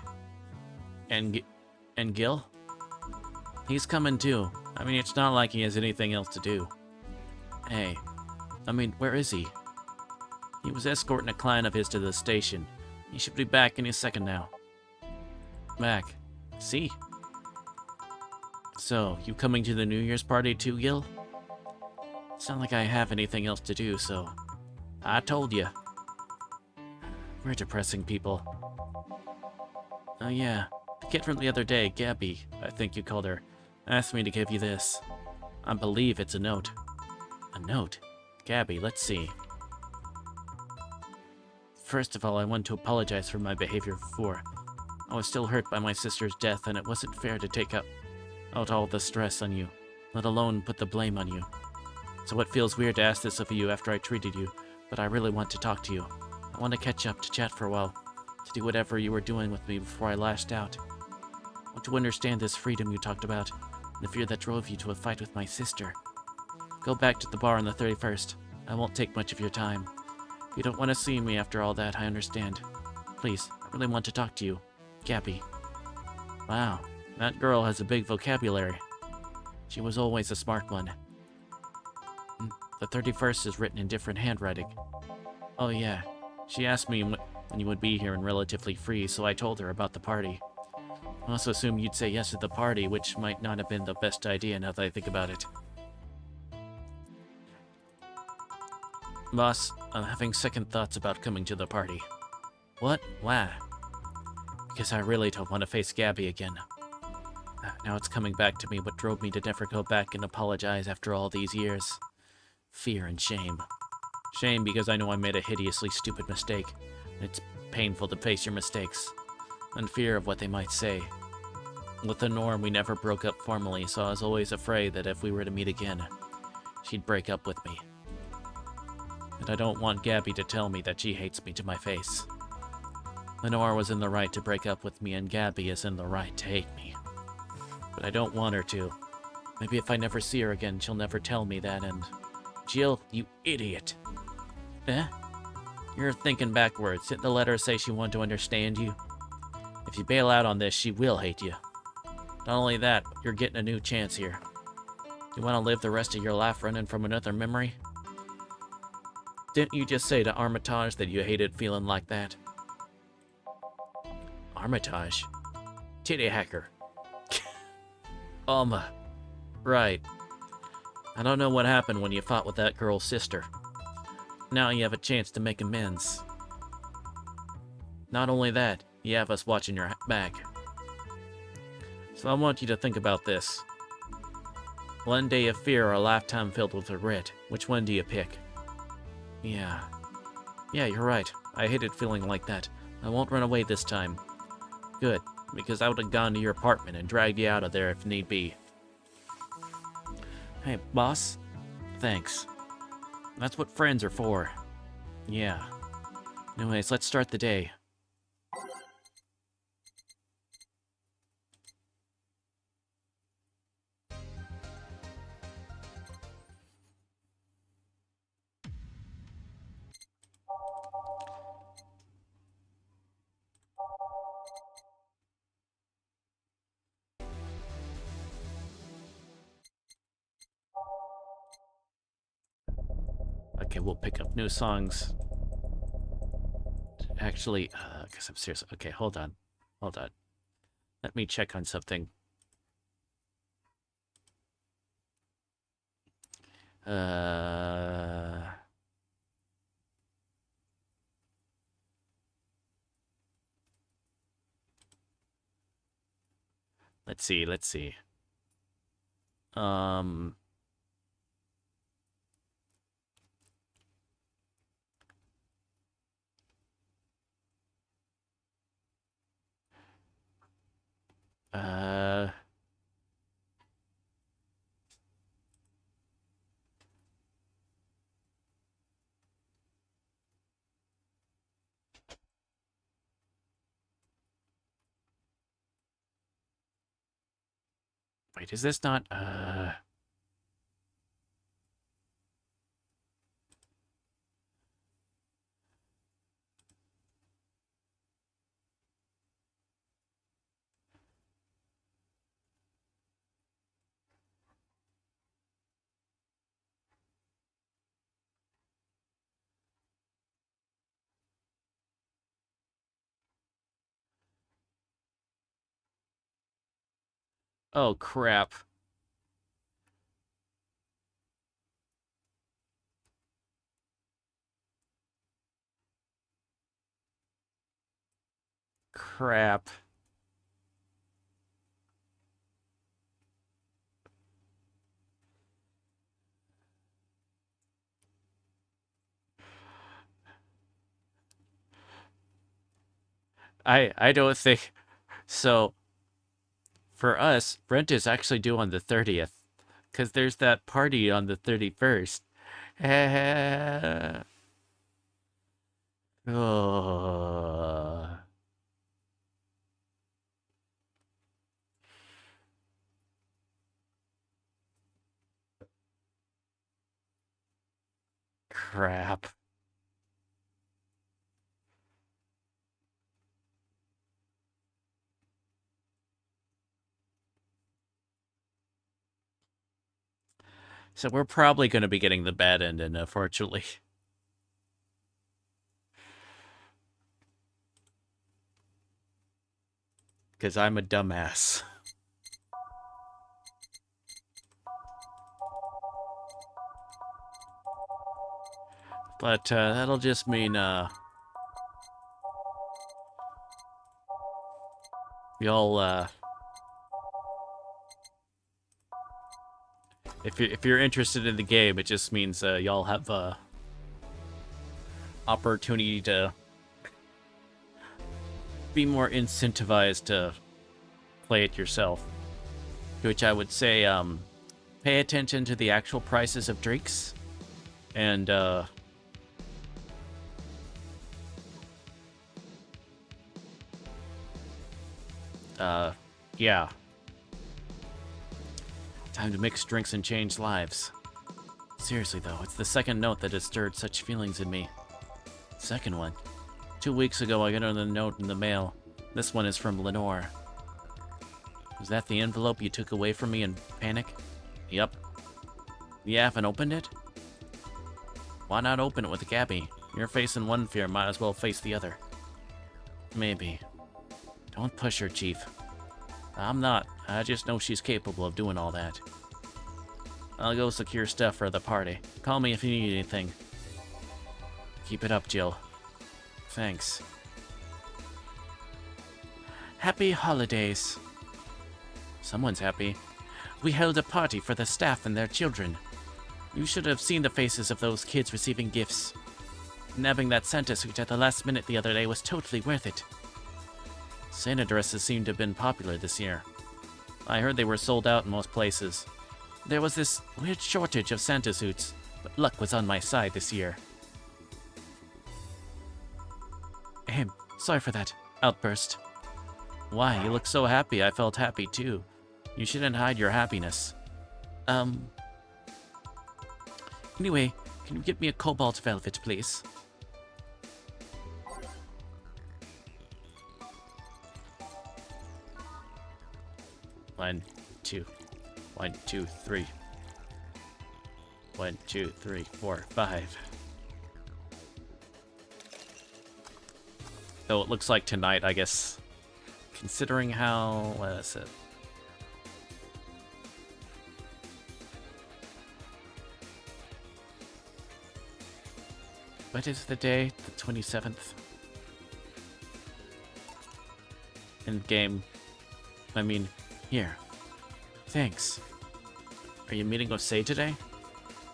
[SPEAKER 1] And Gil? He's coming too. I mean, it's not like he has anything else to do. Hey, I mean, where is he? He was escorting a client of his to the station. He should be back any second now. Back. See? So, you coming to the New Year's party too, Gil? It's not like I have anything else to do, so... I told you. We're depressing people. Oh yeah, the kid from the other day, Gabby, I think you called her, asked me to give you this. I believe it's a note. A note? Gabby, let's see. First of all, I want to apologize for my behavior before. I was still hurt by my sister's death, and it wasn't fair to take out all the stress on you, let alone put the blame on you. So it feels weird to ask this of you after I treated you, but I really want to talk to you. I want to catch up, to chat for a while, to do whatever you were doing with me before I lashed out. I want to understand this freedom you talked about, and the fear that drove you to a fight with my sister. Go back to the bar on the 31st. I won't take much of your time. If you don't want to see me after all that, I understand. Please, I really want to talk to you. Gabby. Wow, that girl has a big vocabulary. She was always a smart one. The 31st is written in different handwriting. Oh yeah, she asked me when you would be here and relatively free, so I told her about the party. I also assumed you'd say yes to the party, which might not have been the best idea now that I think about it. Boss, I'm having second thoughts about coming to the party. What? Why? Because I really don't want to face Gabby again. Now it's coming back to me what drove me to never go back and apologize after all these years. Fear and shame. Shame because I know I made a hideously stupid mistake. It's painful to face your mistakes. And fear of what they might say. With the Norm, we never broke up formally, so I was always afraid that if we were to meet again, she'd break up with me. And I don't want Gabby to tell me that she hates me to my face. Lenore was in the right to break up with me, and Gabby is in the right to hate me. But I don't want her to. Maybe if I never see her again, she'll never tell me that, and... Jill, you idiot. Eh? You're thinking backwards. Didn't the letter say she wanted to understand you? If you bail out on this, she will hate you. Not only that, but you're getting a new chance here. You want to live the rest of your life running from another memory? Didn't you just say to Armitage that you hated feeling like that? Armitage? Titty hacker. Right. I don't know what happened when you fought with that girl's sister. Now you have a chance to make amends. Not only that, you have us watching your back. So I want you to think about this. One day of fear or a lifetime filled with regret. Which one do you pick? Yeah, you're right. I hated feeling like that. I won't run away this time. Good, because I would have gone to your apartment and dragged you out of there if need be. Hey, boss? Thanks. That's what friends are for. Yeah. Anyways, let's start the day. Okay, we'll pick up new songs. Actually, guess I'm serious. Okay, hold on. Let me check on something. Let's see. Um... Uh... Wait, is this not, Oh, crap. Crap. I don't think... So, for us, rent is actually due on the 30th. Because there's that party on the 31st. Oh, crap. So we're probably going to be getting the bad end, and unfortunately. Because I'm a dumbass. But that'll just mean y'all if you're interested in the game, it just means y'all have opportunity to be more incentivized to play it yourself. To which I would say pay attention to the actual prices of drinks and yeah. Time to mix drinks and change lives. Seriously though, it's the second note that has stirred such feelings in me. Second one. 2 weeks ago I got another note in the mail. This one is from Lenore. Was that the envelope you took away from me in panic? Yep. You haven't opened it? Why not open it with Gabby? You're facing one fear, might as well face the other. Maybe. Don't push her, Chief. I'm not. I just know she's capable of doing all that. I'll go secure stuff for the party. Call me if you need anything. Keep it up, Jill. Thanks. Happy holidays. Someone's happy. We held a party for the staff and their children. You should have seen the faces of those kids receiving gifts. Nabbing that Santa suit at the last minute the other day was totally worth it. Santa dresses seem to have been popular this year. I heard they were sold out in most places. There was this weird shortage of Santa suits, but luck was on my side this year. Ahem, sorry for that outburst. Why, you look so happy. I felt happy too. You shouldn't hide your happiness. Anyway, can you get me a cobalt velvet, please? One, two. 1, 2, 3. 1, 2, 3, 4, 5. Though it looks like tonight, I guess. Considering how... what is it? What is the day? The 27th? In game. I mean, here. Thanks. Are you meeting with Say today?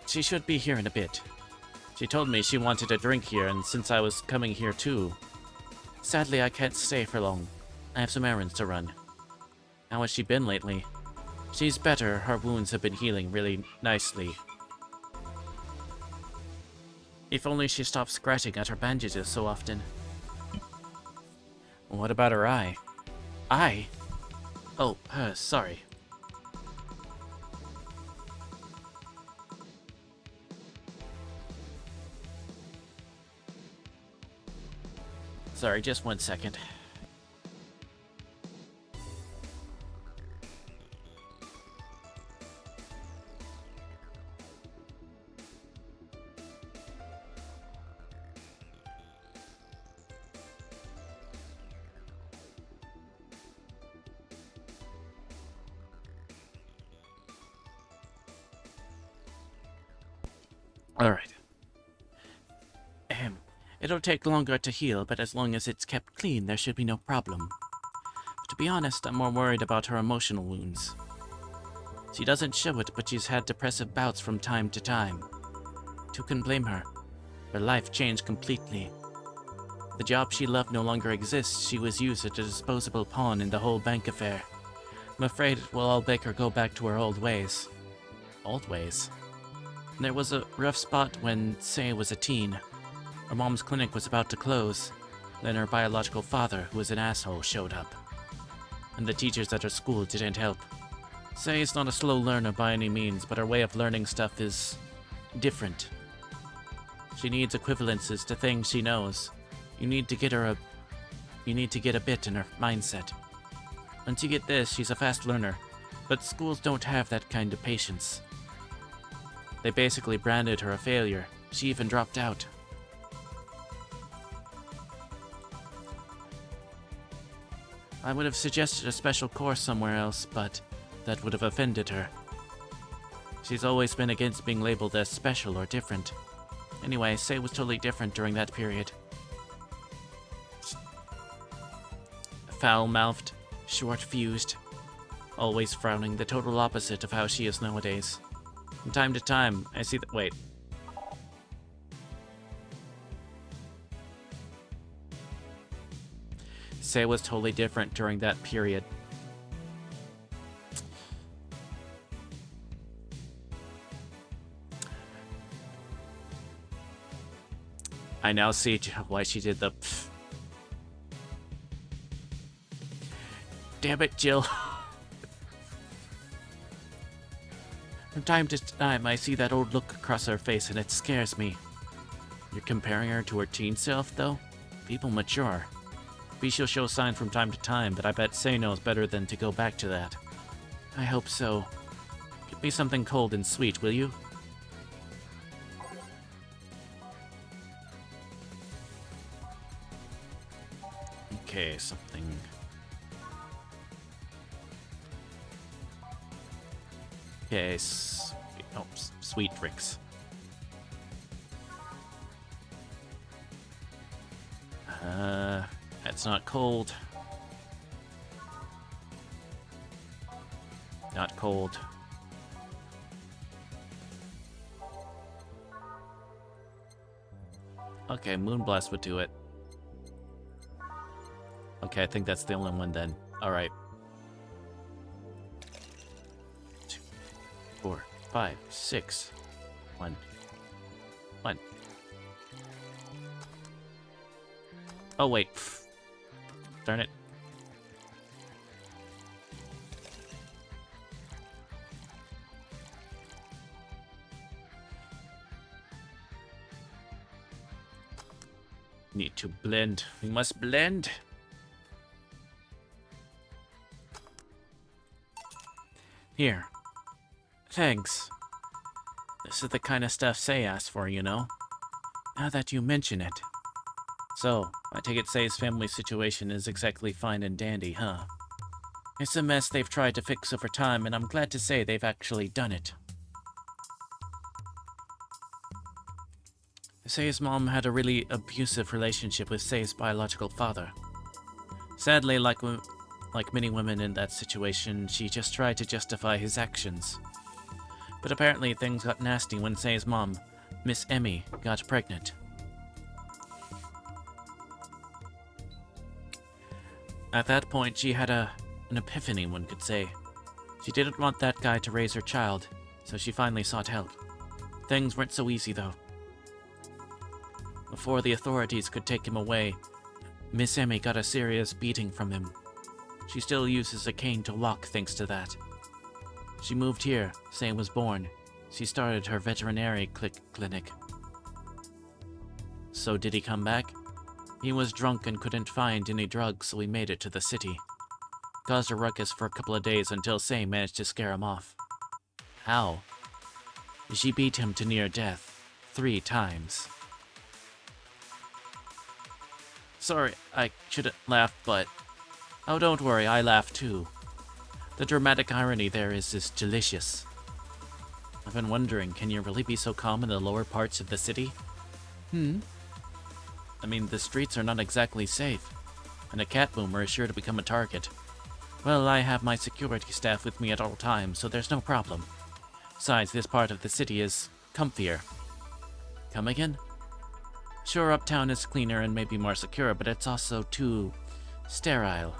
[SPEAKER 1] She should be here in a bit. She told me she wanted a drink here, and since I was coming here too. Sadly, I can't stay for long. I have some errands to run. How has she been lately? She's better. Her wounds have been healing really nicely. If only she stopped scratching at her bandages so often. What about her eye? Eye? Oh, sorry. Sorry, just 1 second. Alright. It'll take longer to heal, but as long as it's kept clean, there should be no problem. To be honest, I'm more worried about her emotional wounds. She doesn't show it, but she's had depressive bouts from time to time. Who can blame her? Her life changed completely. The job she loved no longer exists. She was used as a disposable pawn in the whole bank affair. I'm afraid it will all make her go back to her old ways. Old ways? There was a rough spot when Say was a teen. Her mom's clinic was about to close. Then her biological father, who was an asshole, showed up. And the teachers at her school didn't help. Say is not a slow learner by any means, but her way of learning stuff is different. She needs equivalences to things she knows. You need to get a bit in her mindset. Once you get this, she's a fast learner. But schools don't have that kind of patience. They basically branded her a failure. She even dropped out. I would have suggested a special course somewhere else, but that would have offended her. She's always been against being labeled as special or different. Anyway, Say was totally different during that period. Foul-mouthed, short-fused, always frowning, the total opposite of how she is nowadays. From time to time, I see that— wait. Say was totally different during that period. I now see why she did the pfft. Damn it, Jill. From time to time, I see that old look across her face and it scares me. You're comparing her to her teen self, though? People mature. Maybe she'll show signs from time to time, but I bet Say knows better than to go back to that. I hope so. Get me something cold and sweet, will you? Okay, something... Okay, sweet drinks. That's not cold. Not cold. Okay, Moonblast would do it. Okay, I think that's the only one then. Alright. 2, 4, 5, 6. 1. 1. Oh, wait. Pfft. Darn it. Need to blend. We must blend. Here. Thanks. This is the kind of stuff Say asked for, you know? Now that you mention it. So, I take it Say's family situation is exactly fine and dandy, huh? It's a mess they've tried to fix over time, and I'm glad to say they've actually done it. Say's mom had a really abusive relationship with Say's biological father. Sadly, like many women in that situation, she just tried to justify his actions. But apparently things got nasty when Say's mom, Miss Emmy, got pregnant. At that point, she had an epiphany, one could say. She didn't want that guy to raise her child, so she finally sought help. Things weren't so easy, though. Before the authorities could take him away, Miss Emmy got a serious beating from him. She still uses a cane to walk thanks to that. She moved here, Say was born. She started her veterinary clinic. So did he come back? He was drunk and couldn't find any drugs, so he made it to the city. Caused a ruckus for a couple of days until Say managed to scare him off. How? She beat him to near death 3 times. Sorry, I shouldn't laugh, but... Oh, don't worry, I laugh too. The dramatic irony there is delicious. I've been wondering, can you really be so calm in the lower parts of the city? I mean, the streets are not exactly safe, and a cat boomer is sure to become a target. Well, I have my security staff with me at all times, so there's no problem. Besides, this part of the city is comfier. Come again? Sure, uptown is cleaner and maybe more secure, but it's also too sterile.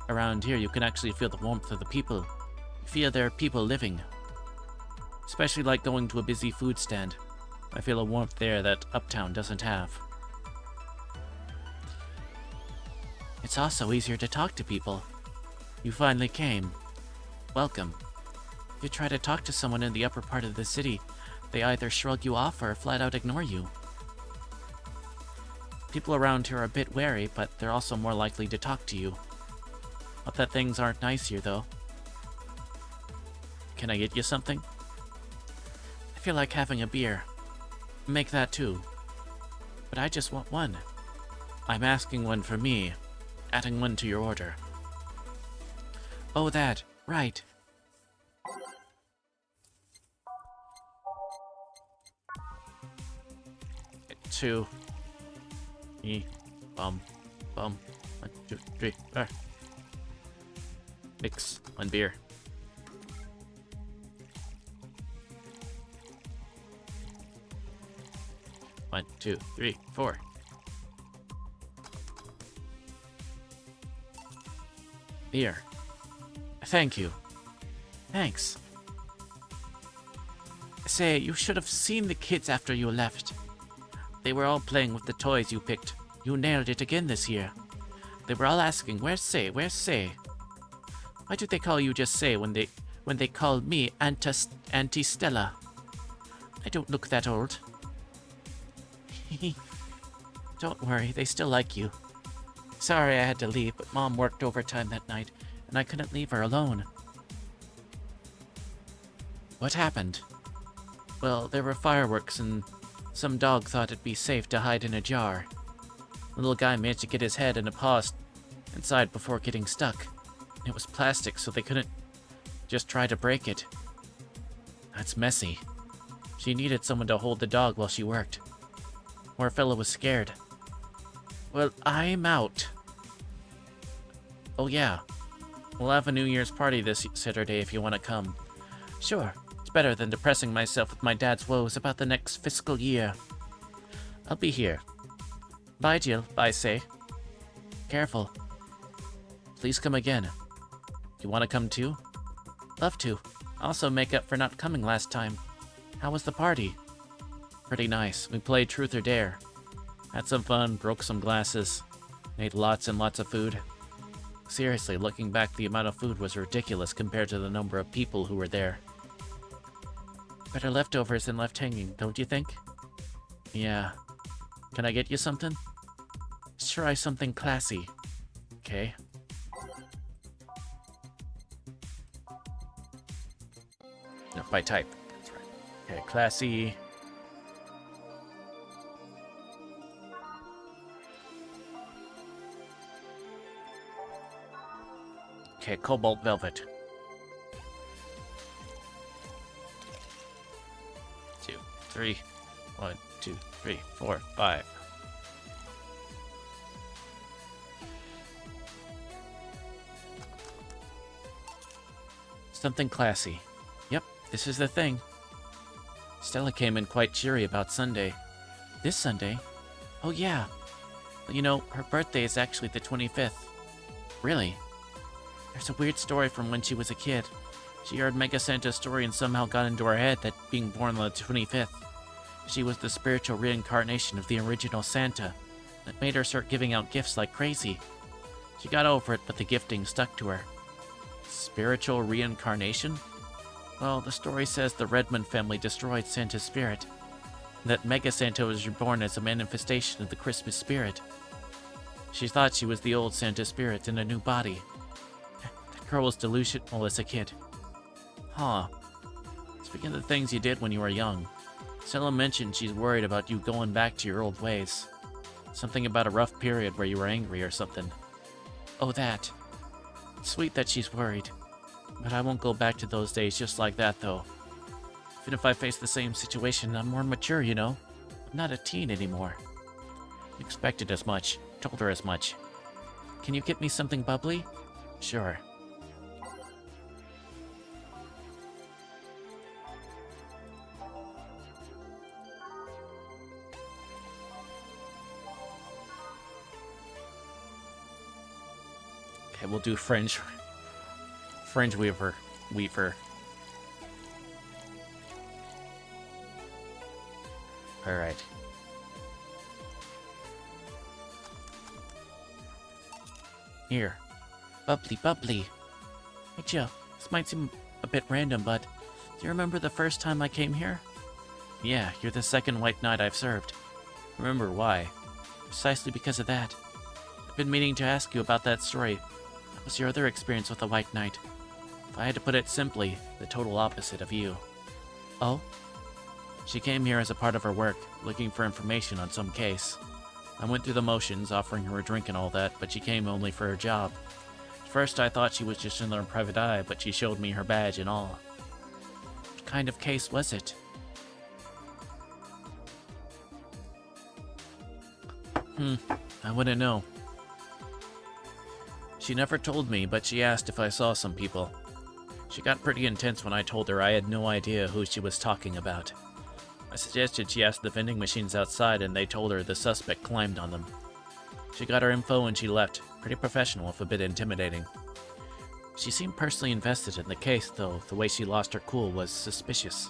[SPEAKER 1] Around here, you can actually feel the warmth of the people. You feel there are people living. Especially like going to a busy food stand. I feel a warmth there that uptown doesn't have. It's also easier to talk to people. You finally came. Welcome. If you try to talk to someone in the upper part of the city, they either shrug you off or flat out ignore you. People around here are a bit wary, but they're also more likely to talk to you. Not that things aren't nice here, though. Can I get you something? I feel like having a beer. Make that too. But I just want one. I'm asking one for me. Adding one to your order. Oh, that. Right. Two. Bum. 1, 2, 3, 4. Mix 1 beer. One, 2, 3, 4. Beer. Thank you. Thanks. Say, you should have seen the kids after you left. They were all playing with the toys you picked. You nailed it again this year. They were all asking, where's Say? Where's Say? Why do they call you just Say when they call me Auntie Stella? I don't look that old. Don't worry, they still like you. Sorry I had to leave, but Mom worked overtime that night, and I couldn't leave her alone. What happened? Well, there were fireworks, and some dog thought it'd be safe to hide in a jar. The little guy managed to get his head and a paw inside before getting stuck. It was plastic, so they couldn't just try to break it. That's messy. She needed someone to hold the dog while she worked. Poor fellow was scared. Well, I'm out. Oh yeah, we'll have a New Year's party this Saturday if you want to come. Sure, it's better than depressing myself with my dad's woes about the next fiscal year. I'll be here. Bye, Jill. Bye, Say. Careful. Please come again. You want to come too? Love to. Also make up for not coming last time. How was the party? Pretty nice. We played Truth or Dare. Had some fun, broke some glasses, made lots and lots of food. Seriously, looking back, the amount of food was ridiculous compared to the number of people who were there. Better leftovers than left hanging, don't you think? Yeah. Can I get you something? Let's try something classy. Okay. No, by type. That's right. Okay, classy. Okay, cobalt velvet. 2, 3. 1, 2, 3, 4, 5. Something classy. Yep, this is the thing. Stella came in quite cheery about Sunday. This Sunday? Oh yeah. Well, you know, her birthday is actually the 25th. Really? There's a weird story from when she was a kid. She heard Mega Santa's story and somehow got into her head that being born on the 25th, she was the spiritual reincarnation of the original Santa. That made her start giving out gifts like crazy. She got over it, but the gifting stuck to her. Spiritual reincarnation? Well, the story says the Redmond family destroyed Santa's spirit. And that Mega Santa was reborn as a manifestation of the Christmas spirit. She thought she was the old Santa spirit in a new body. That girl was delusional as a kid. Huh. Speaking of the things you did when you were young, Stella mentioned she's worried about you going back to your old ways. Something about a rough period where you were angry or something. Oh, that. Sweet that she's worried. But I won't go back to those days just like that, though. Even if I face the same situation, I'm more mature, you know? I'm not a teen anymore. Expected as much. Told her as much. Can you get me something bubbly? Sure. Okay, we'll do Fringe Weaver. Alright. Here. Bubbly, bubbly. Hey, Jill, this might seem a bit random, but do you remember the first time I came here? Yeah, you're the second White Knight I've served. Remember why? Precisely because of that. I've been meaning to ask you about that story. What was your other experience with the White Knight? If I had to put it simply, the total opposite of you. Oh? She came here as a part of her work, looking for information on some case. I went through the motions, offering her a drink and all that, but she came only for her job. At first I thought she was just another private eye, but she showed me her badge and all. What kind of case was it? I wouldn't know. She never told me, but she asked if I saw some people. She got pretty intense when I told her I had no idea who she was talking about. I suggested she ask the vending machines outside, and they told her the suspect climbed on them. She got her info and she left. Pretty professional, if a bit intimidating. She seemed personally invested in the case, though the way she lost her cool was suspicious.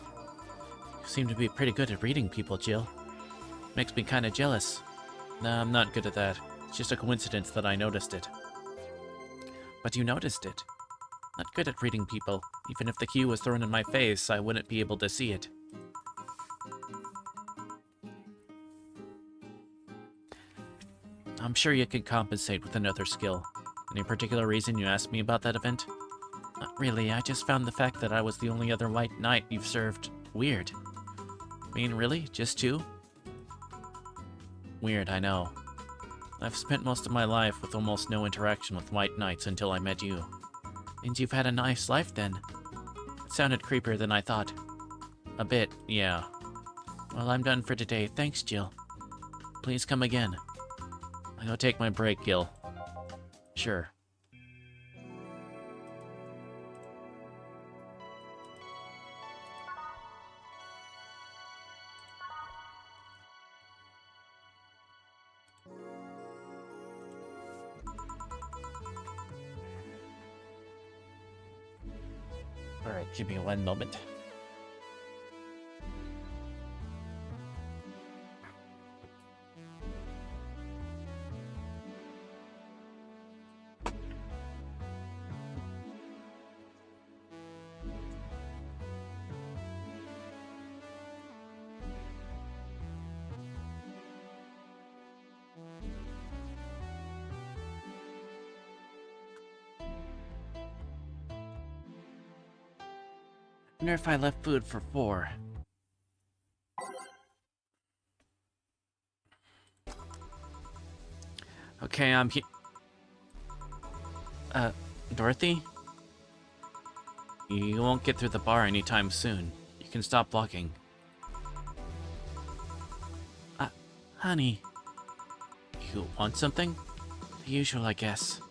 [SPEAKER 1] You seem to be pretty good at reading people, Jill. Makes me kinda jealous. Nah, I'm not good at that. It's just a coincidence that I noticed it. But you noticed it. Not good at reading people. Even if the cue was thrown in my face, I wouldn't be able to see it. I'm sure you could compensate with another skill. Any particular reason you asked me about that event? Not really, I just found the fact that I was the only other White Knight you've served weird. I mean, really? Just two? Weird, I know. I've spent most of my life with almost no interaction with White Knights until I met you. And you've had a nice life then. It sounded creepier than I thought. A bit, yeah. Well, I'm done for today. Thanks, Jill. Please come again. I'll go take my break, Gil. Sure. Alright, give me 1 moment. I wonder if I left food for 4. Okay, I'm here. Dorothy? You won't get through the bar anytime soon. You can stop blocking. Honey. You want something? The usual, I guess.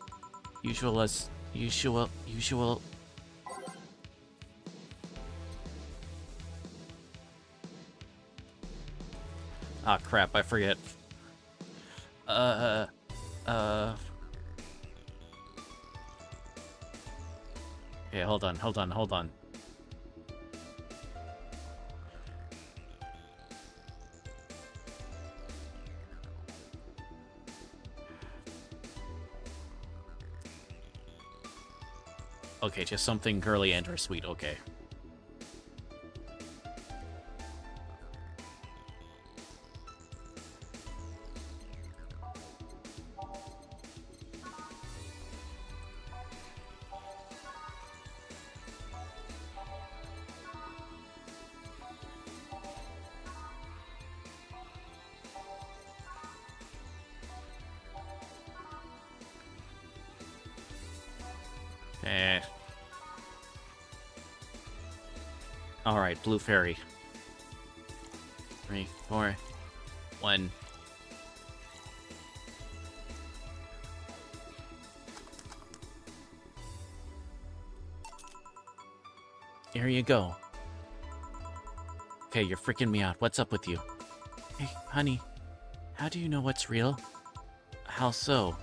[SPEAKER 1] Usual as usual. Ah, crap, I forget. Okay, hold on. Okay, just something girly and or sweet, okay. Alright, Blue Fairy. 3, 4, 1. Here you go. Okay, you're freaking me out. What's up with you? Hey, honey. How do you know what's real? How so?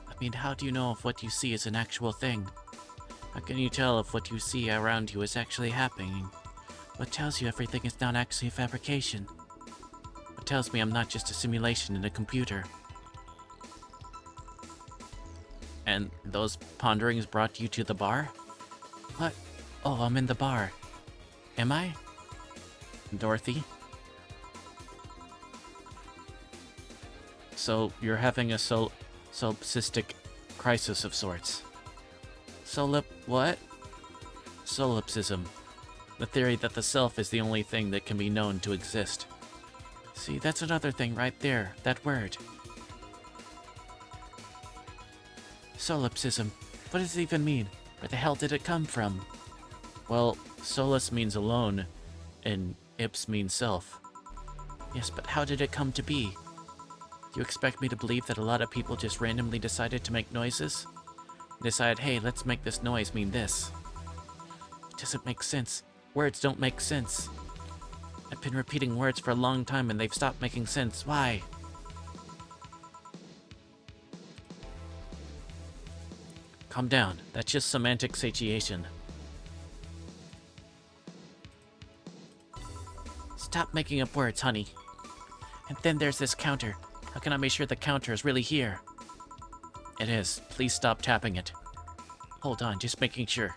[SPEAKER 1] I mean, how do you know if what you see is an actual thing? How can you tell if what you see around you is actually happening? What tells you everything is not actually a fabrication? What tells me I'm not just a simulation in a computer? And those ponderings brought you to the bar? What? Oh, I'm in the bar. Am I? Dorothy? So, you're having a solipsistic crisis of sorts. What? Solipsism. The theory that the self is the only thing that can be known to exist. See, that's another thing right there, that word. Solipsism. What does it even mean? Where the hell did it come from? Well, solus means alone, and ips means self. Yes, but how did it come to be? Do you expect me to believe that a lot of people just randomly decided to make noises? Decide, hey, let's make this noise mean this. It doesn't make sense. Words don't make sense. I've been repeating words for a long time and they've stopped making sense. Why? Calm down. That's just semantic satiation. Stop making up words, honey. And then there's this counter. How can I be sure the counter is really here? It is. Please stop tapping it. Hold on, just making sure.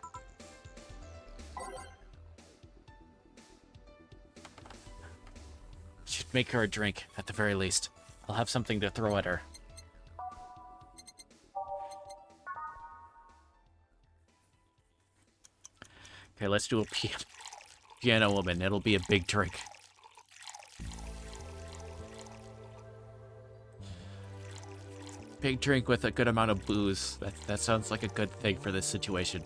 [SPEAKER 1] Should make her a drink, at the very least. I'll have something to throw at her. Okay, let's do a piano woman. It'll be a big drink. Big drink with a good amount of booze. That sounds like a good thing for this situation.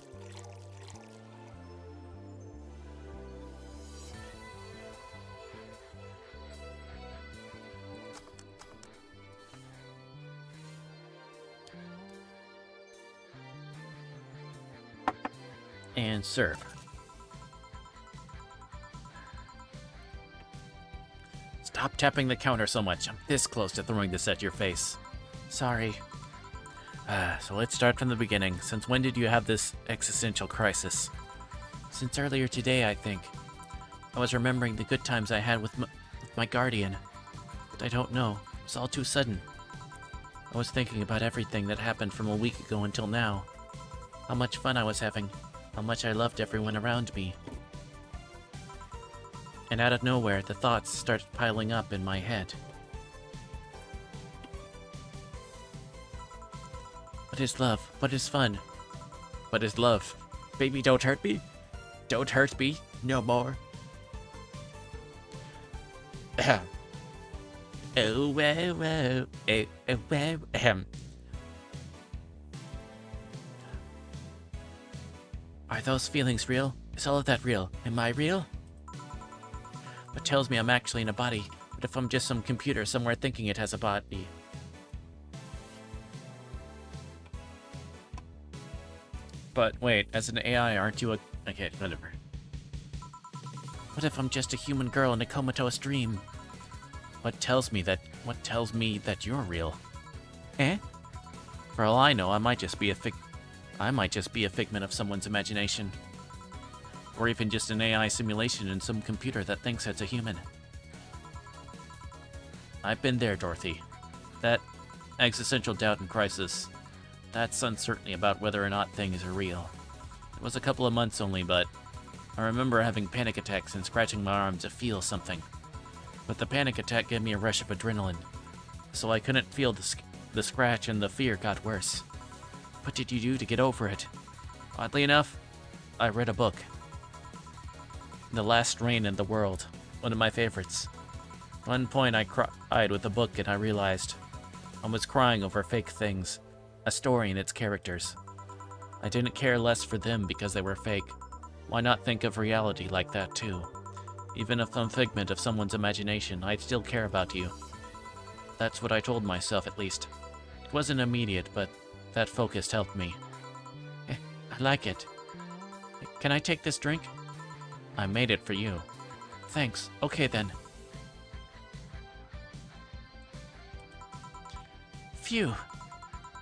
[SPEAKER 1] and serve. Stop tapping the counter so much. I'm this close to throwing this at your face. Sorry. So let's start from the beginning. Since when did you have this existential crisis? Since earlier today, I think. I was remembering the good times I had with my guardian. But I don't know. It was all too sudden. I was thinking about everything that happened from a week ago until now. How much fun I was having. How much I loved everyone around me. And out of nowhere, the thoughts started piling up in my head. What is love? What is fun? What is love? Baby, don't hurt me. Don't hurt me no more. Oh, whoa, whoa. Whoa, Are those feelings real? Is all of that real? Am I real? What tells me I'm actually in a body? What if I'm just some computer somewhere thinking it has a body? But wait, as an AI, aren't you a... Okay, whatever. What if I'm just a human girl in a comatose dream? What tells me that you're real? Eh? For all I know, I might just be a figment of someone's imagination. Or even just an AI simulation in some computer that thinks it's a human. I've been there, Dorothy. That existential doubt and crisis. That's uncertainty about whether or not things are real. It was a couple of months only, but I remember having panic attacks and scratching my arm to feel something. But the panic attack gave me a rush of adrenaline, so I couldn't feel the scratch and the fear got worse. What did you do to get over it? Oddly enough, I read a book. The Last Rain in the World, one of my favorites. At one point I cried with the book and I realized I was crying over fake things. A story and its characters. I didn't care less for them because they were fake. Why not think of reality like that too? Even if I'm a figment of someone's imagination, I'd still care about you. That's what I told myself, at least. It wasn't immediate, but that focus helped me. I like it. Can I take this drink? I made it for you. Thanks. Okay then. Phew.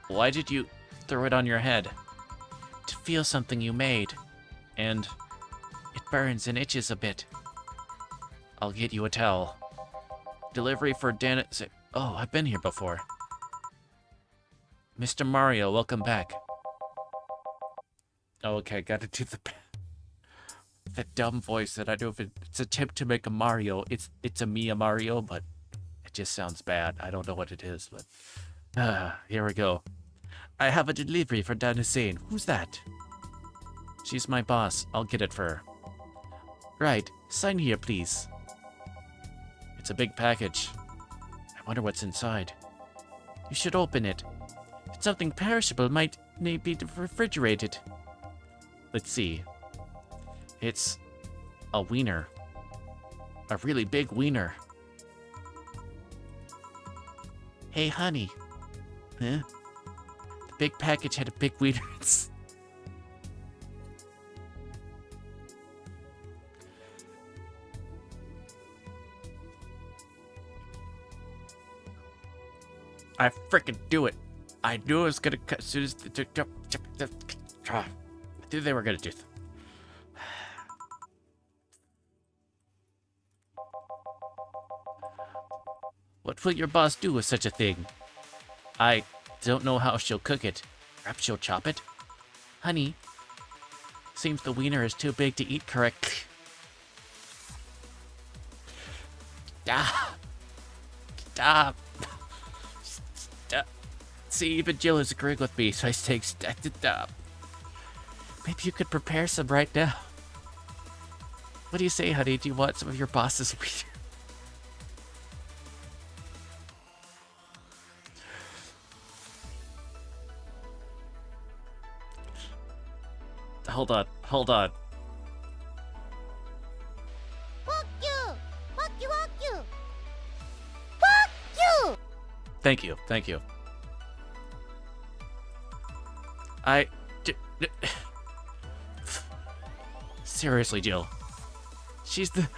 [SPEAKER 1] Why did you throw it on your head? To feel something you made. And it burns and itches a bit. I'll get you a towel. Delivery for Dan... Oh, I've been here before. Mr. Mario, welcome back. Oh, okay, gotta do that dumb voice that I do if it's a attempt to make a Mario. It's a Mia Mario, but it just sounds bad. I don't know what it is, but... here we go. I have a delivery for Dan Hussein. Who's that? She's my boss. I'll get it for her. Right. Sign here, please. It's a big package. I wonder what's inside. You should open it. It's something perishable. Might need be refrigerated. Let's see. It's a wiener. A really big wiener. Hey, honey. Huh? The big package had a big wiener. I freaking do it. I knew I was gonna cut as soon as I knew they were gonna do it. What will your boss do with such a thing? I don't know how she'll cook it. Perhaps she'll chop it? Honey, seems the wiener is too big to eat correctly. Stop. Stop. Stop. See, even Jill is agreeing with me, so I say stop. Maybe you could prepare some right now. What do you say, honey? Do you want some of your boss's wiener? Hold on, hold on.
[SPEAKER 2] Fuck you! Fuck you, fuck you! Fuck you!
[SPEAKER 1] Thank you, thank you. Seriously, Jill. She's the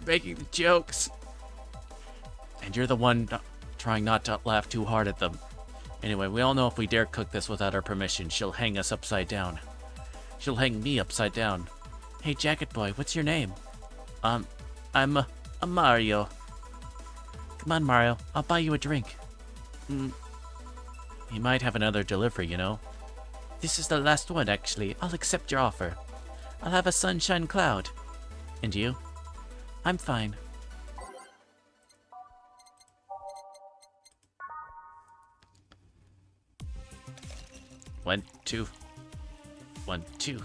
[SPEAKER 1] making the jokes. And you're the one trying not to laugh too hard at them. Anyway, we all know if we dare cook this without our permission, she'll hang us upside down. She'll hang me upside down. Hey, Jacket Boy, what's your name? I'm a Mario. Come on, Mario, I'll buy you a drink. He might have another delivery, you know. This is the last one, actually. I'll accept your offer. I'll have a sunshine cloud. And you? I'm fine. One, two. 1, 2.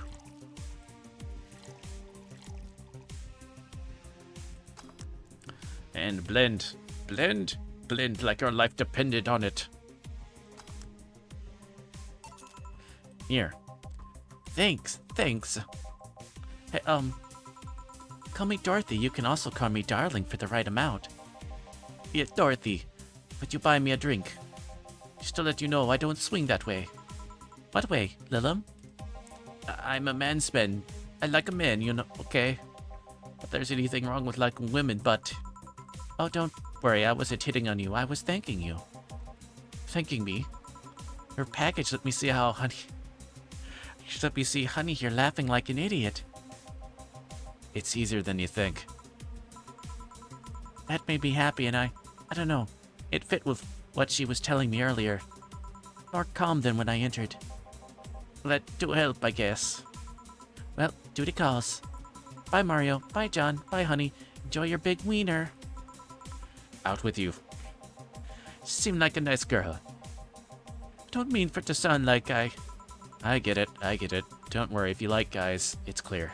[SPEAKER 1] And blend, blend, blend like our life depended on it. Here. Thanks. Hey, call me Dorothy. You can also call me Darling for the right amount. Yeah, Dorothy. But you buy me a drink. Just to let you know, I don't swing that way. What way, Lilum? I'm a mansman. I like a man, you know, okay? If there's anything wrong with liking women, but... Oh, don't worry, I wasn't hitting on you. I was thanking you. Thanking me? Your package let me see how honey... Just let me see honey here laughing like an idiot. It's easier than you think. That made me happy and I don't know. It fit with what she was telling me earlier. More calm than when I entered. That do help, I guess. Well, duty calls. Bye, Mario. Bye, John. Bye, honey. Enjoy your big wiener. Out with you. Seem like a nice girl. Don't mean for it to sound like I get it. Don't worry, if you like guys, it's clear.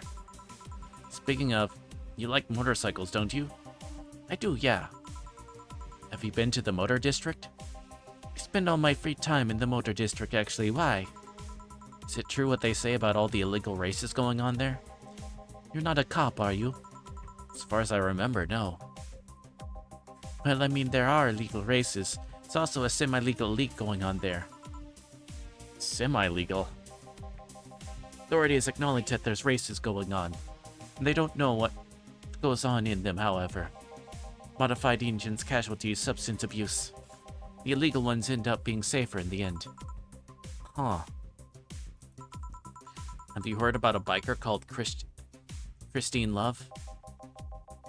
[SPEAKER 1] Speaking of, you like motorcycles, don't you? I do, yeah. Have you been to the motor district? I spend all my free time in the motor district, actually. Why? Is it true what they say about all the illegal races going on there? You're not a cop, are you? As far as I remember, no. Well, I mean, there are illegal races. It's also a semi-legal league going on there. Semi-legal? Authorities acknowledge that there's races going on, and they don't know what goes on in them, however. Modified engines, casualties, substance abuse. The illegal ones end up being safer in the end. Huh. Have you heard about a biker called Christine Love?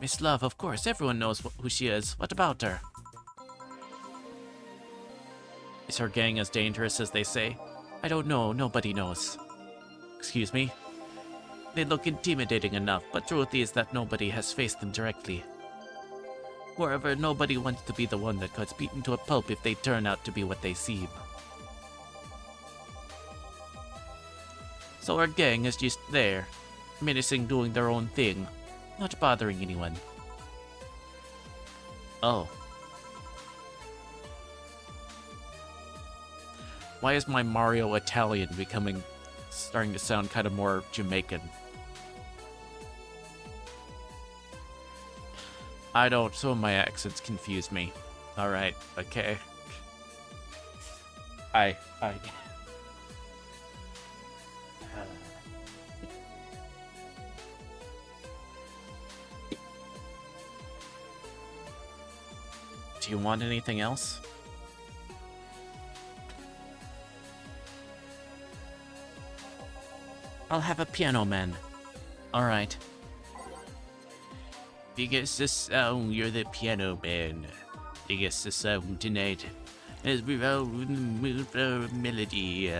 [SPEAKER 1] Miss Love, of course, everyone knows who she is. What about her? Is her gang as dangerous as they say? I don't know, nobody knows. Excuse me? They look intimidating enough, but truth is that nobody has faced them directly. Moreover, nobody wants to be the one that gets beaten to a pulp if they turn out to be what they seem. So our gang is just there, menacing, doing their own thing, not bothering anyone. Oh. Why is my Mario Italian starting to sound kind of more Jamaican? I don't, some of my accents confuse me. Alright, okay. Do you want anything else? I'll have a piano man. Alright. Biggest the sound, you're the piano man. Biggest the sound tonight. As we roll in the mood for a melody.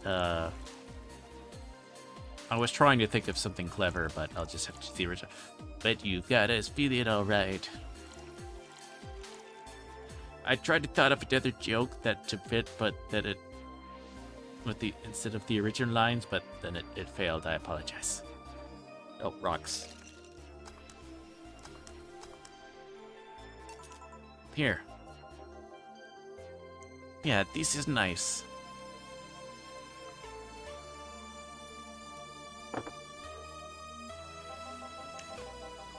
[SPEAKER 1] I was trying to think of something clever, but I'll just have to theorize. But you got us feeling alright. I tried to thought of another joke that to fit, but that it instead of the original lines, but then it failed. I apologize. Oh, rocks. Here. Yeah, this is nice.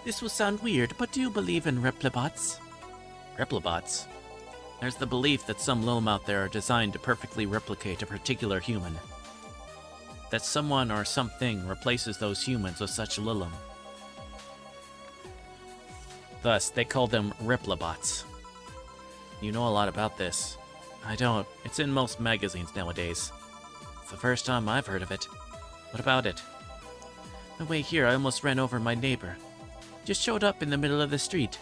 [SPEAKER 1] This will sound weird, but do you believe in replibots? Replibots? There's the belief that some loam out there are designed to perfectly replicate a particular human. that someone or something replaces those humans with such Lilim. Thus, they call them Replibots. You know a lot about this. I don't. It's in most magazines nowadays. It's the first time I've heard of it. What about it? On the way here, I almost ran over my neighbor. Just showed up in the middle of the street.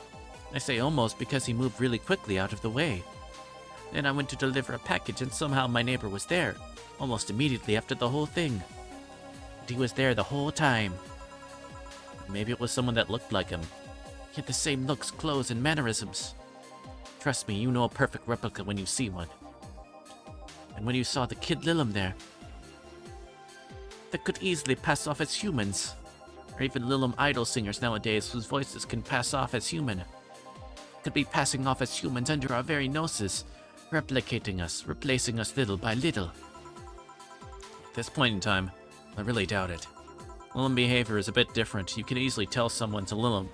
[SPEAKER 1] I say almost because he moved really quickly out of the way. Then I went to deliver a package and somehow my neighbor was there, almost immediately after the whole thing. And he was there the whole time. Maybe it was someone that looked like him. He had the same looks, clothes, and mannerisms. Trust me, you know a perfect replica when you see one. And when you saw the kid Lilim there, that could easily pass off as humans. Or even Lilim idol singers nowadays whose voices can pass off as human. Could be passing off as humans under our very noses, replicating us, replacing us little by little. At this point in time, I really doubt it. Lilim behavior is a bit different. You can easily tell someone's a Lilim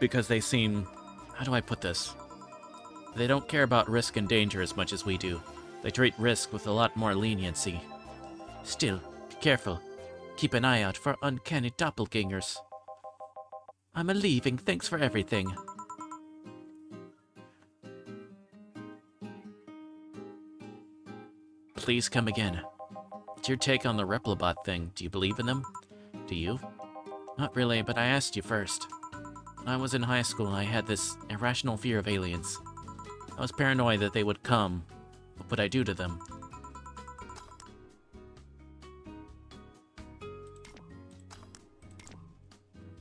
[SPEAKER 1] because they seem... how do I put this? They don't care about risk and danger as much as we do. They treat risk with a lot more leniency. Still, be careful. Keep an eye out for uncanny doppelgangers. I'm a-leaving, thanks for everything. Please come again. What's your take on the Replibot thing? Do you believe in them? Do you? Not really, but I asked you first. When I was in high school, I had this irrational fear of aliens. I was paranoid that they would come. What would I do to them?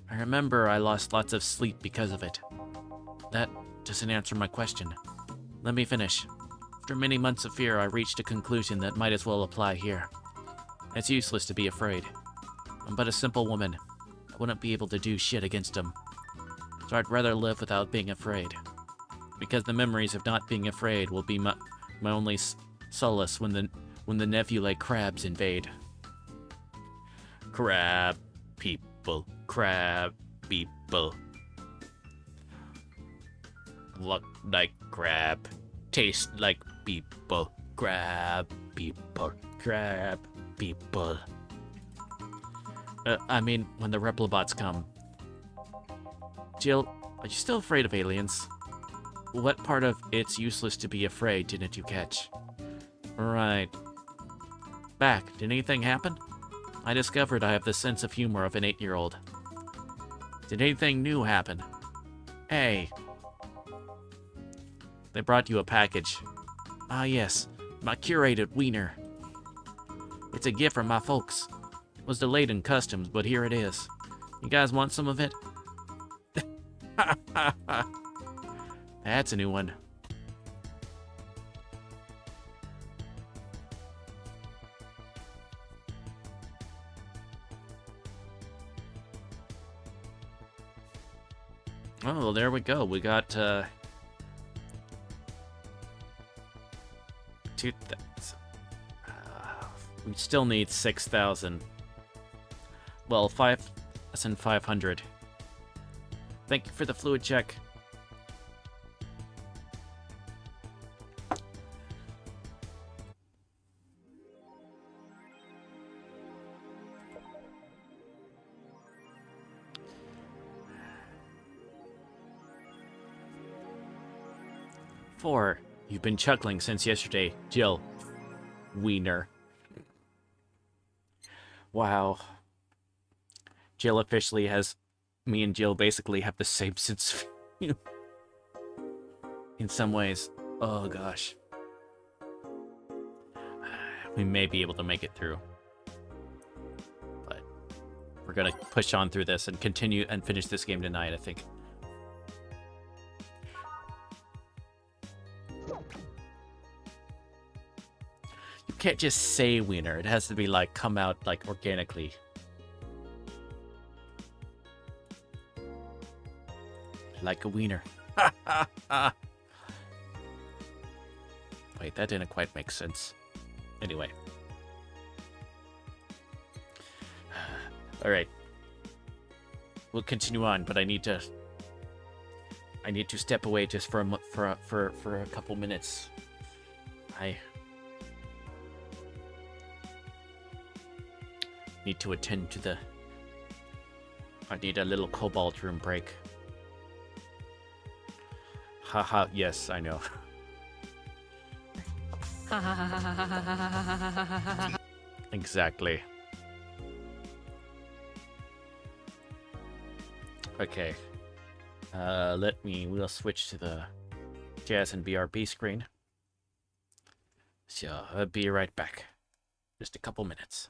[SPEAKER 1] I remember I lost lots of sleep because of it. That doesn't answer my question. Let me finish. After many months of fear, I reached a conclusion that might as well apply here. It's useless to be afraid. I'm but a simple woman. I wouldn't be able to do shit against them. So I'd rather live without being afraid. Because the memories of not being afraid will be my only solace when the nebulae crabs invade. Crab people. Crab people. Look like crab. Taste like people. Crab people. Crab people. I mean, when the Replibots come. Jill, are you still afraid of aliens? What part of "it's useless to be afraid" didn't you catch? Right. Back, did anything happen? I discovered I have the sense of humor of an 8-year-old. Did anything new happen? Hey. They brought you a package. Ah yes, my curated wiener. It's a gift from my folks. It was delayed in customs, but here it is. You guys want some of it? That's a new one. Oh, well, there we go. We got, 2,000. We still need 6,000. Well, 5,500. Thank you for the fluid check. Four. You've been chuckling since yesterday, Jill. Wiener. Wow. Jill officially has... Me and Jill basically have the same sense of humor. In some ways. Oh, gosh. We may be able to make it through. But we're gonna push on through this and continue and finish this game tonight, I think. You can't just say wiener. It has to be like come out like organically. Like a wiener. Wait, that didn't quite make sense. Anyway. Alright. We'll continue on, but I need to step away just for a couple minutes. need to attend to the... I need a little cobalt room break. Haha, yes, I know. Exactly. Okay. We'll switch to the Jazz and BRB screen. So, I'll be right back. Just a couple minutes.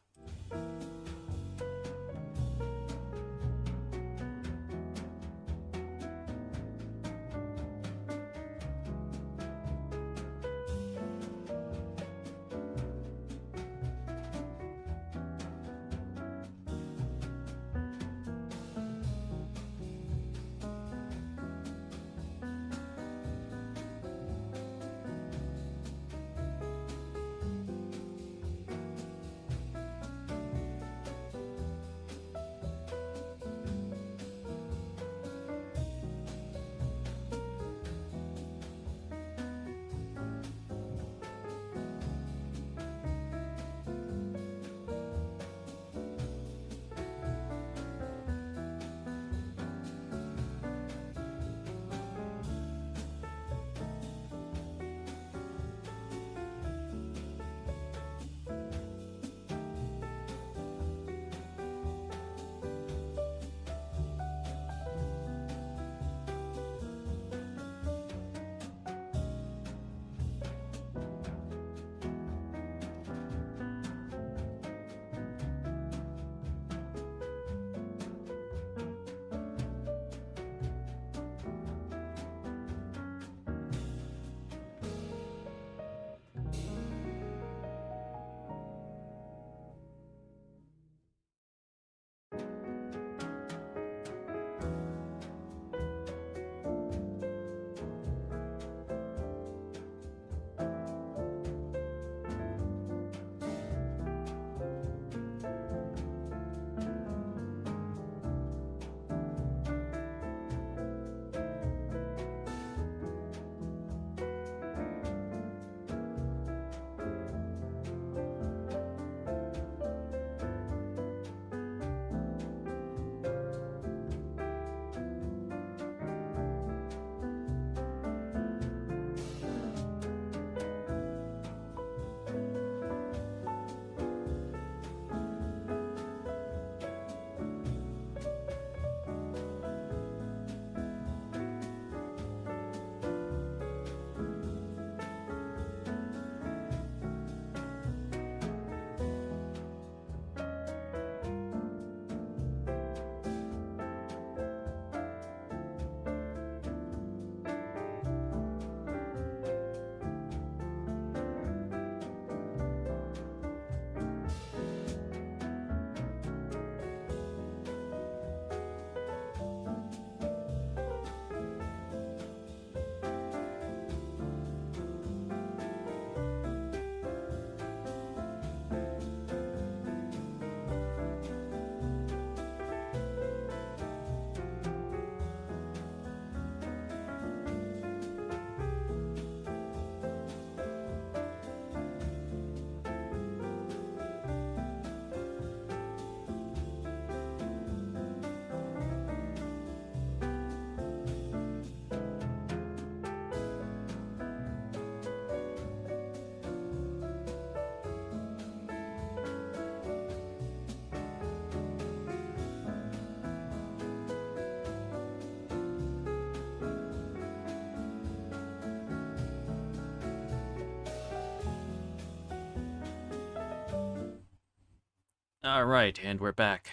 [SPEAKER 1] Alright, and we're back.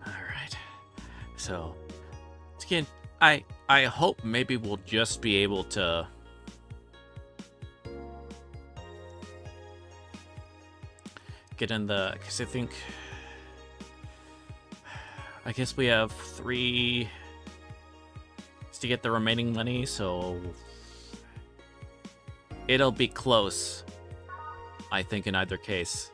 [SPEAKER 1] Alright. So, again, I hope maybe we'll just be able to get in the, because I guess we have 3 to get the remaining money, so it'll be close, I think, in either case.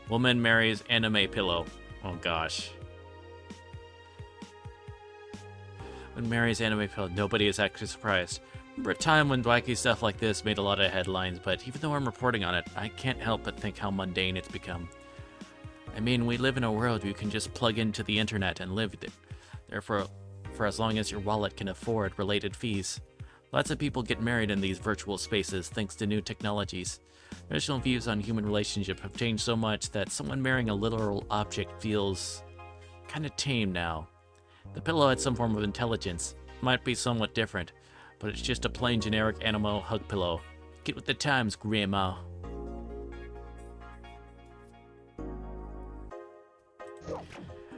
[SPEAKER 1] Woman marries anime pillow. Oh gosh. When marries anime pillow, nobody is actually surprised. Remember a time when wacky stuff like this made a lot of headlines, but even though I'm reporting on it, I can't help but think how mundane it's become. I mean, we live in a world where you can just plug into the internet and live there for as long as your wallet can afford related fees. Lots of people get married in these virtual spaces thanks to new technologies. Traditional views on human relationships have changed so much that someone marrying a literal object feels kind of tame now. The pillow had some form of intelligence. Might be somewhat different, but it's just a plain generic animal hug pillow. Get with the times, Grandma.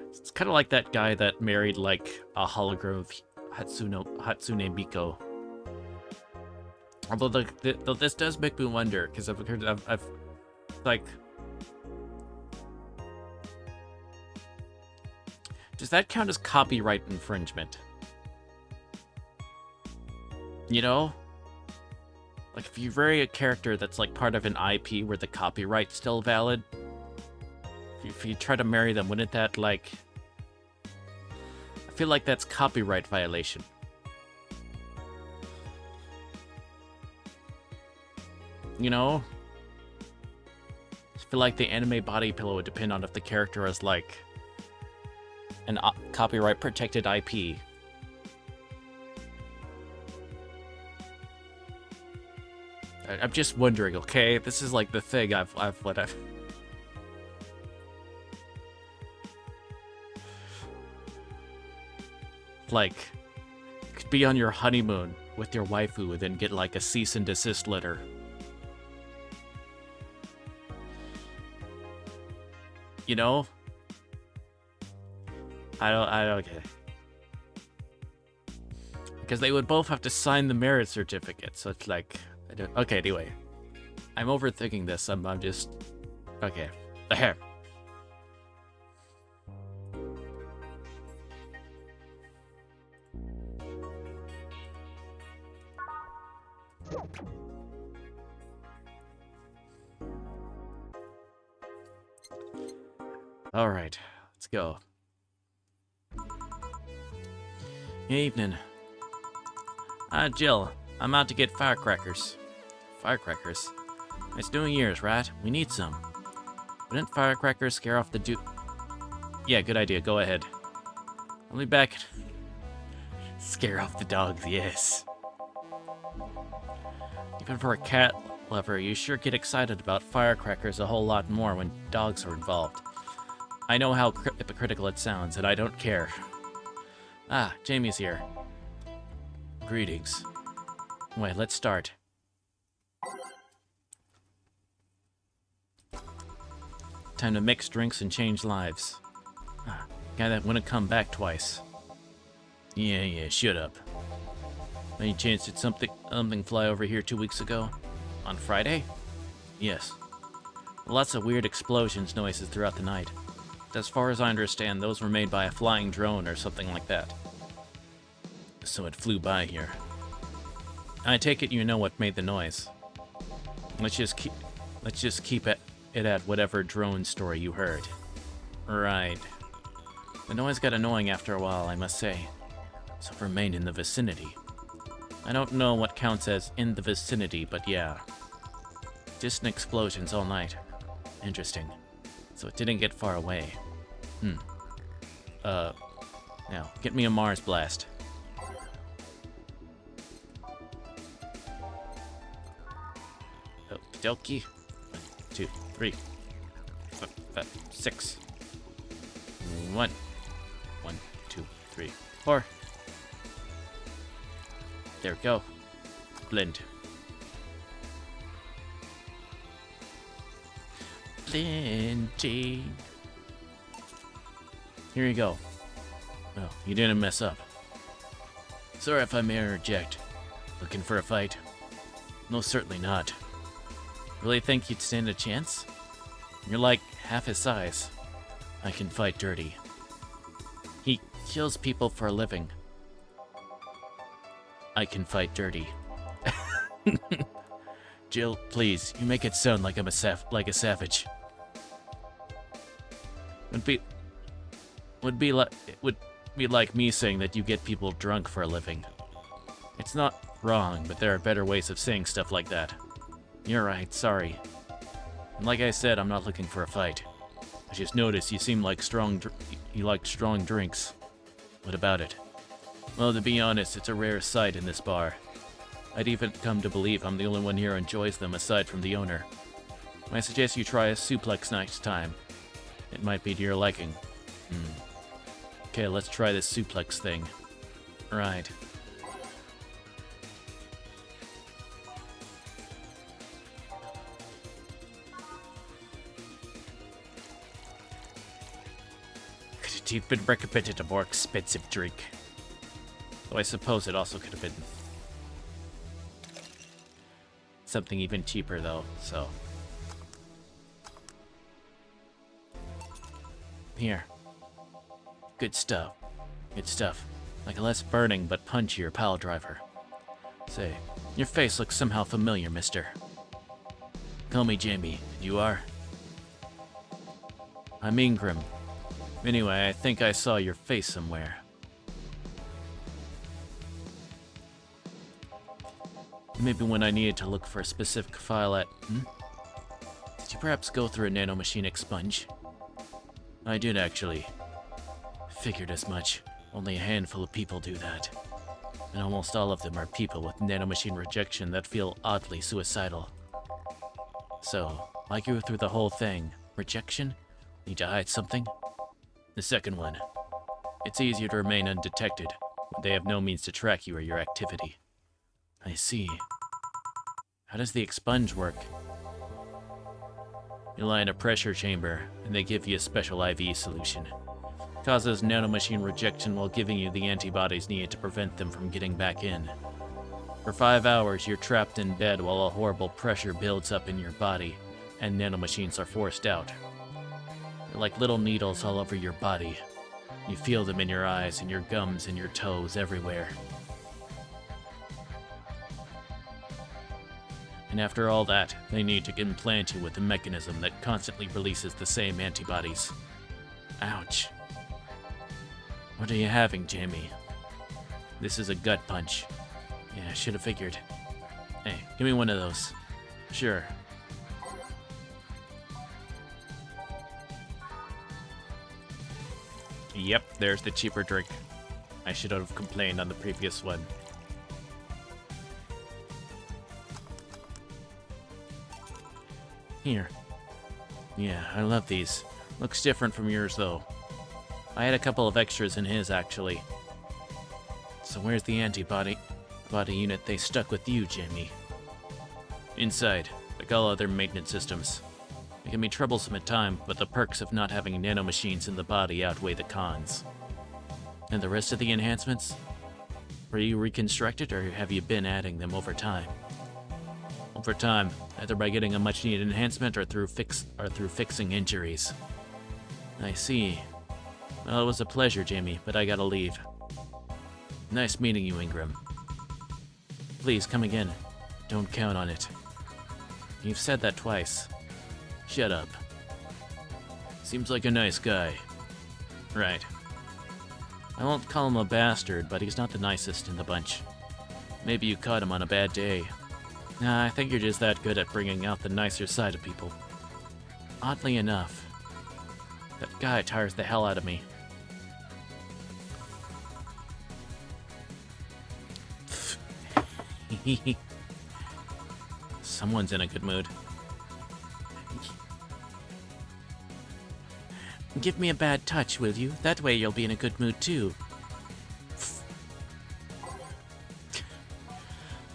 [SPEAKER 1] It's kind of like that guy that married like a hologram of Hatsune Miku. Although this does make me wonder, because I've like, does that count as copyright infringement? You know? Like, if you marry a character that's like part of an IP where the copyright's still valid, if you try to marry them, wouldn't that like... I feel like that's copyright violation. You know? I feel like the anime body pillow would depend on if the character is like an copyright protected IP. I'm just wondering, okay? This is like the thing I've like, you could be on your honeymoon with your waifu and then get like a cease and desist letter. You know? I don't get it. Because they would both have to sign the marriage certificate, so it's like, okay, anyway. I'm overthinking this, I'm just, okay. Ahem. Alright, let's go. Good evening. Jill, I'm out to get firecrackers. Firecrackers? It's New Year's, right? We need some. Wouldn't firecrackers scare off the Yeah, good idea, go ahead. I'll be back. Scare off the dogs, yes. Even for a cat lover, you sure get excited about firecrackers a whole lot more when dogs are involved. I know how hypocritical it sounds, and I don't care. Ah, Jamie's here. Greetings. Wait, let's start. Time to mix drinks and change lives. Ah, guy that wouldn't come back twice. Yeah, shut up. Any chance did something fly over here 2 weeks ago? On Friday? Yes. Lots of weird explosions noises throughout the night. As far as I understand, those were made by a flying drone or something like that. So it flew by here. I take it you know what made the noise. Let's just keep it at whatever drone story you heard. Right. The noise got annoying after a while, I must say. So I've remained in the vicinity. I don't know what counts as in the vicinity, but yeah. Distant explosions all night. Interesting. So it didn't get far away. Now, get me a Mars blast. Okie dokie. 1, 2, 3, 4, 5, 6. 1, 2, 3, 4. There we go. Blend. Plenty. Here you go. Oh, you didn't mess up. Sorry if I may interject. Looking for a fight? No, certainly not. Really think you'd stand a chance? You're like half his size. I can fight dirty. He kills people for a living. I can fight dirty. Jill, please, you make it sound like I'm a savage. Would be it would be like me saying that you get people drunk for a living. It's not wrong, but there are better ways of saying stuff like that. You're right, sorry. And like I said, I'm not looking for a fight. I just noticed you seem like you like strong drinks. What about it? Well, to be honest, it's a rare sight in this bar. I'd even come to believe I'm the only one here who enjoys them aside from the owner. I suggest you try a suplex next time. It might be to your liking. Okay, let's try this suplex thing. Right. Could it have been recommended a more expensive drink? Though I suppose it also could have been something even cheaper, though, so. Here. Good stuff. Good stuff. Like a less burning but punchier pile driver. Say, your face looks somehow familiar, mister. Call me Jamie. You are? I'm Ingram. Anyway, I think I saw your face somewhere. Maybe when I needed to look for a specific file at... Did you perhaps go through a nanomachine expunge? I did, actually. Figured as much. Only a handful of people do that. And almost all of them are people with nanomachine rejection that feel oddly suicidal. So, I go through the whole thing. Rejection? Need to hide something? The second one. It's easier to remain undetected when they have no means to track you or your activity. I see. How does the expunge work? You lie in a pressure chamber, and they give you a special IV solution. Causes nanomachine rejection while giving you the antibodies needed to prevent them from getting back in. For 5 hours, you're trapped in bed while a horrible pressure builds up in your body, and nanomachines are forced out. They're like little needles all over your body. You feel them in your eyes, and your gums, and your toes, everywhere. And after all that, they need to implant you with a mechanism that constantly releases the same antibodies. Ouch. What are you having, Jamie? This is a gut punch. Yeah, I should have figured. Hey, give me one of those. Sure. Yep, there's the cheaper drink. I should have complained on the previous one. Here. Yeah, I love these. Looks different from yours, though. I had a couple of extras in his, actually. So where's the antibody unit they stuck with you, Jamie? Inside, like all other maintenance systems. It can be troublesome at times, but the perks of not having nanomachines in the body outweigh the cons. And the rest of the enhancements? Were you reconstructed, or have you been adding them over time? Over time, either by getting a much-needed enhancement or through fixing injuries. I see. Well, it was a pleasure, Jamie, but I gotta leave. Nice meeting you, Ingram. Please, come again. Don't count on it. You've said that twice. Shut up. Seems like a nice guy. Right. I won't call him a bastard, but he's not the nicest in the bunch. Maybe you caught him on a bad day. Nah, I think you're just that good at bringing out the nicer side of people. Oddly enough, that guy tires the hell out of me. Someone's in a good mood. Give me a bad touch, will you? That way you'll be in a good mood too.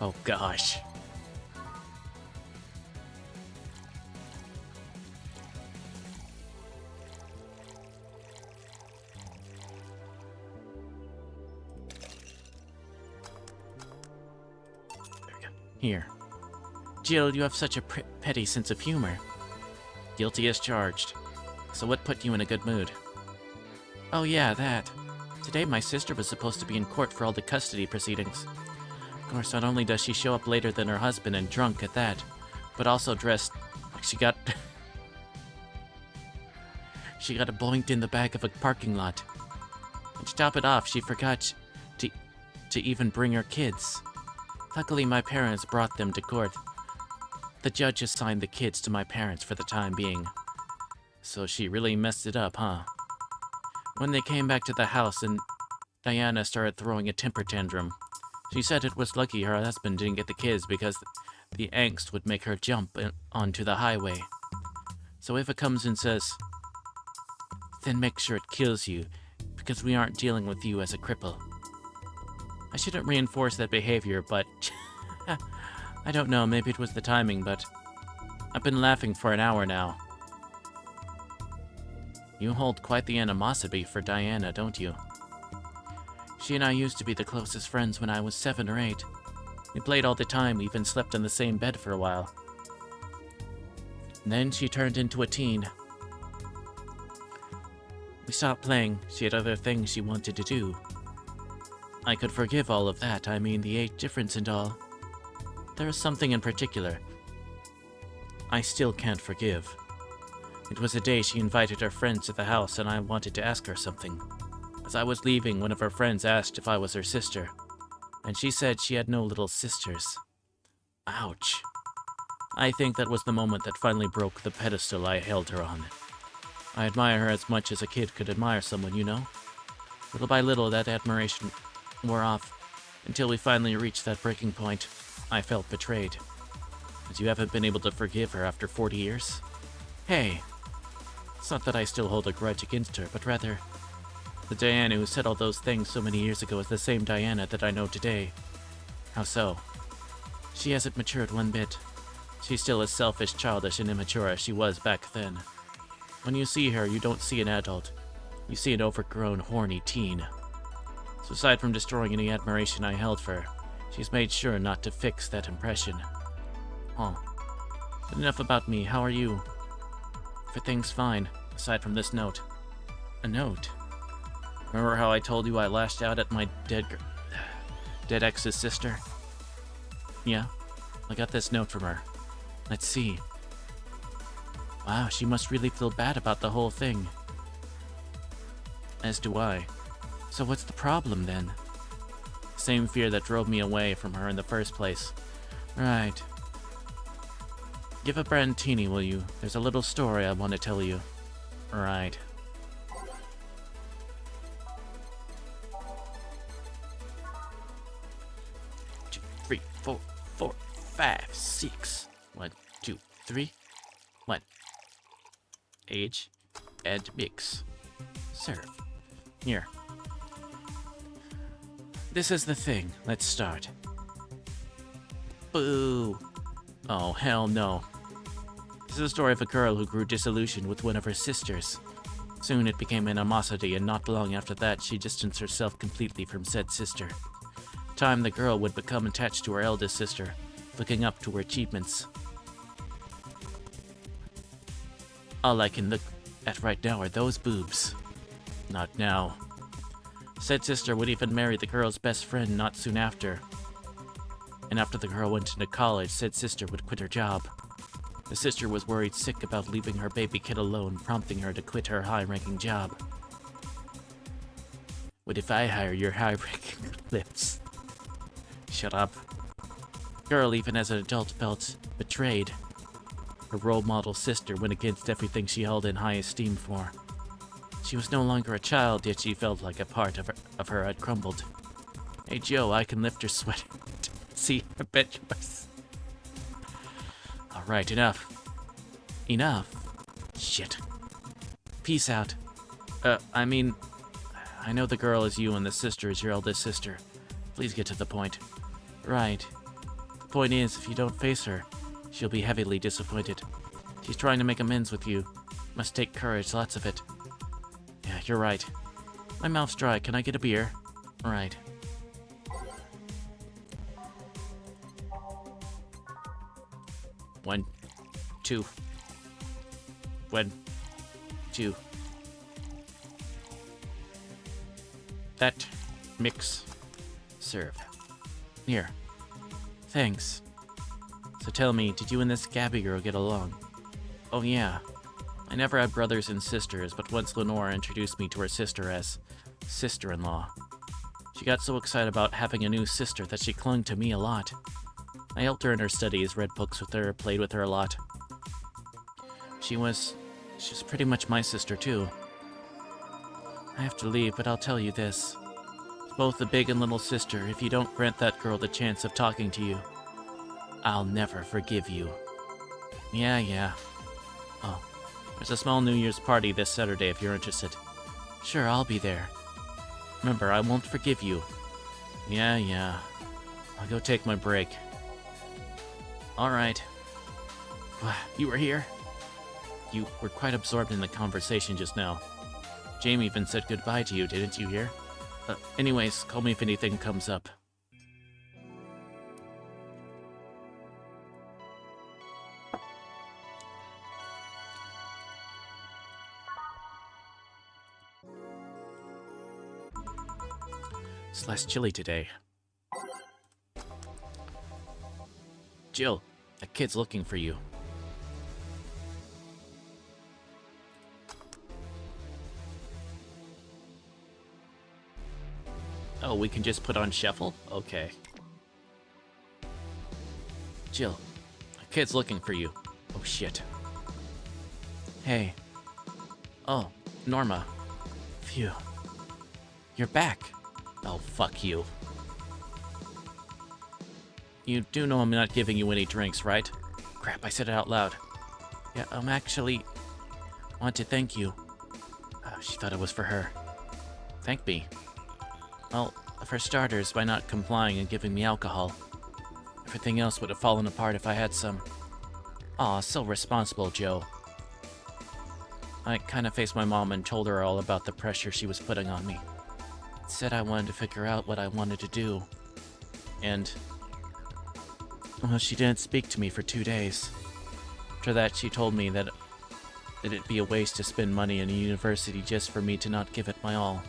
[SPEAKER 1] Oh gosh. Here. Jill, you have such a petty sense of humor. Guilty as charged. So what put you in a good mood? Oh yeah, that. Today my sister was supposed to be in court for all the custody proceedings. Of course, not only does she show up later than her husband and drunk at that, but also dressed like she got... she got boinked in the back of a parking lot. And to top it off, she forgot to even bring her kids. Luckily, my parents brought them to court. The judge assigned the kids to my parents for the time being. So she really messed it up, huh? When they came back to the house and Diana started throwing a temper tantrum, she said it was lucky her husband didn't get the kids because the angst would make her jump onto the highway. So if it comes and says, then make sure it kills you, because we aren't dealing with you as a cripple. I shouldn't reinforce that behavior, but I don't know, maybe it was the timing, but I've been laughing for an hour now. You hold quite the animosity for Diana, don't you? She and I used to be the closest friends when I was 7 or 8. We played all the time, we even slept in the same bed for a while. And then she turned into a teen. We stopped playing, she had other things she wanted to do. I could forgive all of that, I mean the age difference and all. There is something in particular I still can't forgive. It was a day she invited her friends to the house and I wanted to ask her something. As I was leaving, one of her friends asked if I was her sister, and she said she had no little sisters. Ouch. I think that was the moment that finally broke the pedestal I held her on. I admire her as much as a kid could admire someone, you know? Little by little, that admiration wore off, until we finally reached that breaking point. I felt betrayed. But you haven't been able to forgive her after 40 years? Hey, it's not that I still hold a grudge against her, but rather, the Diana who said all those things so many years ago is the same Diana that I know today. How so? She hasn't matured one bit. She's still as selfish, childish, and immature as she was back then. When you see her, you don't see an adult. You see an overgrown, horny teen. So aside from destroying any admiration I held for her, she's made sure not to fix that impression. Huh. But enough about me, how are you? Everything's fine, aside from this note. A note? Remember how I told you I lashed out at my dead ex's sister? Yeah, I got this note from her. Let's see. Wow, she must really feel bad about the whole thing. As do I. So what's the problem then? Same fear that drove me away from her in the first place. Right. Give a Brandtini, will you? There's a little story I want to tell you. Right. Two, 3, 4, 4, 5, 6. 1, 2, 3. 1. Age and mix. Serve. Here. This is the thing. Let's start. Boo. Oh, hell no. This is a story of a girl who grew disillusioned with one of her sisters. Soon it became animosity, and not long after that, she distanced herself completely from said sister. In time, the girl would become attached to her eldest sister, looking up to her achievements. All I can look at right now are those boobs. Not now. Said sister would even marry the girl's best friend not soon after. And after the girl went into college, said sister would quit her job. The sister was worried sick about leaving her baby kid alone, prompting her to quit her high-ranking job. What if I hire your high-ranking lips? Shut up. Girl, even as an adult, felt betrayed. Her role model sister went against everything she held in high esteem for. She was no longer a child, yet she felt like a part of her had crumbled. Hey Joe, I can lift your sweater. See, I bet you was. Alright, enough. Enough? Shit. Peace out. I mean, I know the girl is you and the sister is your eldest sister. Please get to the point. Right. The point is, if you don't face her, she'll be heavily disappointed. She's trying to make amends with you. Must take courage, lots of it. Yeah, you're right. My mouth's dry, can I get a beer? Right. One, two. 1, 2. That mix. Serve. Here. Thanks. So tell me, did you and this Gabby girl get along? Oh yeah. I never had brothers and sisters, but once Lenore introduced me to her sister as sister-in-law. She got so excited about having a new sister that she clung to me a lot. I helped her in her studies, read books with her, played with her a lot. She's pretty much my sister too. I have to leave, but I'll tell you this. Both the big and little sister, if you don't grant that girl the chance of talking to you, I'll never forgive you. Yeah. Oh, there's a small New Year's party this Saturday if you're interested. Sure, I'll be there. Remember, I won't forgive you. Yeah. I'll go take my break. Alright. You were here? You were quite absorbed in the conversation just now. Jamie even said goodbye to you, didn't you hear? Anyways, call me if anything comes up. It's less chilly today. Jill, a kid's looking for you. Oh, we can just put on shuffle? Okay. Jill, a kid's looking for you. Oh shit. Hey. Oh, Norma. Phew. You're back. Oh, fuck you. You do know I'm not giving you any drinks, right? Crap, I said it out loud. Yeah, actually want to thank you. Oh, she thought it was for her. Thank me. Well, for starters, by not complying and giving me alcohol. Everything else would have fallen apart if I had some. Aw, so responsible, Joe. I kinda faced my mom and told her all about the pressure she was putting on me. Said I wanted to figure out what I wanted to do. And well, she didn't speak to me for 2 days. After that, she told me that it'd be a waste to spend money in a university just for me to not give it my all.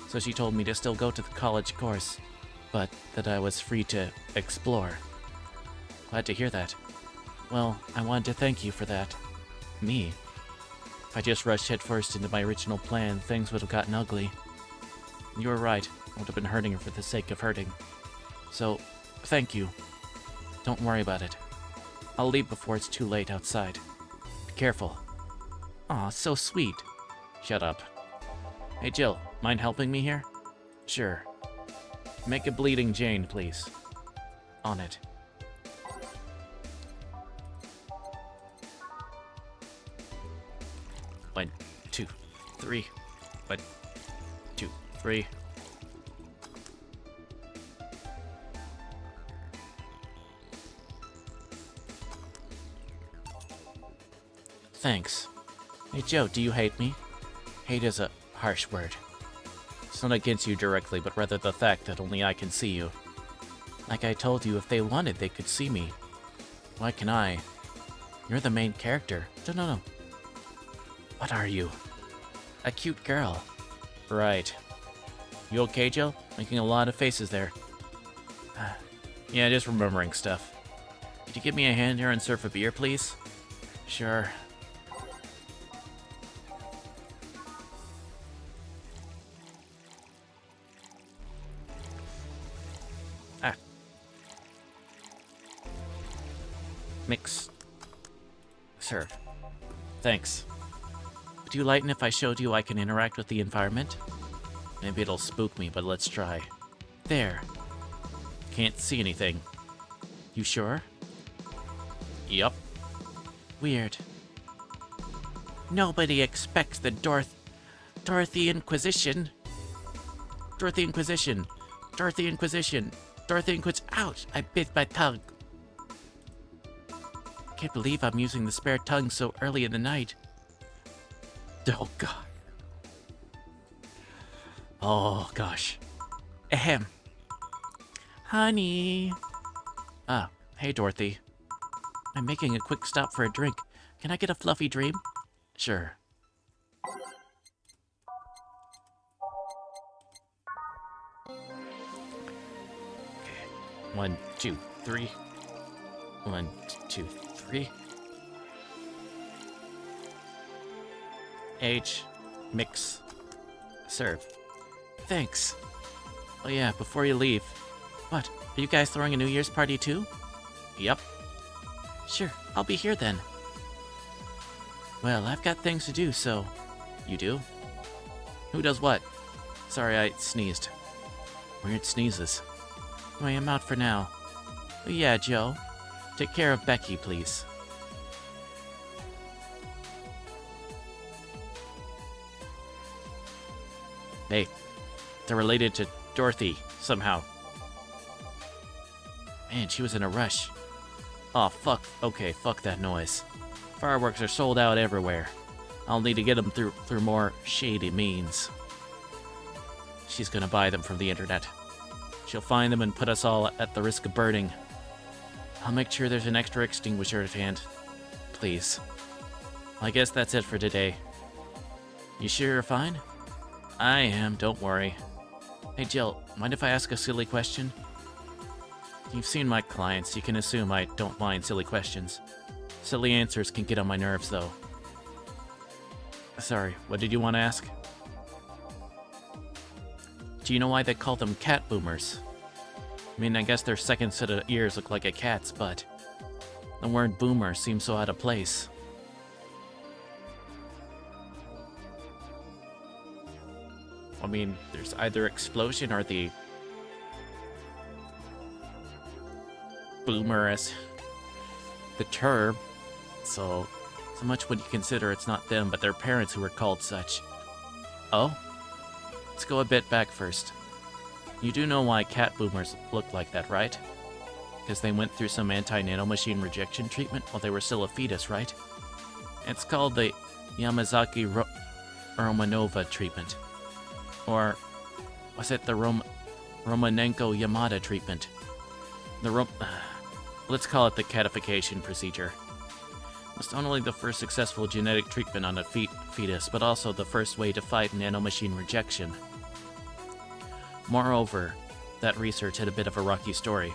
[SPEAKER 1] So she told me to still go to the college course, but that I was free to explore. Glad to hear that. Well, I wanted to thank you for that. Me? If I just rushed headfirst into my original plan, things would have gotten ugly. You were right. I would have been hurting her for the sake of hurting. So, thank you. Don't worry about it. I'll leave before it's too late outside. Be careful. Aw, so sweet. Shut up. Hey Jill, mind helping me here? Sure. Make a bleeding Jane, please. On it. One, 2, 3. 1, 2, 3. Thanks. Hey Joe, do you hate me? Hate is a harsh word. It's not against you directly, but rather the fact that only I can see you. Like I told you, if they wanted, they could see me. Why can I? You're the main character. No. What are you? A cute girl. Right. You okay, Jill? Making a lot of faces there. Yeah, just remembering stuff. Could you give me a hand here and serve a beer, please? Sure. Mix. Serve. Thanks. Would you lighten if I showed you I can interact with the environment? Maybe it'll spook me, but let's try. There. Can't see anything. You sure? Yup. Weird. Nobody expects the Dorothy Inquisition. Ouch! I bit my tongue. Can't believe I'm using the spare tongue so early in the night. Oh, God. Oh, gosh. Ahem. Honey. Ah, hey, Dorothy. I'm making a quick stop for a drink. Can I get a fluffy dream? Sure. Okay. 1, 2, 3. 1, 2, 3. age, mix, serve. Thanks. Oh yeah, before you leave. What, are you guys throwing a New Year's party too? Yep. Sure, I'll be here then. Well, I've got things to do, so... You do? Who does what? Sorry, I sneezed. Weird sneezes. Anyway, I'm out for now. Oh yeah, Joe. Take care of Becky, please. Hey, they're related to Dorothy, somehow. Man, she was in a rush. Aw, fuck. Okay, fuck that noise. Fireworks are sold out everywhere. I'll need to get them through more shady means. She's gonna buy them from the internet. She'll find them and put us all at the risk of burning. I'll make sure there's an extra extinguisher at hand. Please. I guess that's it for today. You sure you're fine? I am, don't worry. Hey Jill, mind if I ask a silly question? You've seen my clients, you can assume I don't mind silly questions. Silly answers can get on my nerves, though. Sorry, what did you want to ask? Do you know why they call them cat boomers? I mean, I guess their second set of ears look like a cat's, but the word boomer seems so out of place. I mean, there's either explosion or the boomer as the term, so much would you consider it's not them, but their parents who were called such. Oh? Let's go a bit back first. You do know why cat boomers look like that, right? Because they went through some anti-nanomachine rejection treatment while they were still a fetus, right? It's called the Yamazaki Romanova treatment. Or was it the Romanenko-Yamada treatment? Let's call it the catification procedure. It was not only the first successful genetic treatment on a fetus, but also the first way to fight nanomachine rejection. Moreover, that research had a bit of a rocky story.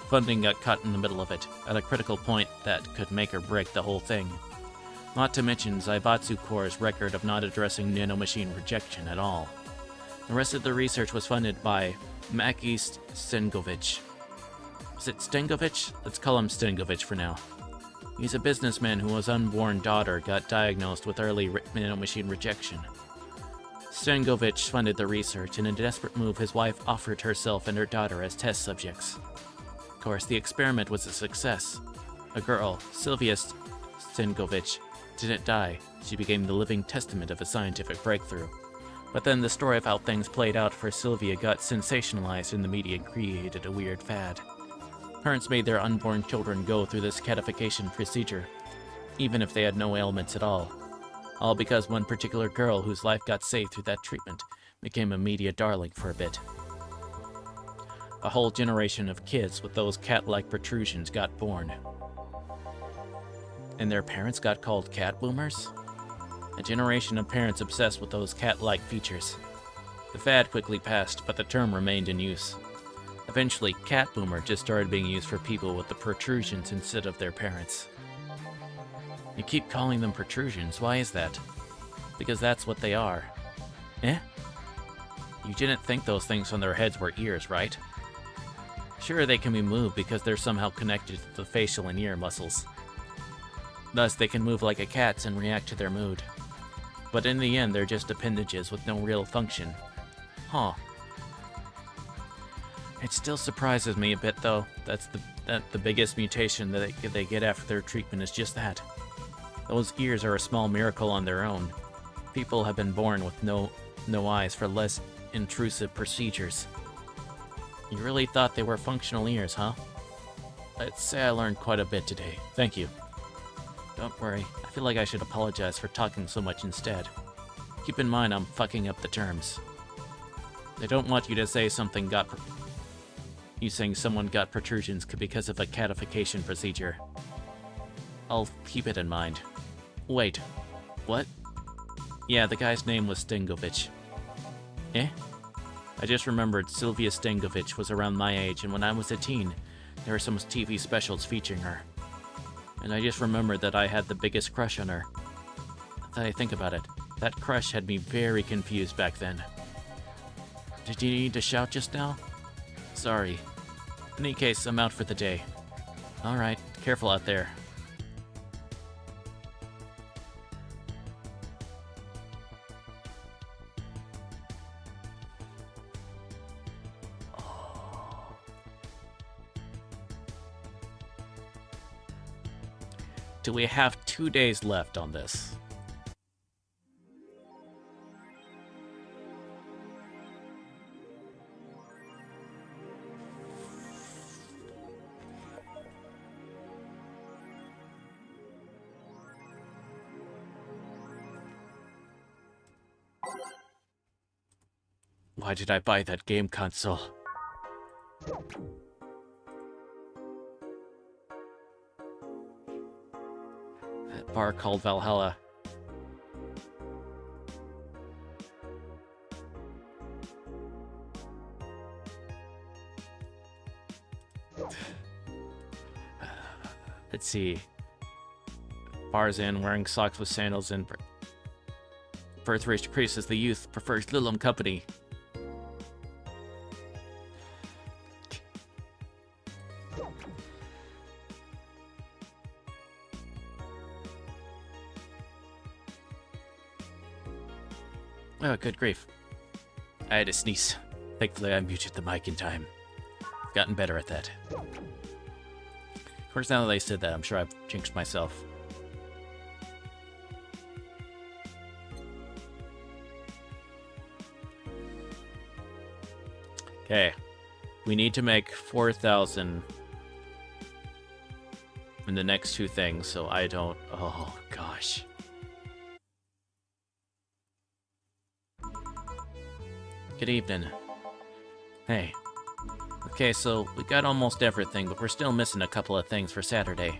[SPEAKER 1] Funding got cut in the middle of it, at a critical point that could make or break the whole thing. Not to mention Zaibatsu Corps' record of not addressing nanomachine rejection at all. The rest of the research was funded by Maki Stengovich. Is it Stengovich? Let's call him Stengovich for now. He's a businessman whose unborn daughter got diagnosed with early nanomachine rejection. Stengovich funded the research. In a desperate move, his wife offered herself and her daughter as test subjects. Of course, the experiment was a success. A girl, Sylvia Stengovich, didn't die. She became the living testament of a scientific breakthrough. But then the story of how things played out for Sylvia got sensationalized in the media and created a weird fad. Parents made their unborn children go through this catification procedure, even if they had no ailments at all. All because one particular girl whose life got saved through that treatment became a media darling for a bit. A whole generation of kids with those cat-like protrusions got born. And their parents got called cat boomers? A generation of parents obsessed with those cat-like features. The fad quickly passed, but the term remained in use. Eventually, cat boomer just started being used for people with the protrusions instead of their parents. You keep calling them protrusions, why is that? Because that's what they are. Eh? You didn't think those things on their heads were ears, right? Sure, they can be moved because they're somehow connected to the facial and ear muscles. Thus, they can move like a cat's and react to their mood. But in the end, they're just appendages with no real function. Huh. It still surprises me a bit, though, that the biggest mutation that they get after their treatment is just that. Those ears are a small miracle on their own. People have been born with no eyes for less intrusive procedures. You really thought they were functional ears, huh? I'd say I learned quite a bit today. Thank you. Don't worry, I feel like I should apologize for talking so much instead. Keep in mind I'm fucking up the terms. I don't want you to say something you saying someone got protrusions because of a catification procedure. I'll keep it in mind. Wait, what? Yeah, the guy's name was Stengovich. Eh? I just remembered Sylvia Stengovich was around my age, and when I was a teen, there were some TV specials featuring her. And I just remembered that I had the biggest crush on her. Now that I think about it, That crush had me very confused back then. Did you need to shout just now? Sorry. In any case, I'm out for the day. Alright, careful out there. Do we have 2 days left on this? Why did I buy that game console? That bar called Valhalla. Let's see. Bar's in, wearing socks with sandals, and birth-rich priest as the youth prefers Lilum company. Oh, good grief. I had a sneeze. Thankfully, I muted the mic in time. I've gotten better at that. Of course, now that I said that, I'm sure I've jinxed myself. Okay. We need to make 4,000 in the next 2 things, so I don't... Oh, gosh. Good evening. Hey. Okay, so we got almost everything, but we're still missing a couple of things for Saturday.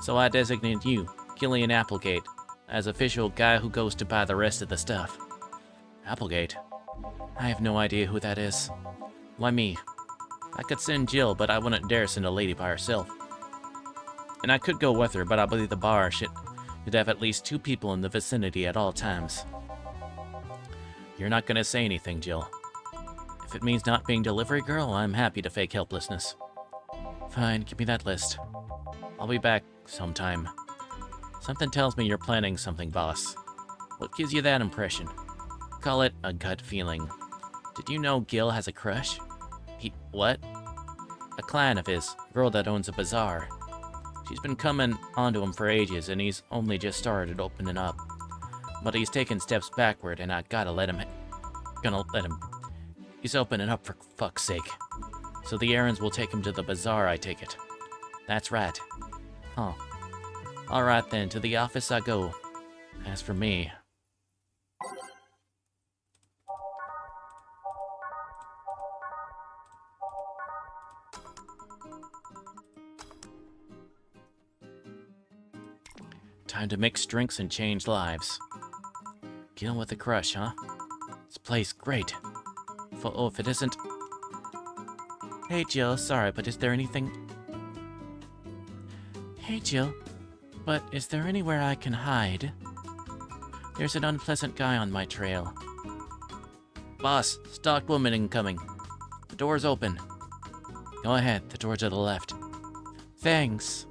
[SPEAKER 1] So I designated you, Gillian Applegate, as official guy who goes to buy the rest of the stuff. Applegate? I have no idea who that is. Why me? I could send Jill, but I wouldn't dare send a lady by herself. And I could go with her, but I believe the bar should have at least 2 people in the vicinity at all times. You're not gonna say anything, Jill. If it means not being delivery girl, I'm happy to fake helplessness. Fine, give me that list. I'll be back sometime. Something tells me you're planning something, boss. What gives you that impression? Call it a gut feeling. Did you know Gil has a crush? What? A client of his, a girl that owns a bazaar. She's been coming onto him for ages, and he's only just started opening up. But he's taken steps backward, and I gotta let him... He's opening up for fuck's sake. So the errands will take him to the bazaar, I take it. That's right. Huh. Alright then, to the office I go. As for me... Time to mix drinks and change lives. Gil with a crush, huh? This place, great. Oh, if it isn't... Hey, Jill, sorry, but is there anything... Hey, Jill, but is there anywhere I can hide? There's an unpleasant guy on my trail. Boss, stalked woman incoming. The door's open. Go ahead, the door to the left. Thanks.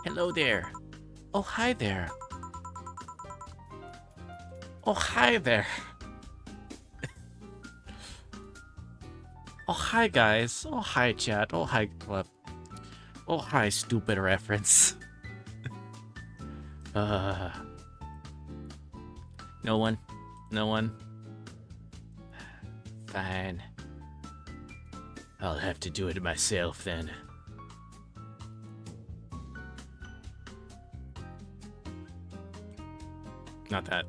[SPEAKER 1] Hello there. Oh, hi there. Oh, hi there. Oh, hi, guys. Oh, hi, chat. Oh, hi, club. Oh, hi, stupid reference. No one? No one? Fine. I'll have to do it myself, then. Not that.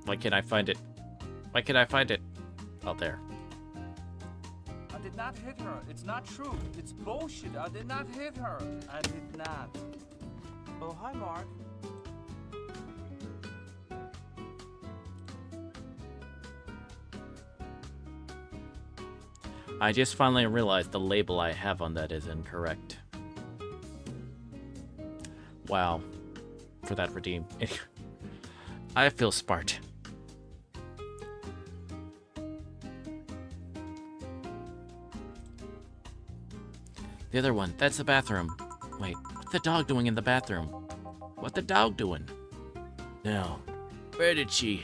[SPEAKER 1] Why can't I find it? Why can't I find it? Oh, there.
[SPEAKER 3] I did not hit her. It's not true. It's bullshit. I did not hit her. I did not. Oh, hi, Mark.
[SPEAKER 1] I just finally realized the label I have on that is incorrect. wow. For that redeem. I feel smart. The other one, that's the bathroom. Wait, what's the dog doing in the bathroom? What the dog doing? No. Where did she?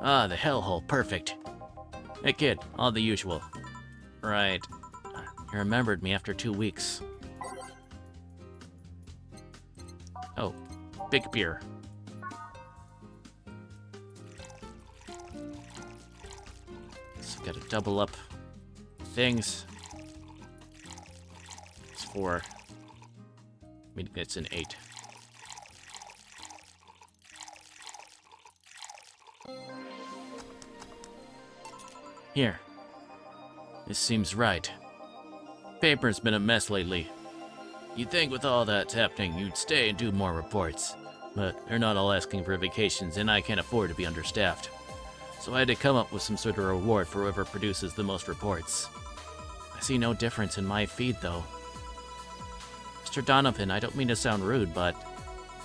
[SPEAKER 1] Ah, the hellhole, perfect. Hey kid, all the usual. Right. You remembered me after 2 weeks. Oh, big beer. So gotta double up things. It's 4. I mean, it's an 8. Here. This seems right. Paper's been a mess lately. You'd think with all that's happening, you'd stay and do more reports. But they're not all asking for vacations, and I can't afford to be understaffed. So I had to come up with some sort of reward for whoever produces the most reports. I see no difference in my feed, though. Mr. Donovan, I don't mean to sound rude, but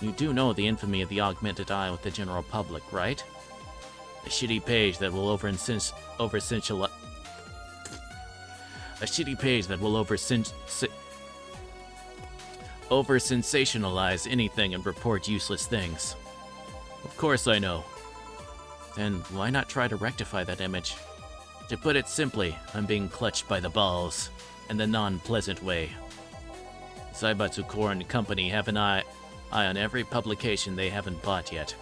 [SPEAKER 1] you do know the infamy of the augmented eye with the general public, right? A shitty page that will over-sensationalize anything and report useless things. Of course I know. Then why not try to rectify that image? To put it simply, I'm being clutched by the balls, in the non-pleasant way. Zaibatsu Core and Company have an eye on every publication they haven't bought yet.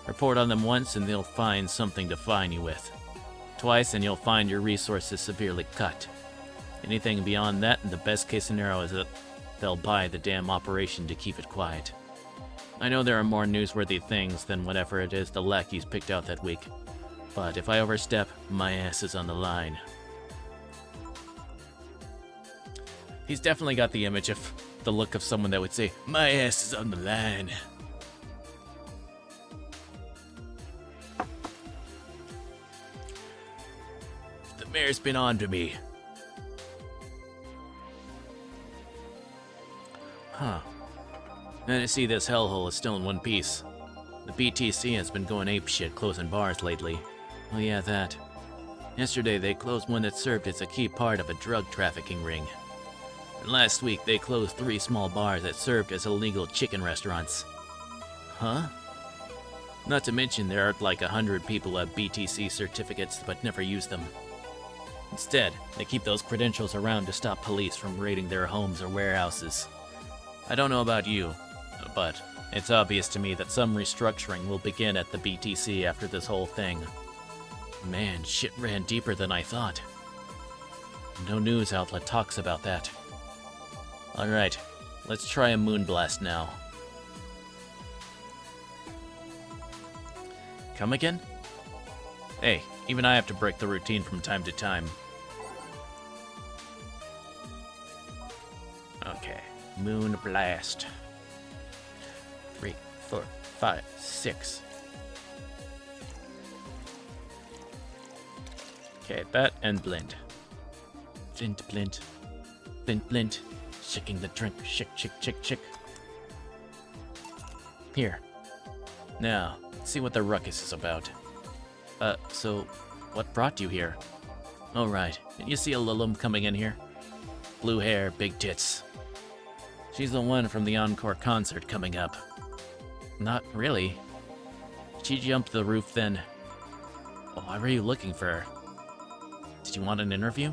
[SPEAKER 1] Report on them once and they'll find something to fine you with. Twice and you'll find your resources severely cut. Anything beyond that, in the best case scenario, is that they'll buy the damn operation to keep it quiet. I know there are more newsworthy things than whatever it is the lackeys picked out that week. But if I overstep, my ass is on the line. He's definitely got the image of the look of someone that would say, my ass is on the line. The mayor's been on to me. Huh. And to see this hellhole is still in one piece. The BTC has been going apeshit closing bars lately. Oh yeah, that. Yesterday they closed one that served as a key part of a drug trafficking ring. And last week they closed 3 small bars that served as illegal chicken restaurants. Huh? Not to mention there are like 100 people who have BTC certificates but never use them. Instead, they keep those credentials around to stop police from raiding their homes or warehouses. I don't know about you, but it's obvious to me that some restructuring will begin at the BTC after this whole thing. Man, shit ran deeper than I thought. No news outlet talks about that. Alright, let's try a moonblast now. Come again? Hey, even I have to break the routine from time to time. Okay, moonblast. 3, 4, 5, 6. Okay, that and blend. Blend, blend. Blend, blend. Shaking the drink. Shake, shake, shake, shake. Here. Now, let's see what the ruckus is about. So, what brought you here? Oh, right. Didn't you see a Lilum coming in here? Blue hair, big tits. She's the one from the Encore concert coming up. Not really. She jumped the roof then. Oh, why were you looking for her? Did you want an interview?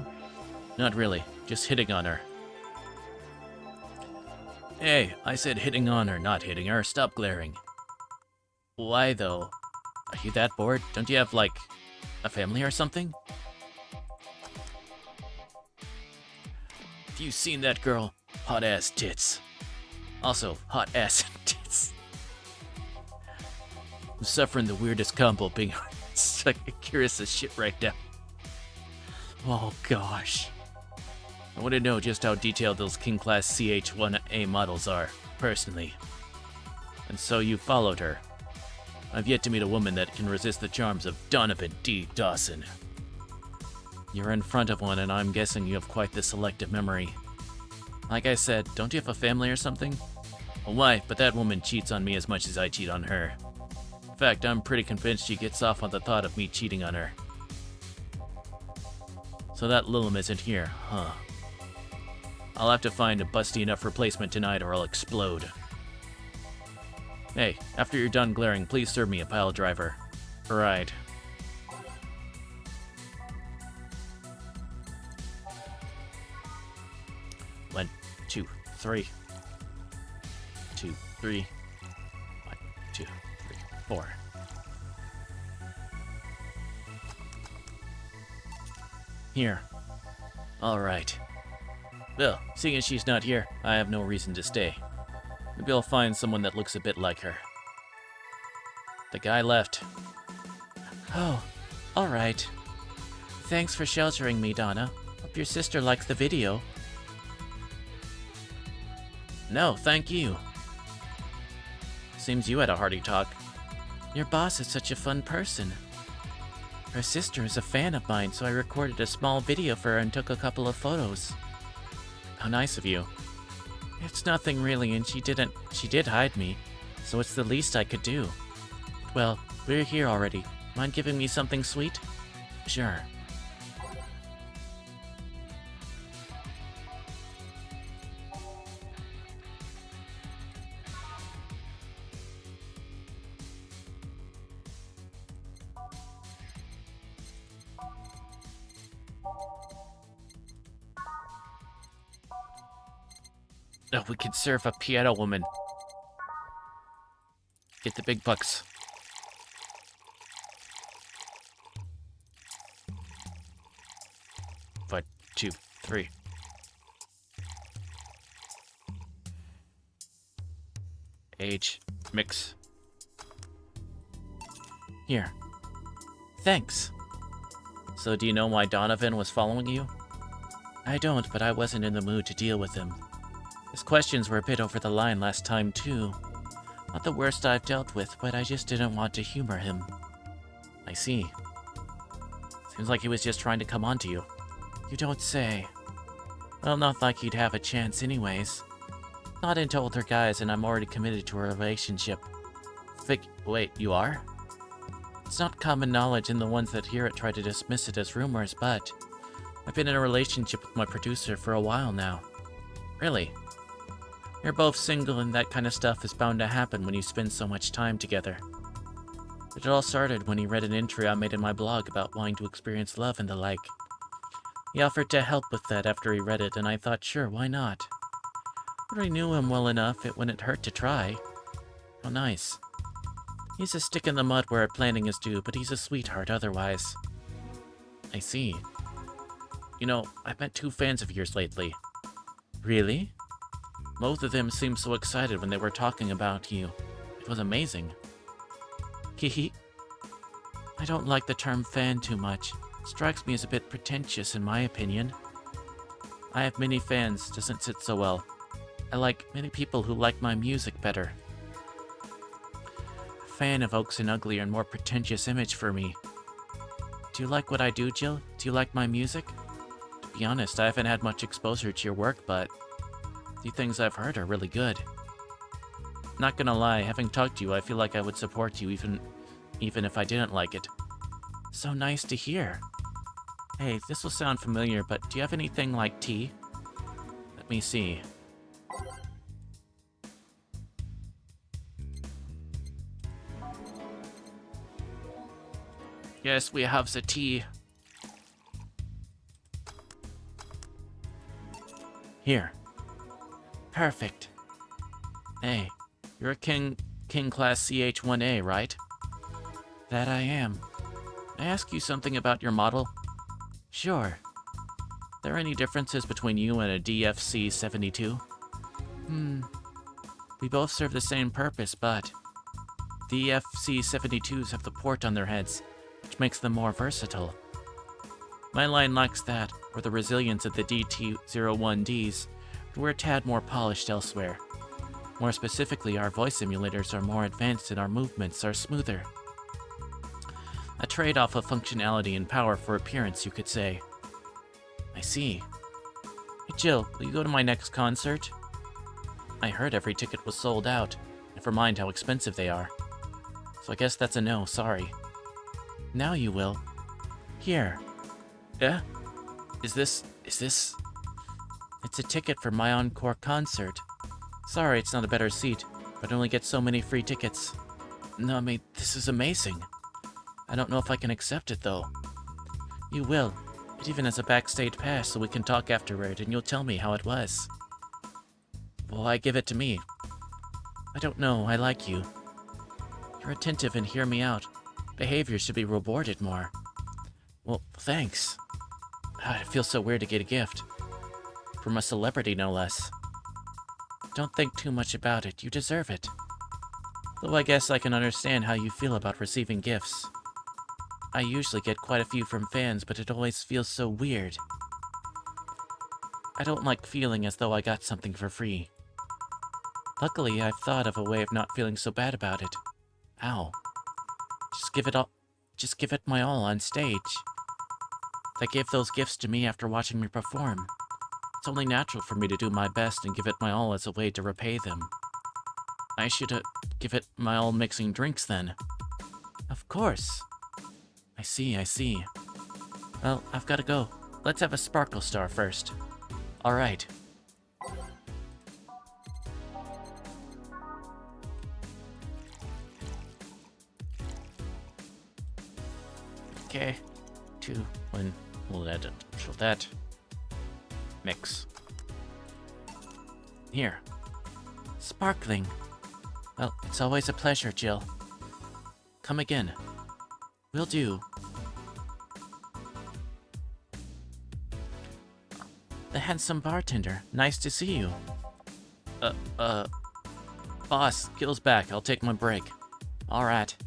[SPEAKER 1] Not really, just hitting on her. Hey, I said hitting on her, not hitting her. Stop glaring. Why though? Are you that bored? Don't you have, like, a family or something? Have you seen that girl? Hot ass tits. Also, hot ass tits. I'm suffering the weirdest combo being curious as shit right now. Oh gosh. I want to know just how detailed those King Class CH-1A models are, personally. And so you followed her. I've yet to meet a woman that can resist the charms of Donovan D. Dawson. You're in front of one, and I'm guessing you have quite the selective memory. Like I said, don't you have a family or something? a wife, but that woman cheats on me as much as I cheat on her. In fact, I'm pretty convinced she gets off on the thought of me cheating on her. So that Lilum isn't here, huh? I'll have to find a busty enough replacement tonight or I'll explode. Hey, after you're done glaring, please serve me a pile driver. Right. One, two, three. 2, 3. 1, 2, 3, 4. Here. Alright. Well, seeing as she's not here, I have no reason to stay. Maybe I'll find someone that looks a bit like her. The guy left.
[SPEAKER 4] Oh, alright. Thanks for sheltering me, Donna. Hope your sister likes the video.
[SPEAKER 1] No, thank you. Seems you had a hearty talk.
[SPEAKER 4] Your boss is such a fun person. Her sister is a fan of mine, so I recorded a small video for her and took a couple of photos.
[SPEAKER 1] How nice of you.
[SPEAKER 4] It's nothing really, and she did hide me, so it's the least I could do. Well, we're here already. Mind giving me something sweet?
[SPEAKER 1] Sure. Oh, we could serve a piano woman. Get the big bucks. One, 2, 3. Age, mix.
[SPEAKER 4] Here. Thanks.
[SPEAKER 1] So do you know why Donovan was following you?
[SPEAKER 4] I don't, but I wasn't in the mood to deal with him. His questions were a bit over the line last time, too. Not the worst I've dealt with, but I just didn't want to humor him.
[SPEAKER 1] I see. Seems like he was just trying to come on to you.
[SPEAKER 4] You don't say. Well, not like he'd have a chance anyways. Not into older guys, and I'm already committed to a relationship.
[SPEAKER 1] Wait, you are?
[SPEAKER 4] It's not common knowledge, and the ones that hear it try to dismiss it as rumors, but I've been in a relationship with my producer for a while now.
[SPEAKER 1] Really?
[SPEAKER 4] You're both single, and that kind of stuff is bound to happen when you spend so much time together. It all started when he read an entry I made in my blog about wanting to experience love and the like. He offered to help with that after he read it, and I thought, sure, why not? But I knew him well enough, it wouldn't hurt to try.
[SPEAKER 1] Oh, nice.
[SPEAKER 4] He's a stick in the mud where planning is due, but he's a sweetheart otherwise.
[SPEAKER 1] I see. You know, I've met 2 fans of yours lately.
[SPEAKER 4] Really?
[SPEAKER 1] Both of them seemed so excited when they were talking about you. It was amazing.
[SPEAKER 4] Hehe. I don't like the term fan too much. Strikes me as a bit pretentious in my opinion. I have many fans, doesn't sit so well. I like many people who like my music better. Fan evokes an uglier and more pretentious image for me. Do you like what I do, Jill? Do you like my music?
[SPEAKER 1] To be honest, I haven't had much exposure to your work, but the things I've heard are really good. Not gonna lie, having talked to you, I feel like I would support you even if I didn't like it.
[SPEAKER 4] So nice to hear. Hey, this will sound familiar, but do you have anything like tea?
[SPEAKER 1] Let me see. Yes, we have the tea.
[SPEAKER 4] Here. Perfect.
[SPEAKER 1] Hey, you're a King Class CH-1A, right?
[SPEAKER 4] That I am.
[SPEAKER 1] May I ask you something about your model?
[SPEAKER 4] Sure.
[SPEAKER 1] Are there any differences between you and a DFC-72?
[SPEAKER 4] We both serve the same purpose, but DFC-72s have the port on their heads, which makes them more versatile. My line lacks that, or the resilience of the DT-01Ds, but we're a tad more polished elsewhere. More specifically, our voice simulators are more advanced and our movements are smoother. A trade-off of functionality and power for appearance, you could say.
[SPEAKER 1] I see.
[SPEAKER 4] Hey Jill, will you go to my next concert? I heard every ticket was sold out. Never mind how expensive they are. So I guess that's a no, sorry. Now you will. Here. Yeah? Is this... It's a ticket for my encore concert. Sorry, it's not a better seat, but I only get so many free tickets. No, I mean, this is amazing. I don't know if I can accept it, though. You will. It even has a backstage pass, so we can talk afterward, and you'll tell me how it was. Why give it to me? I don't know, I like you. You're attentive and hear me out. Behavior should be rewarded more. Well, thanks. God, it feels so weird to get a gift. From a celebrity, no less. Don't think too much about it, you deserve it. Though I guess I can understand how you feel about receiving gifts. I usually get quite a few from fans, but it always feels so weird. I don't like feeling as though I got something for free. Luckily, I've thought of a way of not feeling so bad about it. Ow. Just give it my all on stage. They gave those gifts to me after watching me perform. It's only natural for me to do my best and give it my all as a way to repay them. I should give it my all mixing drinks then. Of course. I see. Well, I've got to go. Let's have a Sparkle Star first. Alright. Okay. 2, 1, we'll add that. Mix. Here. Sparkling. Well, it's always a pleasure, Jill. Come again. Will do. The handsome bartender. Nice to see you. Boss, Gil's back. I'll take my break. Alright.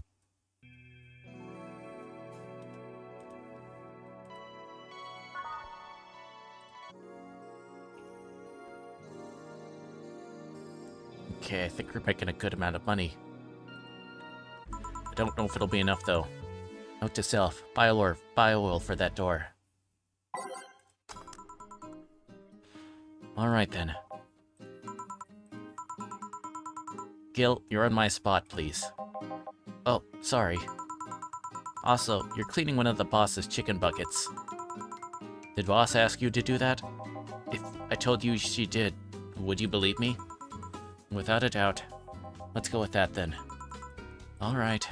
[SPEAKER 4] Okay, I think we're making a good amount of money. I don't know if it'll be enough, though. Note to self, buy oil for that door. Alright then. Gil, you're on my spot, please. Oh, sorry. Also, you're cleaning one of the boss's chicken buckets. Did boss ask you to do that? If I told you she did, would you believe me? Without a doubt. Let's go with that then. Alright.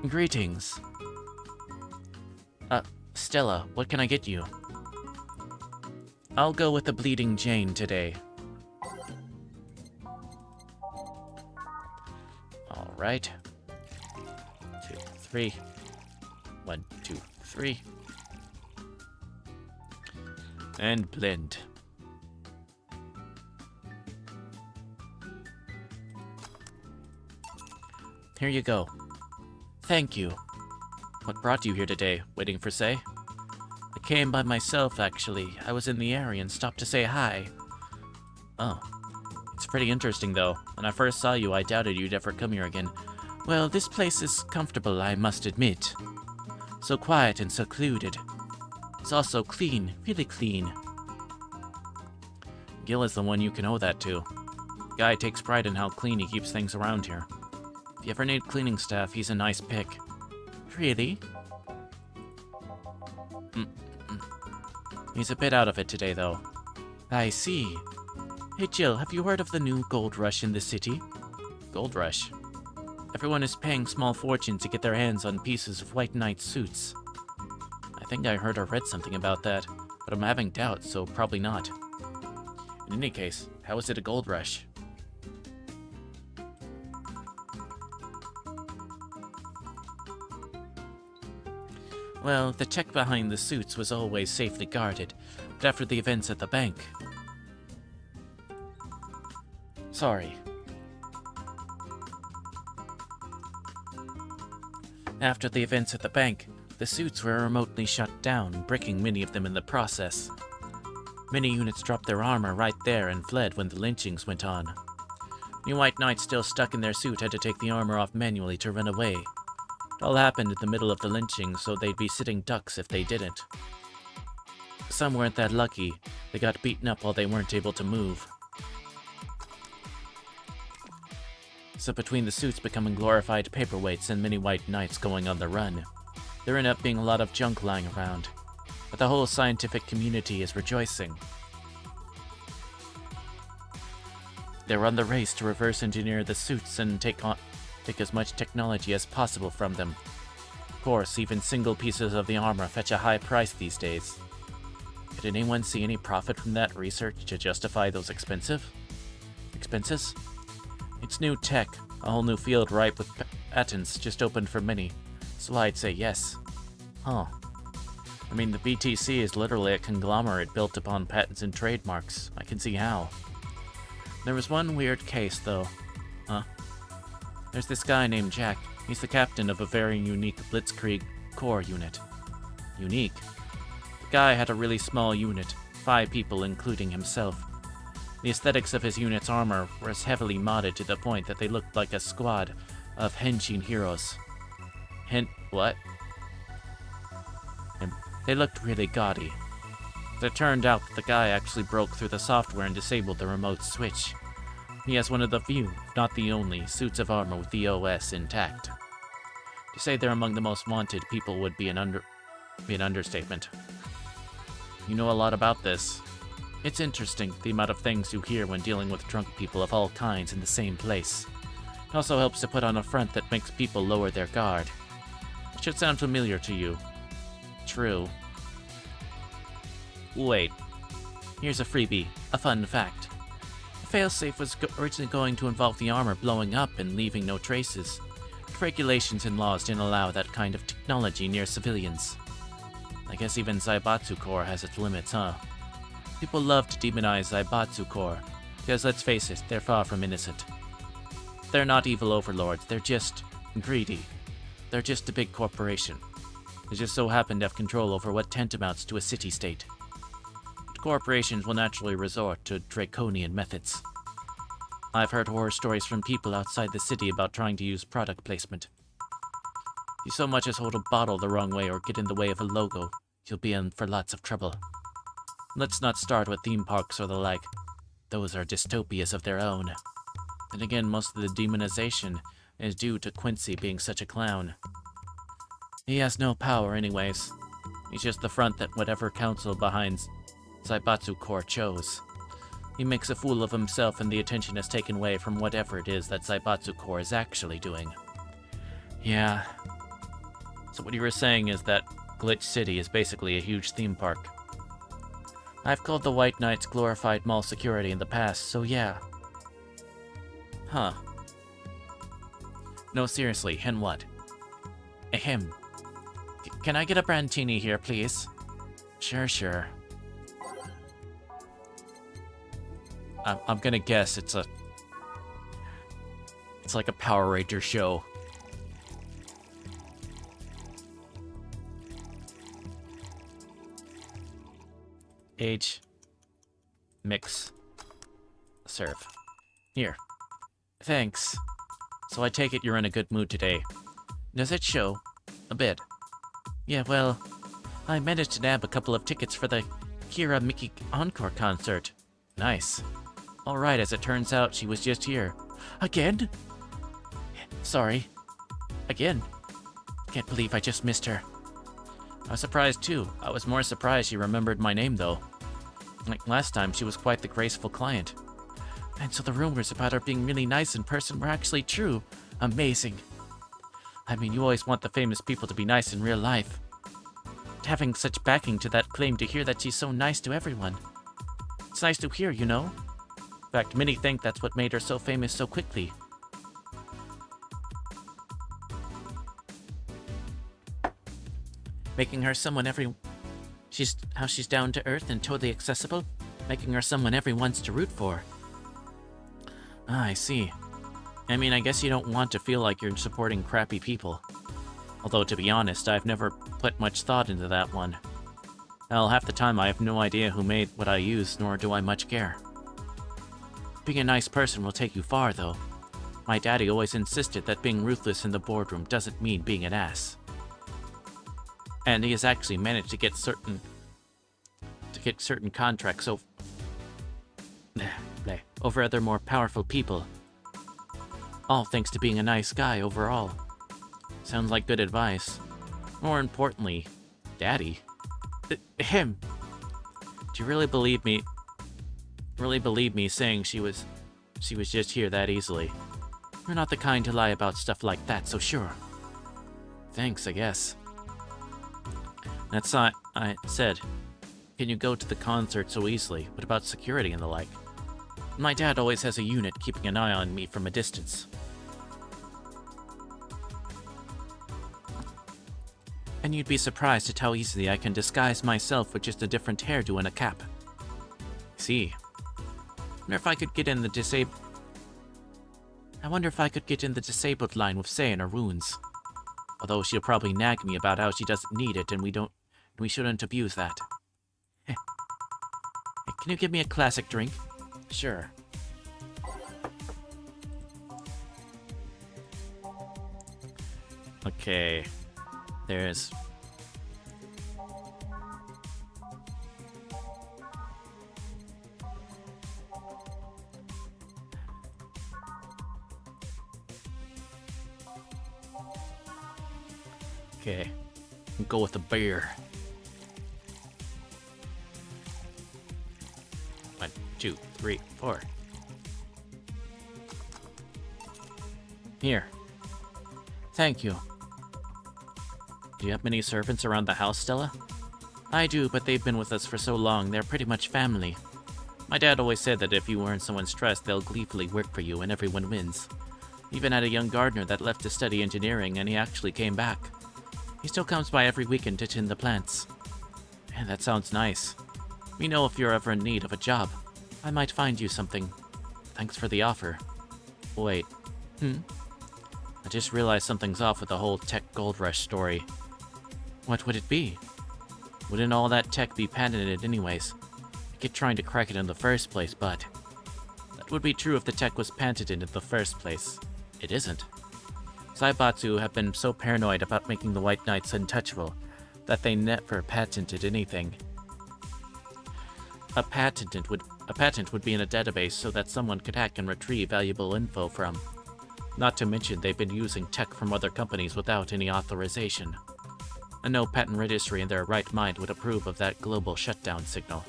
[SPEAKER 4] Greetings. Stella, what can I get you? I'll go with the Bleeding Jane today. Alright. 2, 3. 1, 2, 3. And blend. Here you go. Thank you. What brought you here today? Waiting for Say? I came by myself, actually. I was in the area and stopped to say hi. Oh. It's pretty interesting, though. When I first saw you, I doubted you'd ever come here again. Well, this place is comfortable, I must admit. So quiet and secluded. It's also clean, really clean. Gil is the one you can owe that to. The guy takes pride in how clean he keeps things around here. If you ever need cleaning staff, he's a nice pick. Really? He's a bit out of it today, though. I see. Hey Jill, have you heard of the new gold rush in the city? Gold rush? Everyone is paying small fortunes to get their hands on pieces of White Knight suits. I think I heard or read something about that, but I'm having doubts, so probably not. In any case, how is it a gold rush? Well, the tech behind the suits was always safely guarded, but after the events at the bank... Sorry. After the events at the bank, the suits were remotely shut down, bricking many of them in the process. Many units dropped their armor right there and fled when the lynchings went on. New White Knights still stuck in their suit had to take the armor off manually to run away. It all happened in the middle of the lynching, so they'd be sitting ducks if they didn't. Some weren't that lucky. They got beaten up while they weren't able to move. So between the suits becoming glorified paperweights and many white knights going on the run, there end up being a lot of junk lying around. But the whole scientific community is rejoicing. They run the race to reverse engineer the suits and take as much technology as possible from them. Of course, even single pieces of the armor fetch a high price these days. Did anyone see any profit from that research to justify those expenses? It's new tech, a whole new field ripe with patents just opened for many, so I'd say yes. Huh. I mean, the BTC is literally a conglomerate built upon patents and trademarks. I can see how. There was one weird case, though. Huh? There's this guy named Jack. He's the captain of a very unique Blitzkrieg Corps unit. Unique? The guy had a really small unit, 5 people including himself. The aesthetics of his unit's armor were as heavily modded to the point that they looked like a squad of henshin heroes. What? They looked really gaudy. It turned out that the guy actually broke through the software and disabled the remote switch. He has one of the few, if not the only, suits of armor with the OS intact. To say they're among the most wanted people would be an understatement. You know a lot about this. It's interesting, the amount of things you hear when dealing with drunk people of all kinds in the same place. It also helps to put on a front that makes people lower their guard. It should sound familiar to you. True. Wait. Here's a freebie, a fun fact. The failsafe was originally going to involve the armor blowing up and leaving no traces. But regulations and laws didn't allow that kind of technology near civilians. I guess even Zaibatsu Corps has its limits, huh? People love to demonize Zaibatsu Corps, because let's face it, they're far from innocent. They're not evil overlords, they're just greedy. They're just a big corporation. They just so happen to have control over what tantamounts to a city-state. Corporations will naturally resort to draconian methods. I've heard horror stories from people outside the city about trying to use product placement. If you so much as hold a bottle the wrong way or get in the way of a logo, you'll be in for lots of trouble. Let's not start with theme parks or the like. Those are dystopias of their own. Then again, most of the demonization is due to Quincy being such a clown. He has no power anyways. He's just the front that whatever council behind Zaibatsu Corps chose. He makes a fool of himself and the attention is taken away from whatever it is that Zaibatsu Corps is actually doing. Yeah. So what you were saying is that Glitch City is basically a huge theme park. I've called the White Knights glorified mall security in the past, so yeah. Huh. No, seriously, and what? Ahem. Can I get a Brandtini here, please? Sure. I'm gonna guess it's like a Power Ranger show. Age. Mix. Serve. Here. Thanks. So I take it you're in a good mood today. Does it show? A bit. Yeah, well, I managed to nab a couple of tickets for the Kira Miki Encore concert. Nice. Alright, as it turns out, she was just here. Again? Sorry. Again? Can't believe I just missed her. I was surprised too. I was more surprised she remembered my name though. Like last time, she was quite the graceful client. And so the rumors about her being really nice in person were actually true. Amazing. I mean, you always want the famous people to be nice in real life. Having such backing to that claim to hear that she's so nice to everyone. It's nice to hear, you know? In fact, many think that's what made her so famous so quickly. Making her someone she's down to earth and totally accessible, making her someone everyone wants to root for. Ah, I see. I mean, I guess you don't want to feel like you're supporting crappy people. Although, to be honest, I've never put much thought into that one. Hell, half the time I have no idea who made what I use, nor do I much care. Being a nice person will take you far, though. My daddy always insisted that being ruthless in the boardroom doesn't mean being an ass. And he has actually managed to get certain contracts over other more powerful people. All thanks to being a nice guy overall. Sounds like good advice. More importantly, Daddy. Him. Do you really believe me? Really believe me saying she was just here that easily? You're not the kind to lie about stuff like that, so sure. Thanks, I guess. That's I said. Can you go to the concert so easily? What about security and the like? My dad always has a unit keeping an eye on me from a distance. And you'd be surprised at how easily I can disguise myself with just a different hairdo and a cap. See. I wonder if I could get in the disabled line with Sei or Runes. Although she'll probably nag me about how she doesn't need it and we shouldn't abuse that. Hey, can you give me a classic drink? Sure. Okay. There's... Okay. Go with the beer. 1, 2, 3, 4. Here. Thank you. Do you have many servants around the house, Stella? I do, but they've been with us for so long, they're pretty much family. My dad always said that if you earn someone's trust, they'll gleefully work for you and everyone wins. He even had a young gardener that left to study engineering and he actually came back. He still comes by every weekend to tend the plants. Man, that sounds nice. We know if you're ever in need of a job, I might find you something. Thanks for the offer. Wait. I just realized something's off with the whole tech gold rush story. What would it be? Wouldn't all that tech be patented anyways? I get trying to crack it in the first place, but... That would be true if the tech was patented in the first place. It isn't. Zaibatsu have been so paranoid about making the White Knights untouchable that they never patented anything. A patent would be in a database so that someone could hack and retrieve valuable info from. Not to mention they've been using tech from other companies without any authorization. And no patent registry in their right mind would approve of that global shutdown signal.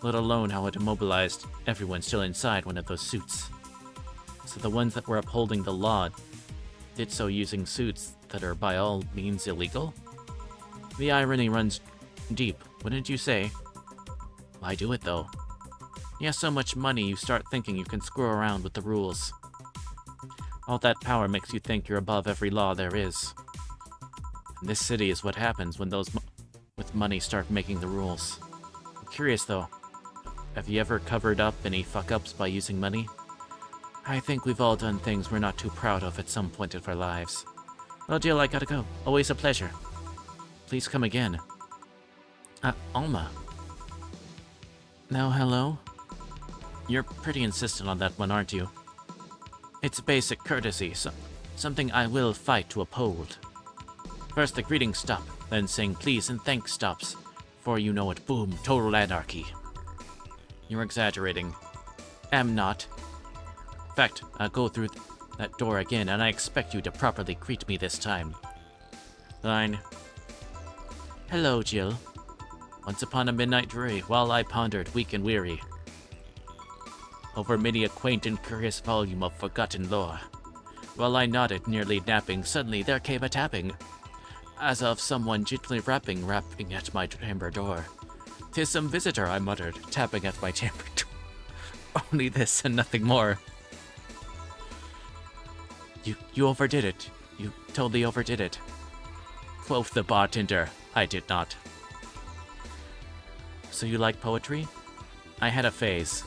[SPEAKER 4] Let alone how it immobilized everyone still inside one of those suits. So the ones that were upholding the law did so using suits that are by all means illegal? The irony runs deep, wouldn't you say? Why do it though? You have so much money you start thinking you can screw around with the rules. All that power makes you think you're above every law there is. And this city is what happens when those with money start making the rules. I'm curious though, have you ever covered up any fuck-ups by using money? I think we've all done things we're not too proud of at some point of our lives. Well, Jill, I gotta go. Always a pleasure. Please come again. Alma. Now, hello? You're pretty insistent on that one, aren't you? It's basic courtesy, something I will fight to uphold. First the greeting stop, then saying please and thanks stops. Before you know it, boom, total anarchy. You're exaggerating. Am not. In fact, I'll go through that door again, and I expect you to properly greet me this time. Fine. Hello, Jill. Once upon a midnight dreary, while I pondered, weak and weary, over many a quaint and curious volume of forgotten lore. While I nodded, nearly napping, suddenly there came a tapping, as of someone gently rapping at my chamber door. "'Tis some visitor," I muttered, tapping at my chamber door. Only this and nothing more. You overdid it. You totally overdid it. Quoth the bartender. I did not. So you like poetry? I had a phase.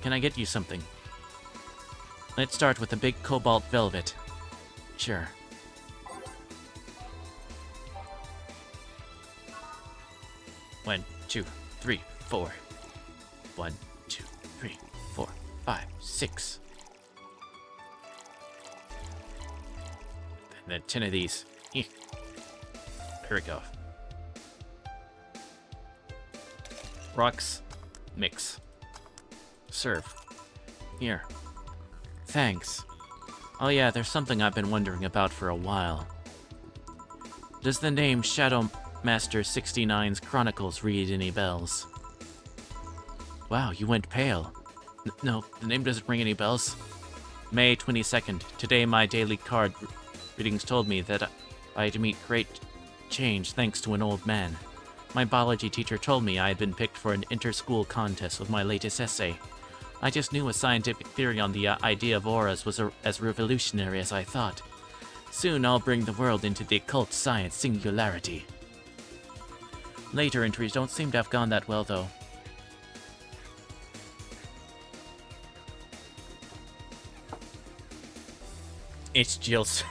[SPEAKER 4] Can I get you something? Let's start with a big cobalt velvet. Sure. One, 2, 3, 4. 1, 2, 3, 4, 5, 6. And then 10 of these. There we go. Rocks. Mix. Serve. Here. Thanks. Oh yeah, there's something I've been wondering about for a while. Does the name Shadow Master 69's Chronicles read any bells? Wow, you went pale. No, the name doesn't ring any bells. May 22nd. Today my daily card readings told me that I'd meet great change thanks to an old man. My biology teacher told me I had been picked for an inter-school contest with my latest essay. I just knew a scientific theory on the idea of auras was as revolutionary as I thought. Soon I'll bring the world into the occult science singularity. Later entries don't seem to have gone that well, though. It's Jill's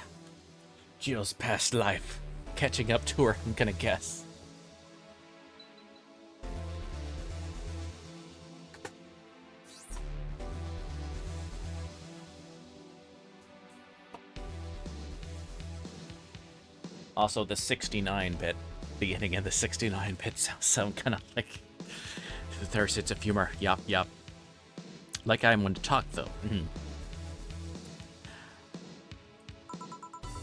[SPEAKER 4] past life catching up to her, I'm gonna guess. Also, the 69-bit, beginning of the 69-bit sound kind of like their sense of humor. Yup. Like I'm one to talk, though.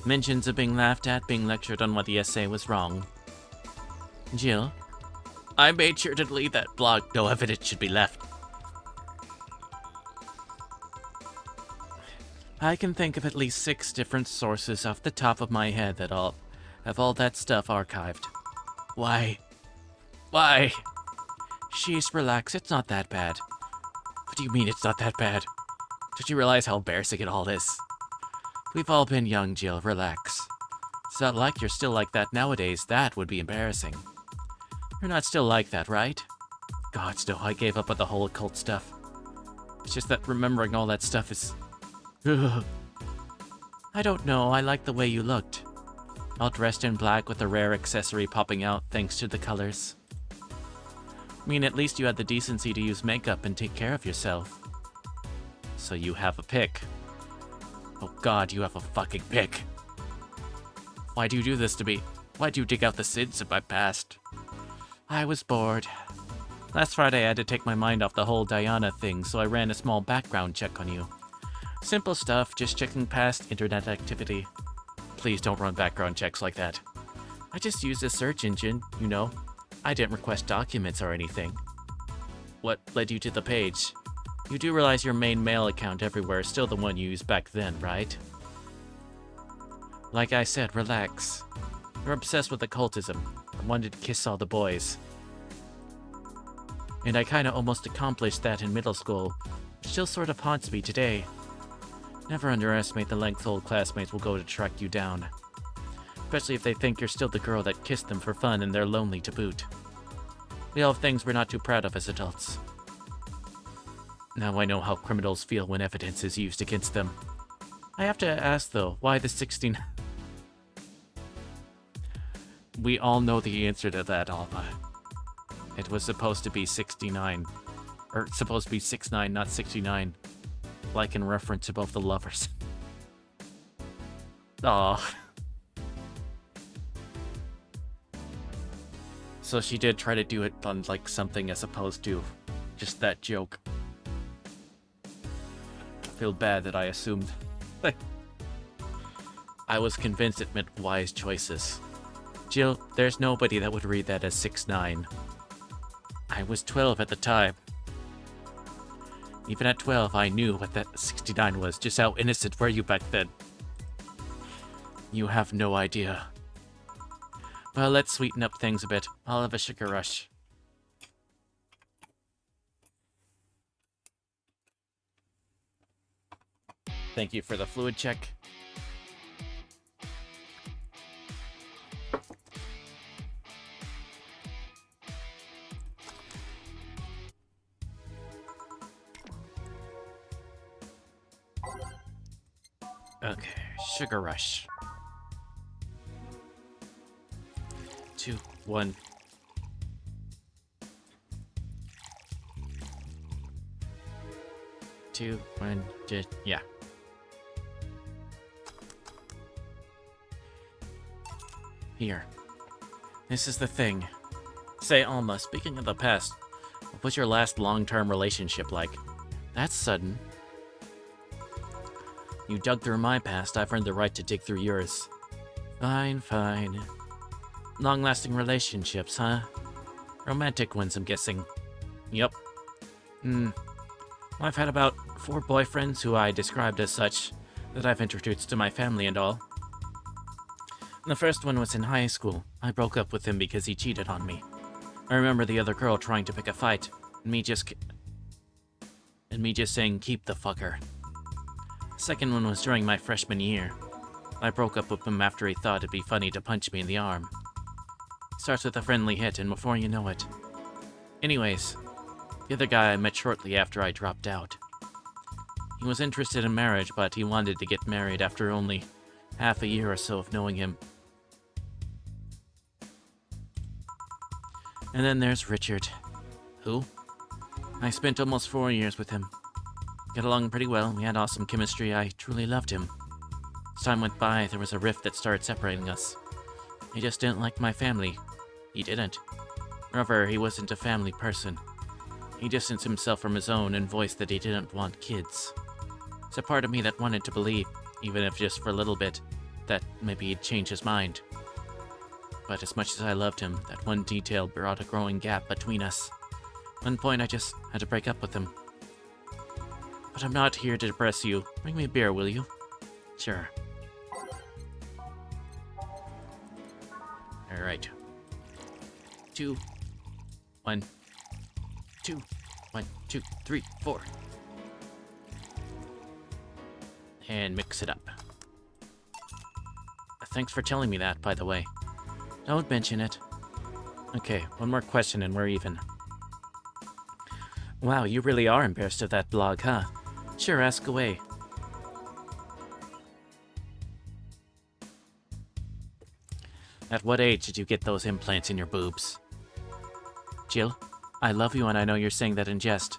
[SPEAKER 4] Mentions of being laughed at, being lectured on why the essay was wrong. Jill, I made sure to delete that blog. No evidence should be left. I can think of at least 6 different sources off the top of my head that all have all that stuff archived. Why? Sheesh, relax, it's not that bad. What do you mean it's not that bad? Don't you realize how embarrassing it all is? We've all been young, Jill, relax. It's not like you're still like that nowadays, that would be embarrassing. You're not still like that, right? Gods, no, I gave up on the whole occult stuff. It's just that remembering all that stuff is... Ugh. I don't know, I like the way you looked. All dressed in black with a rare accessory popping out thanks to the colors. I mean, at least you had the decency to use makeup and take care of yourself. So you have a pick. Oh god, you have a fucking pick. Why do you do this to me? Why do you dig out the sins of my past? I was bored. Last Friday I had to take my mind off the whole Diana thing, so I ran a small background check on you. Simple stuff, just checking past internet activity. Please don't run background checks like that. I just used a search engine, you know. I didn't request documents or anything. What led you to the page? You do realize your main mail account everywhere is still the one you used back then, right? Like I said, relax. You're obsessed with occultism. I wanted to kiss all the boys. And I kinda almost accomplished that in middle school. It still sort of haunts me today. Never underestimate the length old classmates will go to track you down. Especially if they think you're still the girl that kissed them for fun and they're lonely to boot. We all have things we're not too proud of as adults. Now I know how criminals feel when evidence is used against them. I have to ask though, why the 16... We all know the answer to that, Alma. It was supposed to be 69. Or supposed to be 69, not 69. Like in reference to both the lovers. Aw. So she did try to do it on like something as opposed to just that joke. I feel bad that I assumed. I was convinced it meant wise choices. Jill, there's nobody that would read that as 6'9". I was 12 at the time. Even at 12, I knew what that 69 was. Just how innocent were you back then? You have no idea. Well, let's sweeten up things a bit. I'll have a sugar rush. Thank you for the fluid check. Okay, sugar rush. 2, 1. Two, one, yeah. Here. This is the thing. Say, Alma, speaking of the past, what was your last long-term relationship like? That's sudden. You dug through my past, I've earned the right to dig through yours. Fine, fine. Long-lasting relationships, huh? Romantic ones, I'm guessing. Yep. I've had about 4 boyfriends who I described as such, that I've introduced to my family and all. The first one was in high school. I broke up with him because he cheated on me. I remember the other girl trying to pick a fight, and me just saying, keep the fucker. The second one was during my freshman year. I broke up with him after he thought it'd be funny to punch me in the arm. Starts with a friendly hit, and before you know it. Anyways, the other guy I met shortly after I dropped out. He was interested in marriage, but he wanted to get married after only half a year or so of knowing him. And then there's Richard. Who? I spent almost 4 years with him. Got along pretty well, we had awesome chemistry, I truly loved him. As time went by, there was a rift that started separating us. He just didn't like my family. He didn't. However, he wasn't a family person. He distanced himself from his own and voiced that he didn't want kids. There's a part of me that wanted to believe, even if just for a little bit, that maybe he'd change his mind. But as much as I loved him, that one detail brought a growing gap between us. At one point, I just had to break up with him. But I'm not here to depress you. Bring me a beer, will you? Sure. Alright. 2, 1, 2, 1, 2, 3, 4. And mix it up. Thanks for telling me that, by the way. Don't mention it. Okay, one more question and we're even. Wow, you really are embarrassed of that blog, huh? Sure, ask away. At what age did you get those implants in your boobs? Jill, I love you and I know you're saying that in jest.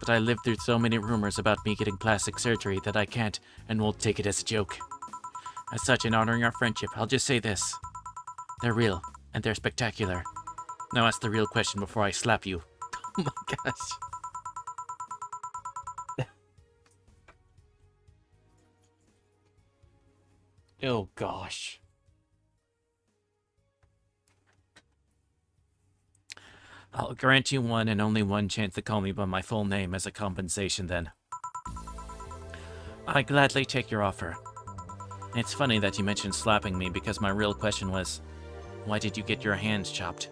[SPEAKER 4] But I lived through so many rumors about me getting plastic surgery that I can't and won't take it as a joke. As such, in honoring our friendship, I'll just say this. They're real, and they're spectacular. Now ask the real question before I slap you. Oh my gosh. Oh gosh. I'll grant you one and only one chance to call me by my full name as a compensation then. I gladly take your offer. It's funny that you mentioned slapping me because my real question was, why did you get your hands chopped?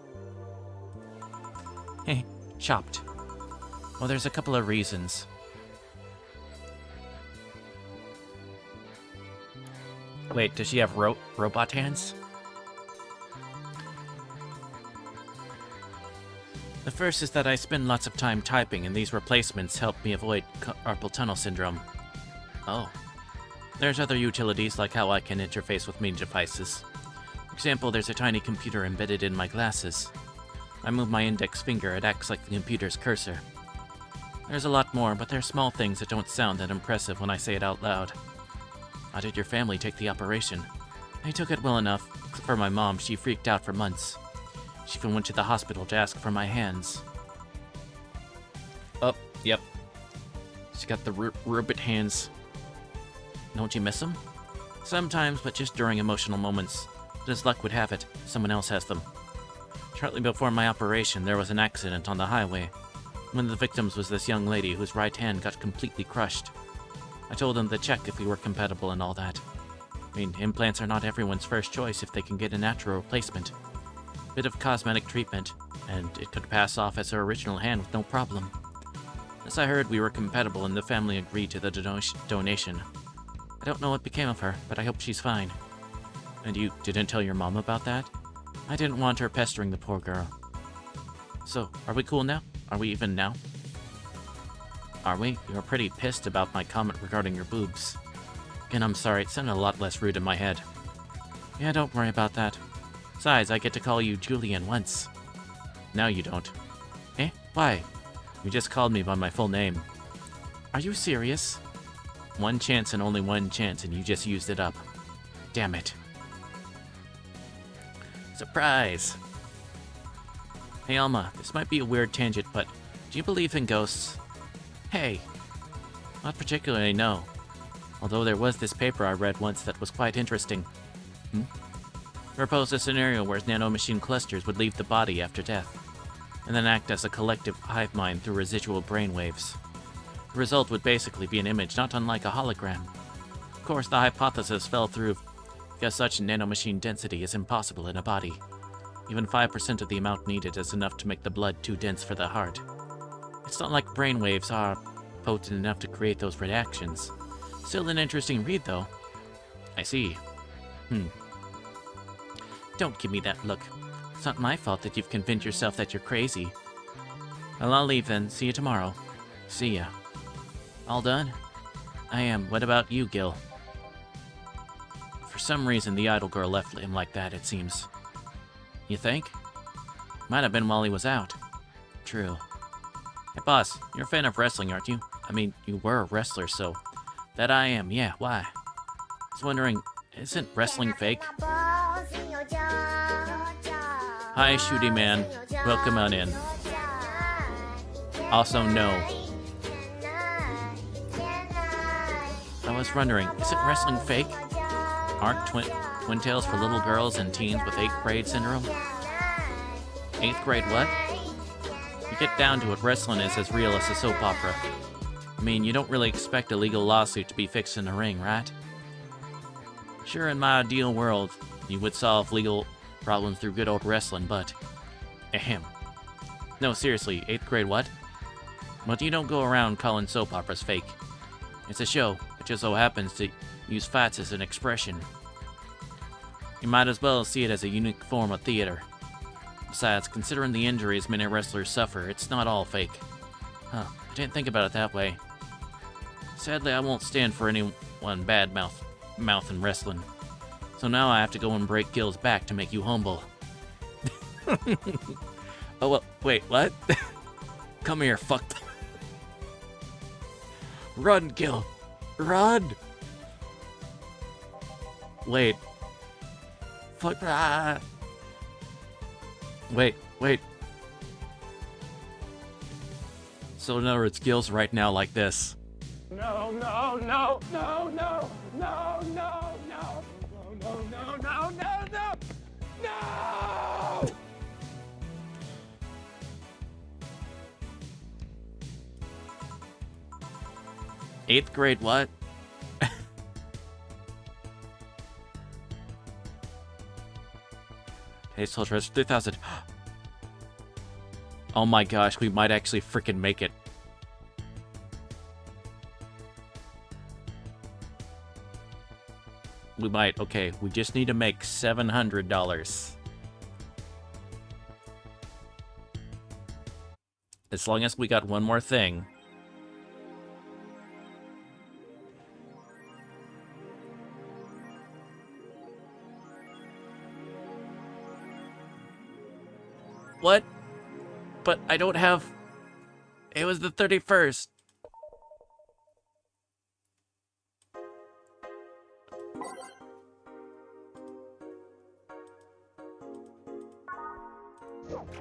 [SPEAKER 4] Hey, chopped. Well, there's a couple of reasons. Wait, does she have robot hands? The first is that I spend lots of time typing, and these replacements help me avoid carpal tunnel syndrome. Oh. There's other utilities, like how I can interface with media devices. For example, there's a tiny computer embedded in my glasses. I move my index finger, it acts like the computer's cursor. There's a lot more, but they're small things that don't sound that impressive when I say it out loud. How did your family take the operation? They took it well enough, except for my mom. She freaked out for months. She even went to the hospital to ask for my hands. Oh, yep. She got the robot hands. Don't you miss them? Sometimes, but just during emotional moments. But as luck would have it, someone else has them. Shortly before my operation, there was an accident on the highway. One of the victims was this young lady whose right hand got completely crushed. I told them to check if we were compatible and all that. I mean, implants are not everyone's first choice if they can get a natural replacement. Bit of cosmetic treatment, and it could pass off as her original hand with no problem. As I heard, we were compatible and the family agreed to the donation. I don't know what became of her, but I hope she's fine. And you didn't tell your mom about that? I didn't want her pestering the poor girl. So, are we cool now? Are we even now? Are we? You were pretty pissed about my comment regarding your boobs. Again, I'm sorry, it sounded a lot less rude in my head. Yeah, don't worry about that. Besides, I get to call you Julian once. Now you don't. Eh? Why? You just called me by my full name. Are you serious? One chance and only one chance, and you just used it up. Damn it. Surprise! Hey Alma, this might be a weird tangent, but do you believe in ghosts? Hey! Not particularly, no. Although there was this paper I read once that was quite interesting. Proposed a scenario where nanomachine clusters would leave the body after death, and then act as a collective hive mind through residual brainwaves. The result would basically be an image not unlike a hologram. Of course, the hypothesis fell through because such nanomachine density is impossible in a body. Even 5% of the amount needed is enough to make the blood too dense for the heart. It's not like brainwaves are potent enough to create those reactions. Still an interesting read, though. I see. Don't give me that look. It's not my fault that you've convinced yourself that you're crazy. Well, I'll leave then. See you tomorrow. See ya. All done? I am. What about you, Gil? For some reason, the idol girl left him like that, it seems. You think? Might have been while he was out. True. Hey, boss, you're a fan of wrestling, aren't you? I mean, you were a wrestler, so... That I am, yeah, why? I was wondering, isn't wrestling fake? Hi, Shooty Man. Welcome on in. Also, no. I was wondering, isn't wrestling fake? Aren't twin tails for little girls and teens with 8th grade syndrome? 8th grade what? You get down to it, wrestling is as real as a soap opera. I mean, you don't really expect a legal lawsuit to be fixed in a ring, right? Sure, in my ideal world, you would solve legal problems through good old wrestling, but... Ahem. No, seriously, 8th grade what? But you don't go around calling soap operas fake. It's a show. It just so happens to use fights as an expression. You might as well see it as a unique form of theater. Besides, considering the injuries many wrestlers suffer, it's not all fake. Huh, I didn't think about it that way. Sadly, I won't stand for anyone bad-mouth in wrestling. So now I have to go and break Gil's back to make you humble. Oh, well, wait, what? Come here, fuck. Run, Gil! Run! Wait. Fuck. Ah. Wait. So in other words, Gil's right now like this. No. Eighth grade what? Hey, Soldiers, 3000. Oh my gosh, we might actually freaking make it. We might. Okay, we just need to make $700. As long as we got one more thing. What? But I don't have... It was the 31st.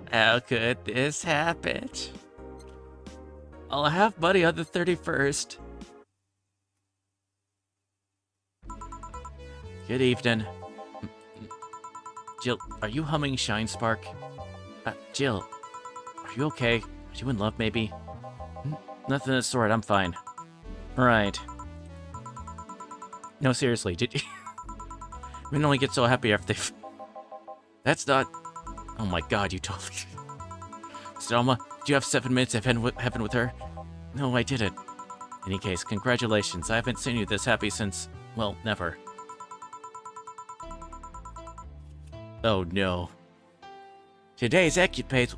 [SPEAKER 4] How could this happen? I'll have money on the 31st. Good evening. Jill, are you humming Shine Spark? Jill, are you okay? Are you in love, maybe? Nothing of the sort, I'm fine. Right. No, seriously, did you... Men only get so happy after they've... That's not... Oh my god, you totally... Stelma, do you have 7 minutes of heaven with her? No, I didn't. In any case, congratulations. I haven't seen you this happy since... Well, never. Oh no. Today's escapades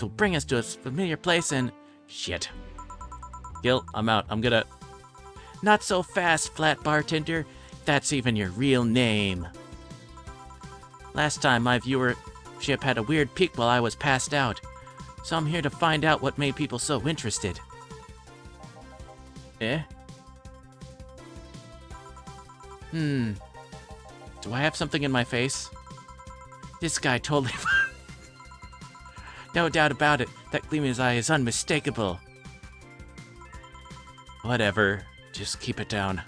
[SPEAKER 4] will bring us to a familiar place and... Shit. Gil, I'm out. I'm gonna... Not so fast, Flat Bartender. That's even your real name. Last time, my viewership had a weird peak while I was passed out. So I'm here to find out what made people so interested. Eh? Do I have something in my face? This guy totally... No doubt about it. That gleam in his eye is unmistakable. Whatever. Just keep it down.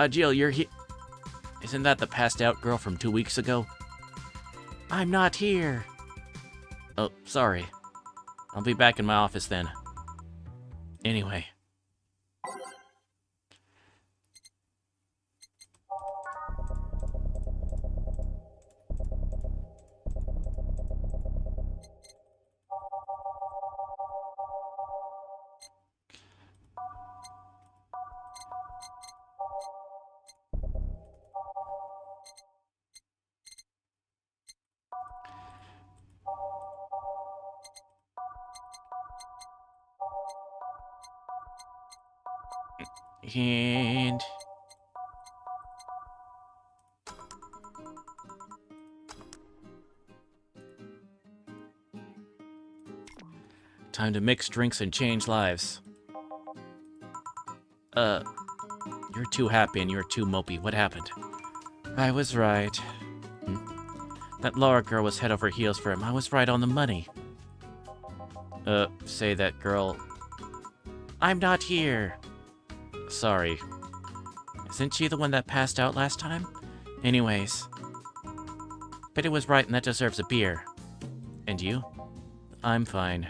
[SPEAKER 1] Jill, you're here. Isn't that the passed out girl from 2 weeks ago? I'm not here. Oh, sorry. I'll be back in my office then. Anyway. And time to mix drinks and change lives. You're too happy and you're too mopey. What happened? I was right. That Laura girl was head over heels for him. I was right on the money. Say that girl. I'm not here. Sorry. Isn't she the one that passed out last time? Anyways. Betty was right and that deserves a beer. And you? I'm fine.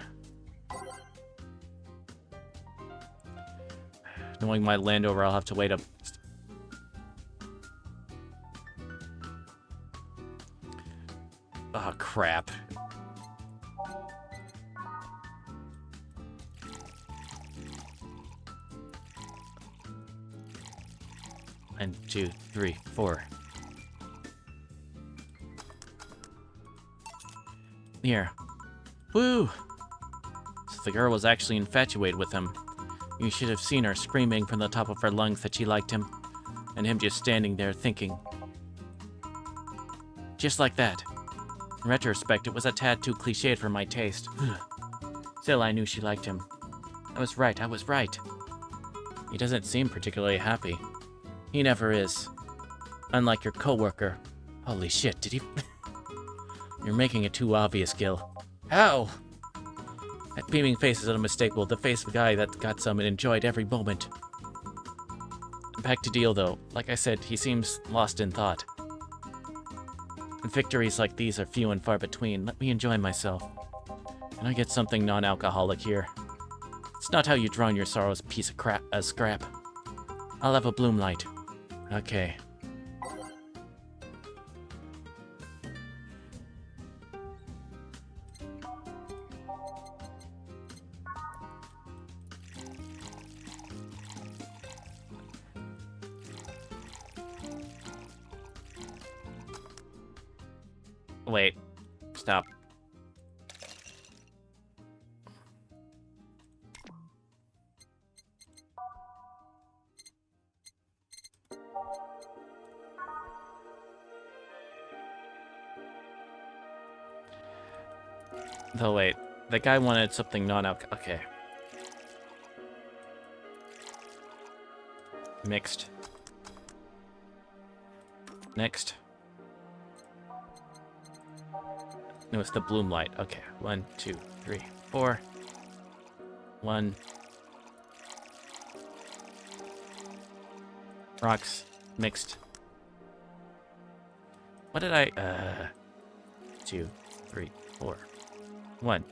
[SPEAKER 1] Knowing my Landover, I'll have to wait up. Oh, crap. One, two, three, four. Here. Woo! So the girl was actually infatuated with him. You should have seen her screaming from the top of her lungs that she liked him, and him just standing there thinking. Just like that. In retrospect, it was a tad too cliched for my taste. Still, I knew she liked him. I was right. He doesn't seem particularly happy. He never is. Unlike your coworker. Holy shit, did he... You're making it too obvious, Gil. How? That beaming face is unmistakable, the face of a guy that got some and enjoyed every moment. Back to deal, though. Like I said, he seems lost in thought. And victories like these are few and far between. Let me enjoy myself. Can I get something non-alcoholic here? It's not how you drown your sorrows, piece of scrap. I'll have a bloom light. Okay. Wait. Stop. Oh, wait. The guy wanted something non-alcoholic. Okay. Mixed. Next. No, it's the bloom light. Okay. 1, 2, 3, 4. 1. Rocks. Mixed. What did I... 2, 3, 4. 1,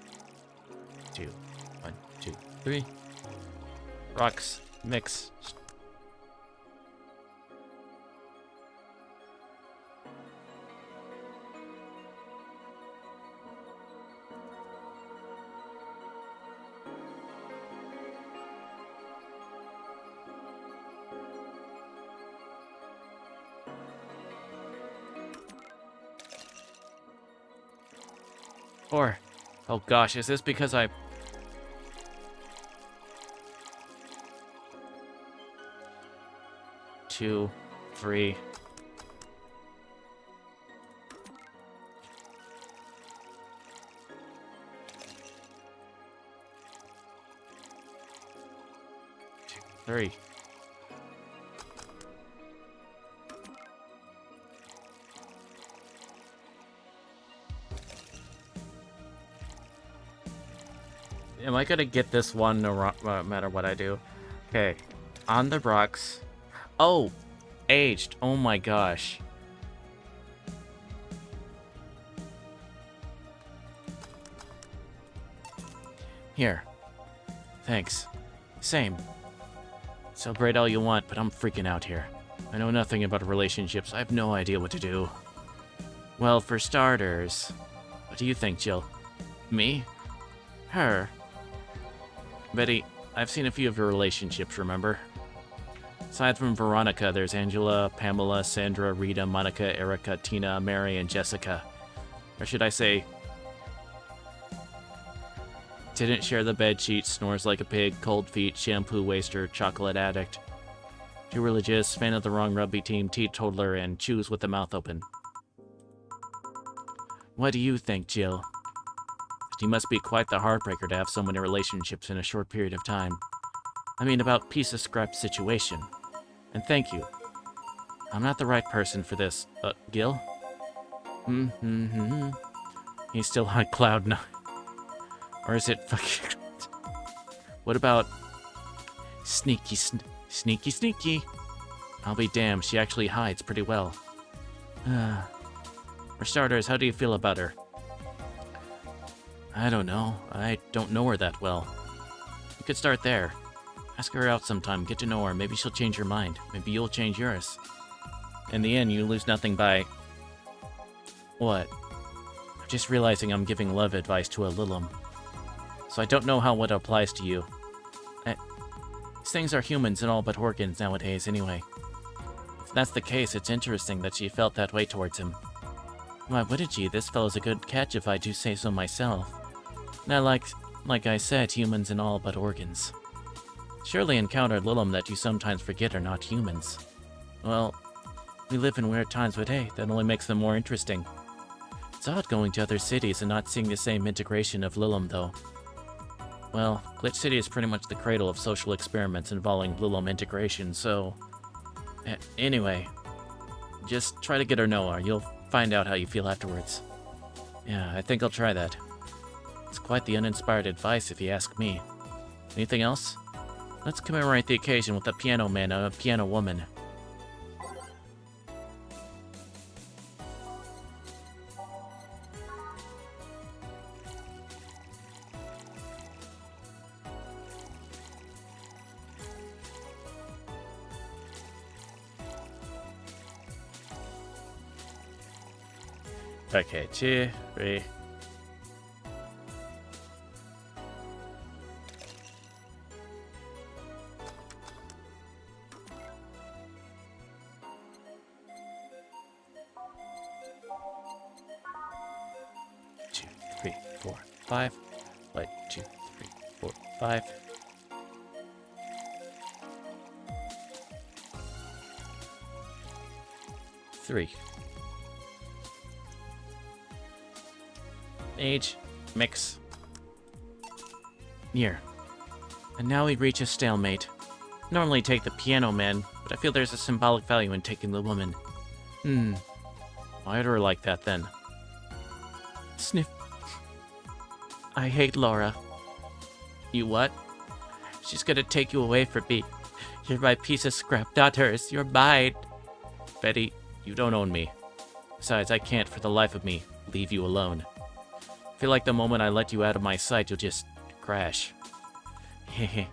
[SPEAKER 1] 2, 1, 2, 3. Rocks. Mix. Or, oh gosh, is this because I... Two, 3. Two, 3. Am I gonna get this one no matter what I do? Okay, on the rocks. Oh,
[SPEAKER 4] aged. Oh my gosh. Here. Thanks. Same. Celebrate all you want, but I'm freaking out here. I know nothing about relationships. I have no idea what to do. Well, for starters, what do you think, Jill? Me? Her? Betty, I've seen a few of your relationships, remember? Aside from Veronica, there's Angela, Pamela, Sandra, Rita, Monica, Erica, Tina, Mary, and Jessica. Or should I say, didn't share the bed sheet, snores like a pig, cold feet, shampoo waster, chocolate addict. Too religious, fan of the wrong rugby team, teetotaler, and chews with the mouth open. What do you think, Jill? You must be quite the heartbreaker to have so many relationships in a short period of time. I mean, about piece of scrap situation. And thank you. I'm not the right person for this. Gil? He's still on cloud 9. Or is it fucking... What about... Sneaky. I'll be damned, she actually hides pretty well. For starters, how do you feel about her? I don't know. I don't know her that well. You could start there. Ask her out sometime, get to know her, maybe she'll change her mind. Maybe you'll change yours. In the end, you lose nothing by... What? I'm just realizing I'm giving love advice to a Lilum. So I don't know how what applies to you. These things are humans and all but organs nowadays anyway. If that's the case, it's interesting that she felt that way towards him. Why wouldn't she? This fellow's a good catch if I do say so myself. Now, like I said, humans and all but organs. Surely encountered Lilum that you sometimes forget are not humans. Well, we live in weird times, but hey, that only makes them more interesting. It's odd going to other cities and not seeing the same integration of Lilum, though. Well, Glitch City is pretty much the cradle of social experiments involving Lilum integration, so... Anyway, just try to get her know her. You'll find out how you feel afterwards. Yeah, I think I'll try that. It's quite the uninspired advice if you ask me. Anything else? Let's commemorate the occasion with a piano man and a piano woman. Okay, 2, 3. Two, 3, 4, 5. Wait, 2, 3, 4, 5. 3. Age, mix. Here. And now we reach a stalemate. Normally take the piano man, but I feel there's a symbolic value in taking the woman. Why her like that then? Sniff. I hate Laura. You what? She's gonna take you away from me. You're my piece of scrap, not hers. You're mine. Betty, you don't own me. Besides, I can't, for the life of me, leave you alone. I feel like the moment I let you out of my sight, you'll just crash. Hehe.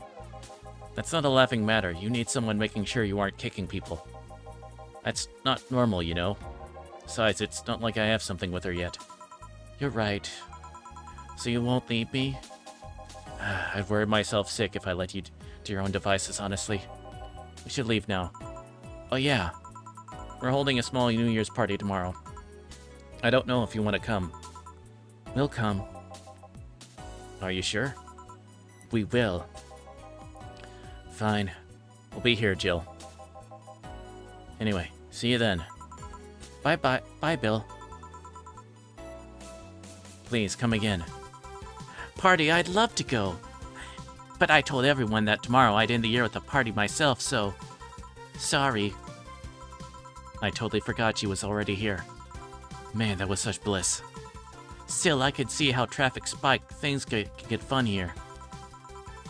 [SPEAKER 4] That's not a laughing matter. You need someone making sure you aren't kicking people. That's not normal, you know. Besides, it's not like I have something with her yet. You're right. So you won't leave me? I'd worry myself sick if I let you to your own devices, honestly. We should leave now. Oh yeah. We're holding a small New Year's party tomorrow. I don't know if you want to come. We'll come. Are you sure? We will. Fine. We'll be here, Jill. Anyway, see you then. Bye-bye. Bye, Bill. Please, come again. Party, I'd love to go. But I told everyone that tomorrow I'd end the year with a party myself, so... Sorry. I totally forgot she was already here. Man, that was such bliss. Still, I could see how traffic spiked. Things could get fun here.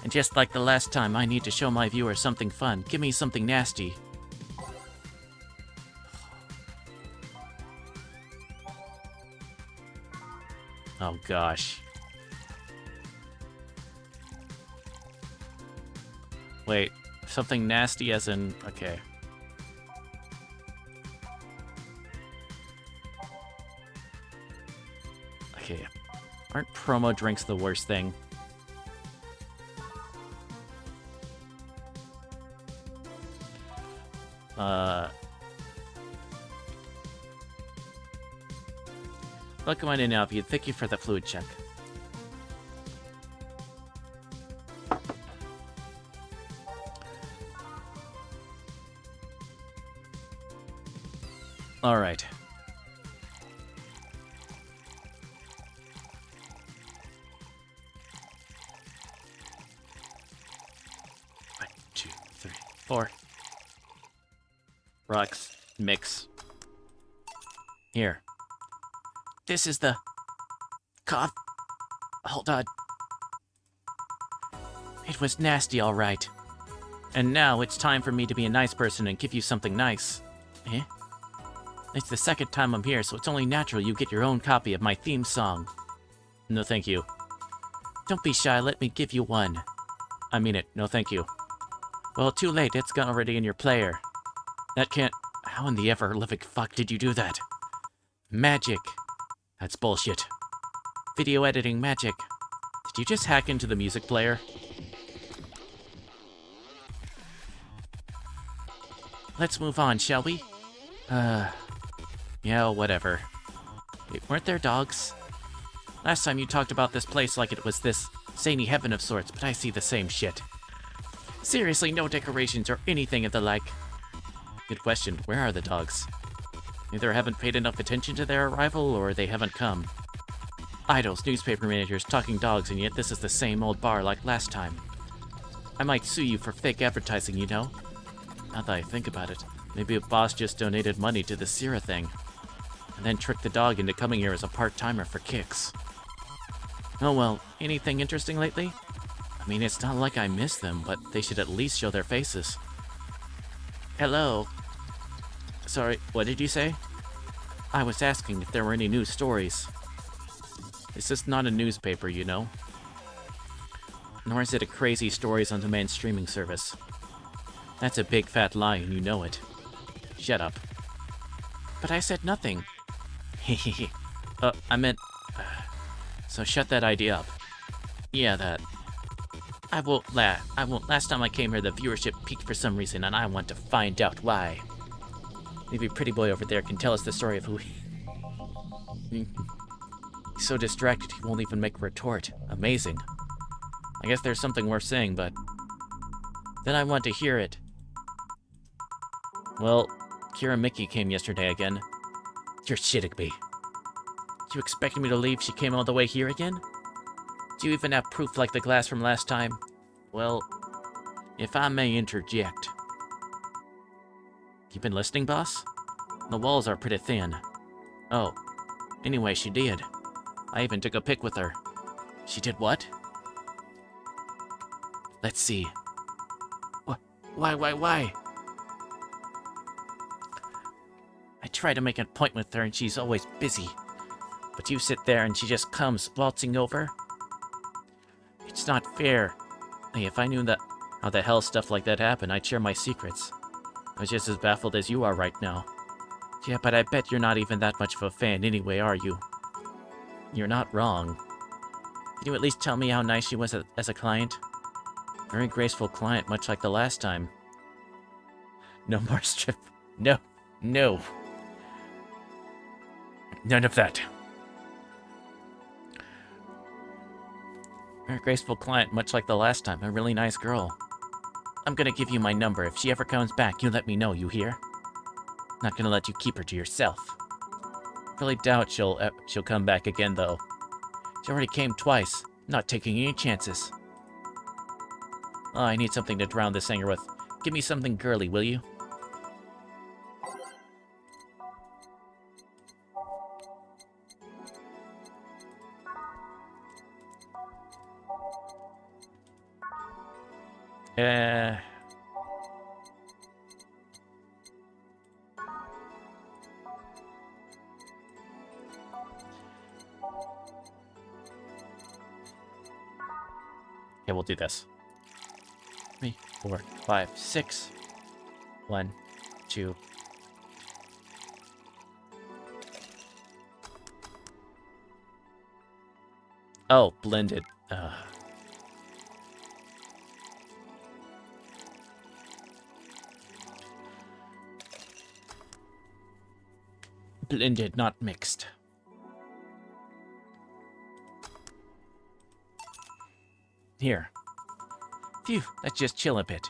[SPEAKER 4] And just like the last time, I need to show my viewers something fun. Give me something nasty. Oh, gosh. Wait, something nasty as in... Okay. Okay. Aren't promo drinks the worst thing? Welcome on in, Alfie. Thank you for the fluid check. All right. One, two, three, four. Rocks. Mix. Here. This is the... cough. Hold on. It was nasty, all right. And now it's time for me to be a nice person and give you something nice. Eh? It's the second time I'm here, so it's only natural you get your own copy of my theme song. No, thank you. Don't be shy, let me give you one. I mean it, no thank you. Well, too late, it's got already in your player. That can't... How in the ever-living fuck did you do that? Magic. That's bullshit. Video editing magic. Did you just hack into the music player? Let's move on, shall we? Yeah, whatever. Wait, weren't there dogs? Last time you talked about this place like it was this zany heaven of sorts, but I see the same shit. Seriously, no decorations or anything of the like. Good question. Where are the dogs? Either I haven't paid enough attention to their arrival, or they haven't come. Idols, newspaper managers, talking dogs, and yet this is the same old bar like last time. I might sue you for fake advertising, you know? Now that I think about it, maybe a boss just donated money to the Sierra thing, and then tricked the dog into coming here as a part-timer for kicks. Oh well, anything interesting lately? I mean, it's not like I miss them, but they should at least show their faces. Hello? Sorry, what did you say? I was asking if there were any news stories. This is not a newspaper, you know. Nor is it a crazy stories-on-demand streaming service. That's a big fat lie and you know it. Shut up. But I said nothing. Hehehe. I meant... So shut that idea up. Yeah, that. I won't. Last time I came here, the viewership peaked for some reason, and I want to find out why. Maybe Pretty Boy over there can tell us the story of who he... He's so distracted he won't even make a retort. Amazing. I guess there's something worth saying, but... Then I want to hear it. Well, Kira Mickey came yesterday again. You're shitting me. You expected me to leave? She came all the way here again? Do you even have proof like the glass from last time? Well, if I may interject. You been listening, boss? The walls are pretty thin. Oh, anyway, she did. I even took a pic with her. She did what? Let's see. Why? I try to make an appointment with her and she's always busy. But you sit there and she just comes waltzing over? It's not fair. Hey, if I knew how the hell stuff like that happened, I'd share my secrets. I was just as baffled as you are right now. Yeah, but I bet you're not even that much of a fan anyway, are you? You're not wrong. Can you at least tell me how nice she was as a client? Very graceful client, much like the last time. No more strip. No. None of that. Very graceful client, much like the last time. A really nice girl. I'm gonna give you my number. If she ever comes back, you let me know, you hear? Not gonna let you keep her to yourself. Really doubt she'll come back again, though. She already came twice. Not taking any chances. Oh, I need something to drown this anger with. Give me something girly, will you? Okay, we'll do this. 3, 4, 5, 6. 1, 2. Oh, blended. Blended, not mixed. Here. Phew, let's just chill a bit.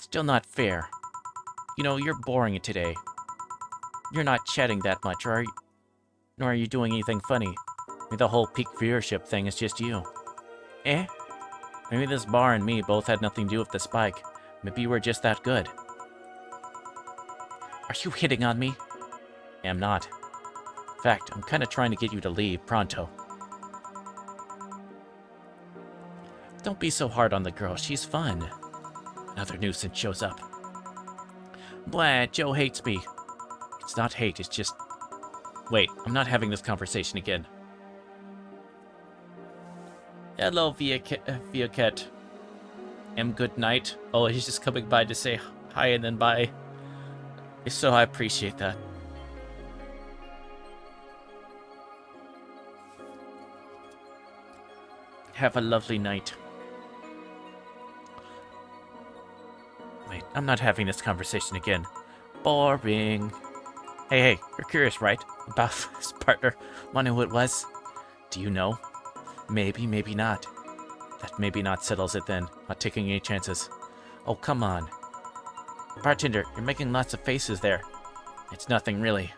[SPEAKER 4] Still not fair. You know, you're boring today. You're not chatting that much, or nor are you doing anything funny. Maybe the whole peak viewership thing is just you. Eh? Maybe this bar and me both had nothing to do with the spike. Maybe you were just that good. Are you hitting on me? I'm not. In fact, I'm kind of trying to get you to leave pronto. Don't be so hard on the girl. She's fun. Another nuisance shows up. Blah, Joe hates me. It's not hate, it's just... Wait, I'm not having this conversation again. Hello, VA-11. Good night. Oh, he's just coming by to say hi and then bye. So I appreciate that. Have a lovely night. Wait, I'm not having this conversation again. Boring. Hey, you're curious, right? About this partner. Wanna know who it was? Do you know? Maybe, maybe not. That maybe not settles it then. Not taking any chances. Oh, come on. Bartender, you're making lots of faces there. It's nothing really.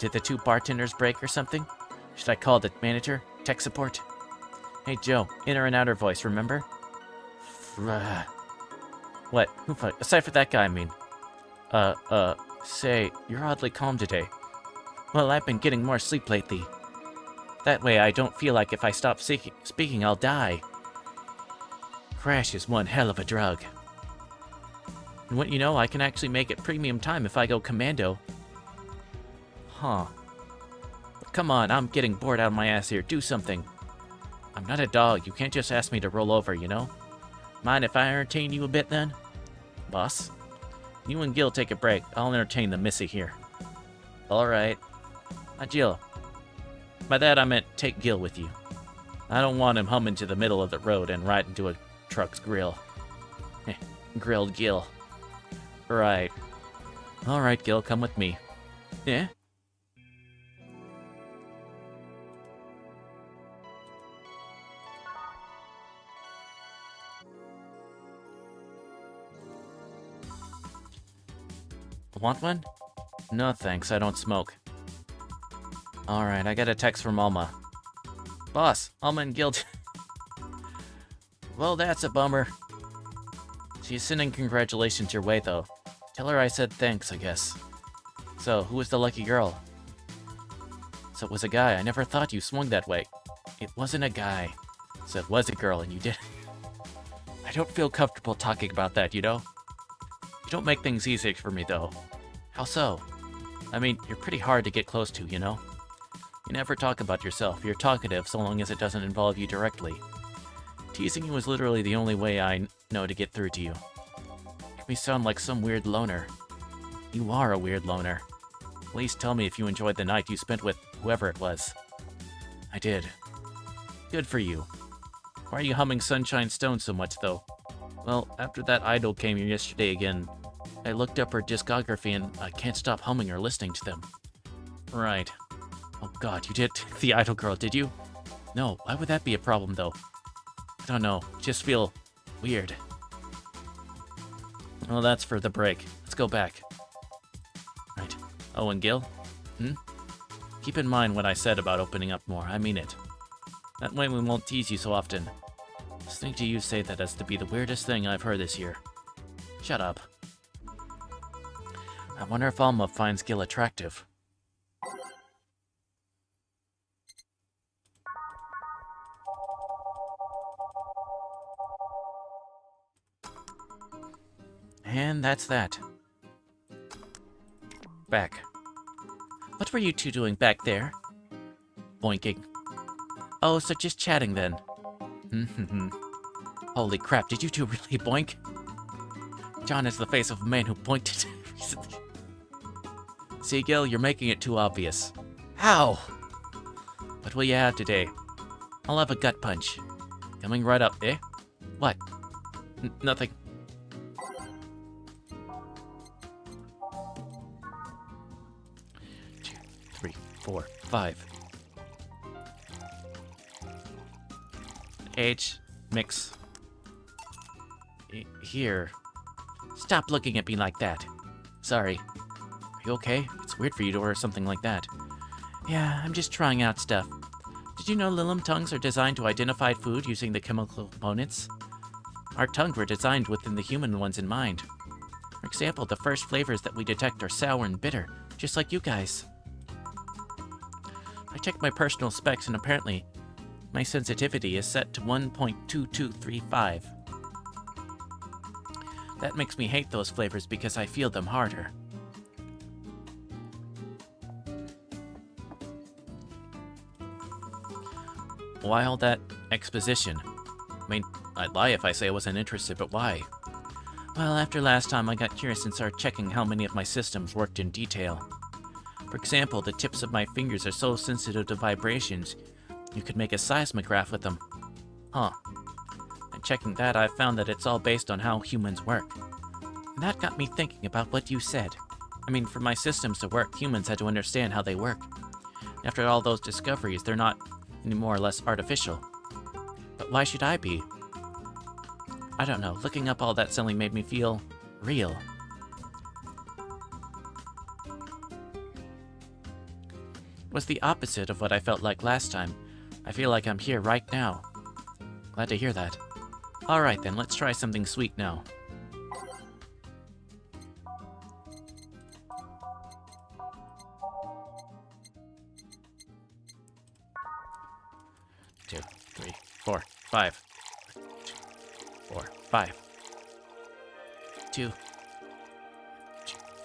[SPEAKER 4] Did the two bartenders break or something? Should I call the manager? Tech support? Hey, Joe. Inner and outer voice, remember? What? Aside from that guy, I mean. Say, you're oddly calm today. Well, I've been getting more sleep lately. That way I don't feel like if I stop speaking, I'll die. Crash is one hell of a drug. And what you know, I can actually make it premium time if I go commando. Huh. But come on, I'm getting bored out of my ass here. Do something. I'm not a dog. You can't just ask me to roll over, you know? Mind if I entertain you a bit then? Boss? You and Gil take a break. I'll entertain the missy here. Alright. Jill. By that I meant take Gil with you. I don't want him humming to the middle of the road and right into a truck's grill. Grilled Gil. Right. Alright, Gil, come with me. Yeah? Want one? No thanks, I don't smoke. Alright, I got a text from Alma. Boss, Alma and Gil... Well, that's a bummer. She's sending congratulations your way, though. Tell her I said thanks, I guess. So, who was the lucky girl? So it was a guy. I never thought you swung that way. It wasn't a guy. So it was a girl, and you did... I don't feel comfortable talking about that, you know? You don't make things easy for me, though. How so? I mean, you're pretty hard to get close to, you know? You never talk about yourself. You're talkative so long as it doesn't involve you directly. Teasing you is literally the only way I know to get through to you. Make me sound like some weird loner. You are a weird loner. Please tell me if you enjoyed the night you spent with whoever it was. I did. Good for you. Why are you humming Sunshine Stone so much, though? Well, after that idol came here yesterday again, I looked up her discography and I can't stop humming or listening to them. Right. Oh god, you did the idol girl, did you? No, why would that be a problem, though? I don't know, just feel weird. Well, that's for the break. Let's go back. Right. Oh, and Gil? Keep in mind what I said about opening up more. I mean it. That way we won't tease you so often. Listening to you say that has to be the weirdest thing I've heard this year. Shut up. I wonder if Alma finds Gil attractive. And that's that. Back. What were you two doing back there? Boinking. Oh, so just chatting then. Holy crap, did you two really boink? John has the face of a man who boinked recently. See, Gil, you're making it too obvious. How? What will you have today? I'll have a gut punch. Coming right up, eh? What? Nothing. Two, 3, 4, 5. Age, mix. Here. Stop looking at me like that. Sorry. Are you okay? It's weird for you to order something like that. Yeah, I'm just trying out stuff. Did you know Lilim tongues are designed to identify food using the chemical components? Our tongues were designed within the human ones in mind. For example, the first flavors that we detect are sour and bitter, just like you guys. I checked my personal specs and apparently my sensitivity is set to 1.2235. That makes me hate those flavors because I feel them harder. Why all that exposition? I mean, I'd lie if I say I wasn't interested, but why? Well, after last time I got curious and started checking how many of my systems worked in detail. For example, the tips of my fingers are so sensitive to vibrations, you could make a seismograph with them. Huh. And checking that, I found that it's all based on how humans work. And that got me thinking about what you said. I mean, for my systems to work, humans had to understand how they work. After all those discoveries, they're not any more or less artificial. But why should I be? I don't know, looking up all that suddenly made me feel real. It was the opposite of what I felt like last time. I feel like I'm here right now. Glad to hear that. Alright then, let's try something sweet now. Two, 3, 4, 5. 4, 5. 2,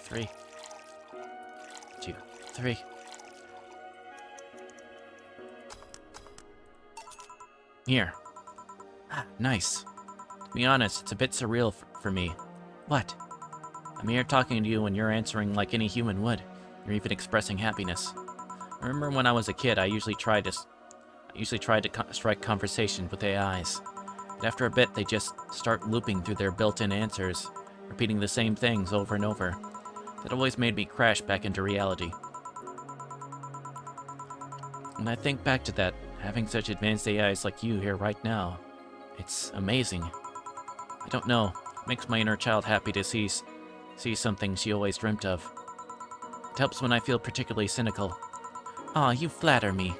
[SPEAKER 4] 3. 2, 3. Here. Ah, nice. To be honest, it's a bit surreal for me. What? I'm here talking to you and you're answering like any human would. You're even expressing happiness. I remember when I was a kid, I usually tried to strike conversation with AIs. But after a bit, they just start looping through their built-in answers, repeating the same things over and over. That always made me crash back into reality. When I think back to that, having such advanced AIs like you here right now, it's amazing. I don't know, it makes my inner child happy to see something she always dreamt of. It helps when I feel particularly cynical. Aw, you flatter me.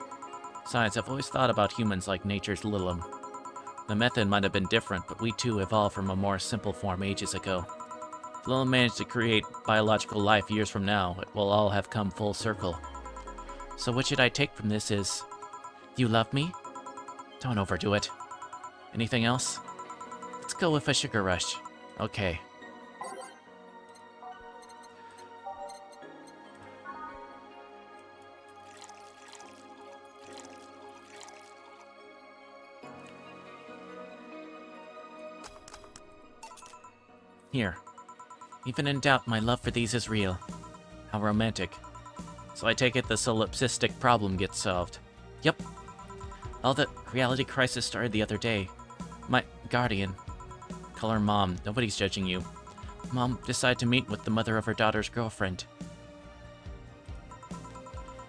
[SPEAKER 4] Besides, I've always thought about humans like nature's Lilim. The method might have been different, but we too evolved from a more simple form ages ago. If Lilim managed to create biological life years from now, it will all have come full circle. So what should I take from this is, you love me? Don't overdo it. Anything else? Let's go with a sugar rush. Okay. Here. Even in doubt, my love for these is real. How romantic. So I take it the solipsistic problem gets solved. Yep. All the reality crisis started the other day. My guardian. Call her Mom. Nobody's judging you. Mom decided to meet with the mother of her daughter's girlfriend.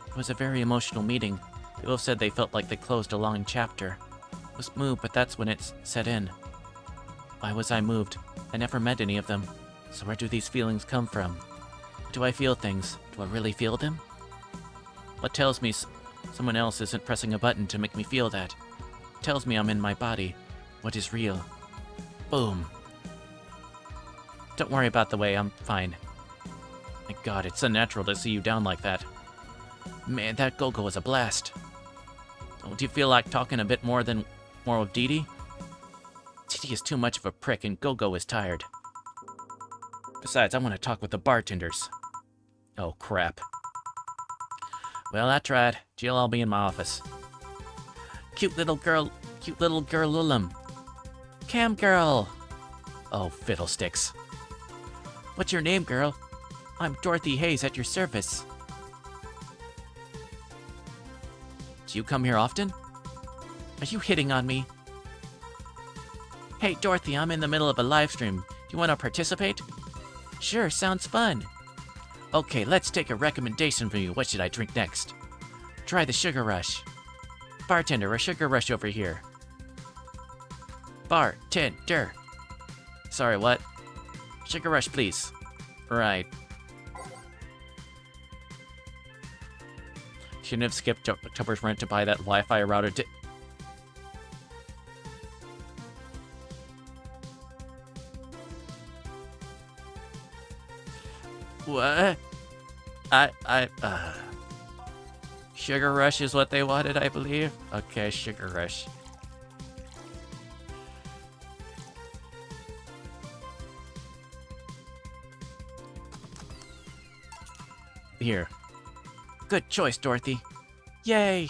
[SPEAKER 4] It was a very emotional meeting. They both said they felt like they closed a long chapter. I was moved, but that's when it set in. Why was I moved? I never met any of them. So where do these feelings come from? Do I feel things? Do I really feel them? What tells me someone else isn't pressing a button to make me feel that? It tells me I'm in my body. What is real? Boom. Don't worry about the way, I'm fine. My god, it's unnatural to see you down like that. Man, that Gogo was a blast. Don't you feel like talking a bit more with Dee Dee? Dee Dee is too much of a prick and Gogo is tired. Besides, I want to talk with the bartenders. Oh, crap. Well, I tried. Jill, I'll be in my office. Cute little girl cute little girl. Cam girl. Oh, fiddlesticks. What's your name, girl? I'm Dorothy Hayes at your service. Do you come here often? Are you hitting on me? Hey, Dorothy, I'm in the middle of a live stream. Do you want to participate? Sure, sounds fun. Okay, let's take a recommendation from you. What should I drink next? Try the Sugar Rush. Bartender, a Sugar Rush over here. Bartender. Sorry, what? Sugar Rush, please. Right. Shouldn't have skipped October's rent to buy that Wi-Fi router. What? Sugar Rush is what they wanted, I believe. Okay, Sugar Rush. Here. Good choice, Dorothy. Yay!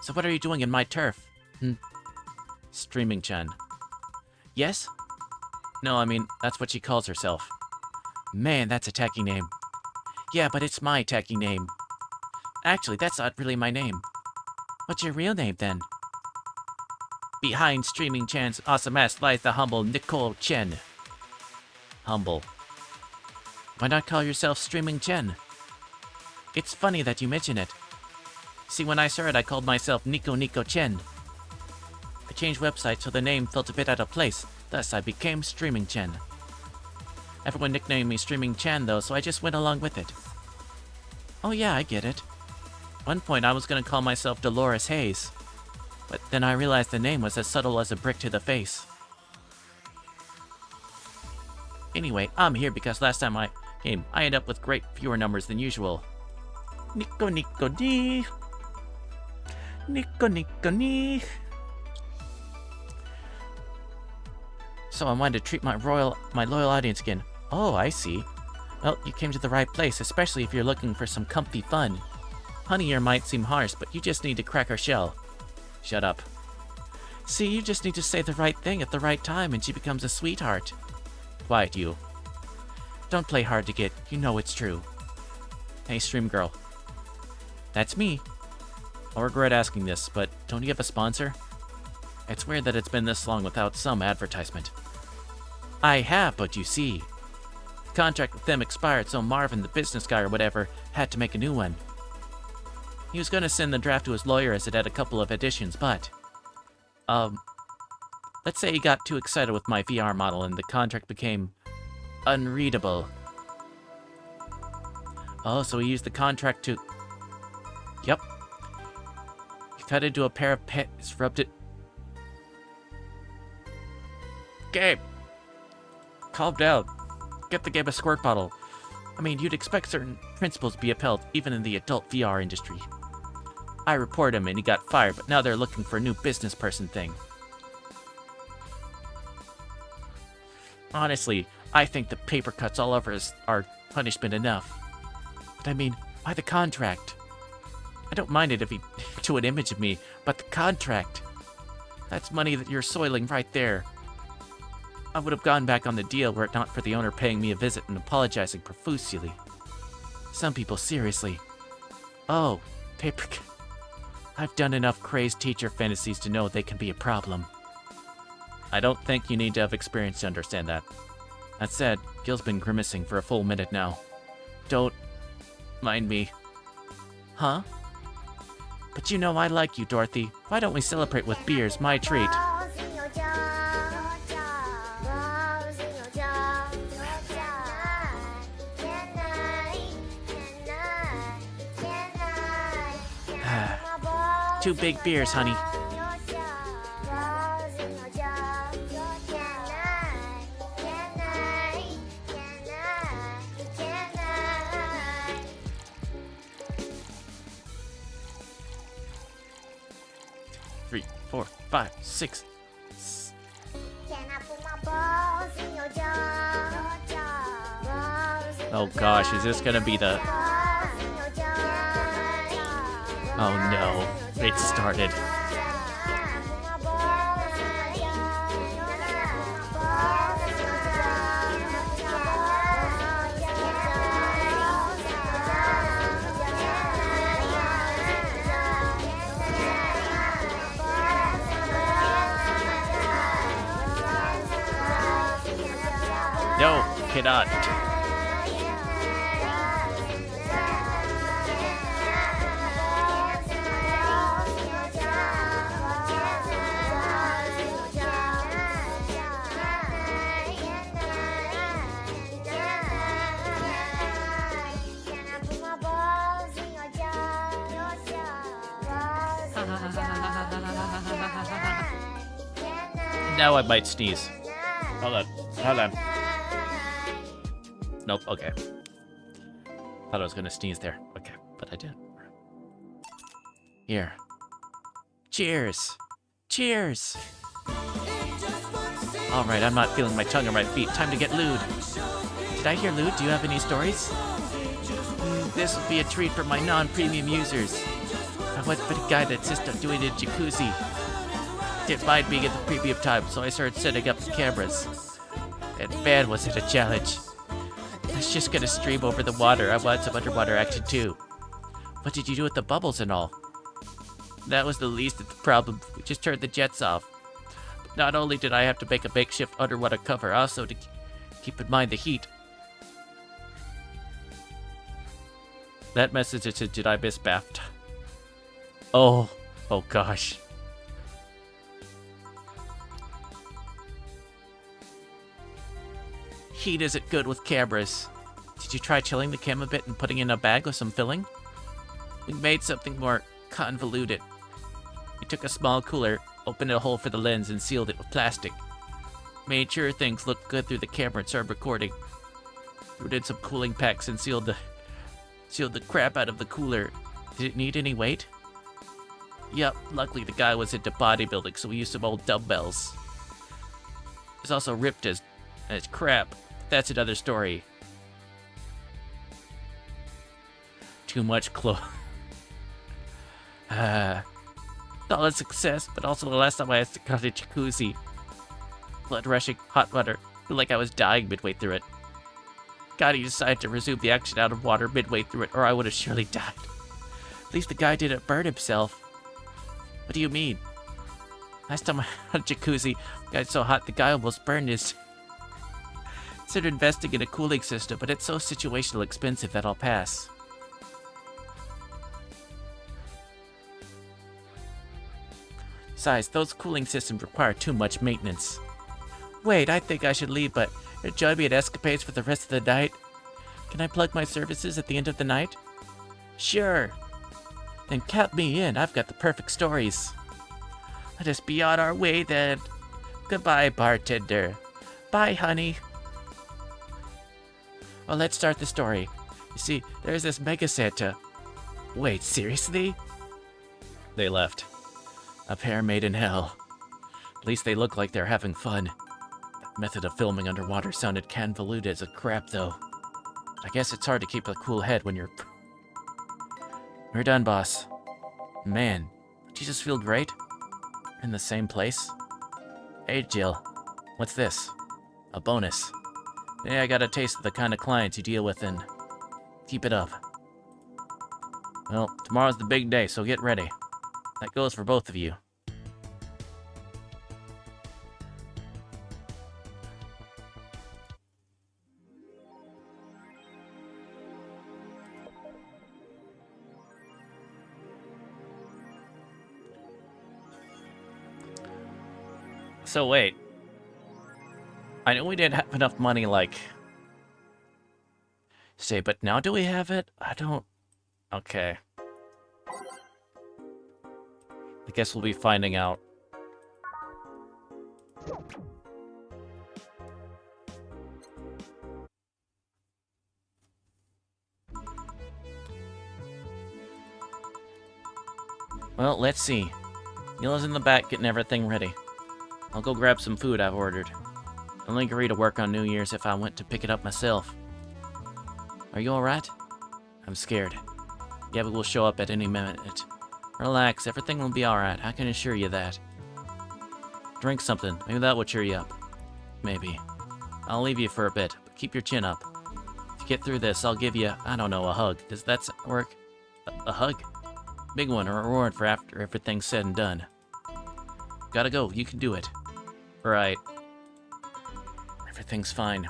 [SPEAKER 4] So what are you doing in my turf? Streaming Chen. Yes? No, I mean, that's what she calls herself. Man, that's a tacky name. Yeah, but it's my tacky name. Actually, that's not really my name. What's your real name, then? Behind Streaming Chen's awesome ass lies the humble Nicole Chen. Humble. Why not call yourself Streaming Chen? It's funny that you mention it. See, when I started, I called myself Nico Chen. I changed websites so the name felt a bit out of place, thus I became Streaming Chen. Everyone nicknamed me Streaming Chen, though, so I just went along with it. Oh yeah, I get it. At one point, I was gonna call myself Dolores Hayes, but then I realized the name was as subtle as a brick to the face. Anyway, I'm here because last time I came, I ended up with great fewer numbers than usual. Nico dee. Nico nee. So I wanted to treat my loyal audience again. Oh, I see. Well, you came to the right place, especially if you're looking for some comfy fun. Honey might seem harsh, but you just need to crack her shell. Shut up. See, you just need to say the right thing at the right time and she becomes a sweetheart. Quiet, you. Don't play hard to get, you know it's true. Hey, Stream Girl. That's me. I'll regret asking this, but don't you have a sponsor? It's weird that it's been this long without some advertisement. I have, but you see, the contract with them expired, so Marvin, the business guy or whatever, had to make a new one. He was gonna send the draft to his lawyer as it had a couple of additions, but... let's say he got too excited with my VR model and the contract became... unreadable. Oh, so he used the contract to... Yep. He cut into a pair of pants, rubbed it... Gabe! Calm down. Get the Gabe a squirt bottle. I mean, you'd expect certain principles to be upheld, even in the adult VR industry. I reported him and he got fired, but now they're looking for a new business person thing. Honestly, I think the paper cuts all over us are punishment enough. But I mean, why the contract? I don't mind it if he to an image of me, but the contract. That's money that you're soiling right there. I would have gone back on the deal were it not for the owner paying me a visit and apologizing profusely. Some people, seriously. Oh, paper. I've done enough crazed teacher fantasies to know they can be a problem. I don't think you need to have experience to understand that. That said, Gil's been grimacing for a full minute now. Don't mind me. Huh? But you know I like you, Dorothy. Why don't we celebrate with beers, my treat? Two big beers, honey. Three, 4, 5, 6. Oh gosh, is this gonna be the... Oh no, it started. No, cannot. Now I might sneeze. Hold on. Nope, okay. Thought I was gonna sneeze there. Okay, but I didn't. Here. Cheers! Cheers! Alright, I'm not feeling my tongue or my feet. Time to get lewd. Did I hear lewd? Do you have any stories? This will be a treat for my non-premium users. I once put a guy that insists on doing a jacuzzi. Didn't mind being at the premium time, so I started setting up the cameras. And man, was it a challenge. I was just gonna stream over the water. I want some underwater action too. What did you do with the bubbles and all? That was the least of the problem. We just turned the jets off. But not only did I have to make a makeshift underwater cover, also to keep in mind the heat. That message is, did I miss Baft? Oh gosh. Heat isn't good with cameras. Did you try chilling the cam a bit and putting in a bag with some filling? We made something more convoluted. We took a small cooler, opened a hole for the lens, and sealed it with plastic. Made sure things looked good through the camera and started recording. Threw in some cooling packs and sealed the crap out of the cooler. Did it need any weight? Yup, luckily the guy was into bodybuilding, so we used some old dumbbells. It was also ripped as crap. That's another story. Too much clothes. Solid success, but also the last time I had to cut a jacuzzi. Blood rushing, hot water. Feel like I was dying midway through it. God, he decided to resume the action out of water midway through it, or I would have surely died. At least the guy didn't burn himself. What do you mean? Last time I had a jacuzzi, it got so hot the guy almost burned his... Considered investing in a cooling system, but it's so situational expensive that I'll pass. Besides, those cooling systems require too much maintenance. Wait, I think I should leave, but join me at Escapades for the rest of the night? Can I plug my services at the end of the night? Sure. Then count me in. I've got the perfect stories. Let us be on our way then. Goodbye, bartender. Bye, honey. Well, let's start the story. You see, there's this Mega Santa. Wait, seriously? They left. A pair made in hell. At least they look like they're having fun. That method of filming underwater sounded convoluted as a crap, though. I guess it's hard to keep a cool head when you're... We're done, boss. Man, don't you just feel great? In the same place? Hey, Jill. What's this? A bonus. Yeah, I got a taste of the kind of clients you deal with, and keep it up. Well, tomorrow's the big day, so get ready. That goes for both of you. So wait. I know we didn't have enough money, like... Say, but now do we have it? I don't... Okay. I guess we'll be finding out. Well, let's see. Neela's in the back getting everything ready. I'll go grab some food I've ordered. I'll only agree to work on New Year's if I went to pick it up myself. Are you alright? I'm scared. Yeah, but we'll show up at any minute. Relax, everything will be alright, I can assure you that. Drink something, maybe that will cheer you up. Maybe. I'll leave you for a bit, but keep your chin up. If you get through this, I'll give you, I don't know, a hug. Does that work? A hug? Big one, or a reward for after everything's said and done. Gotta go, you can do it. Right. Everything's fine.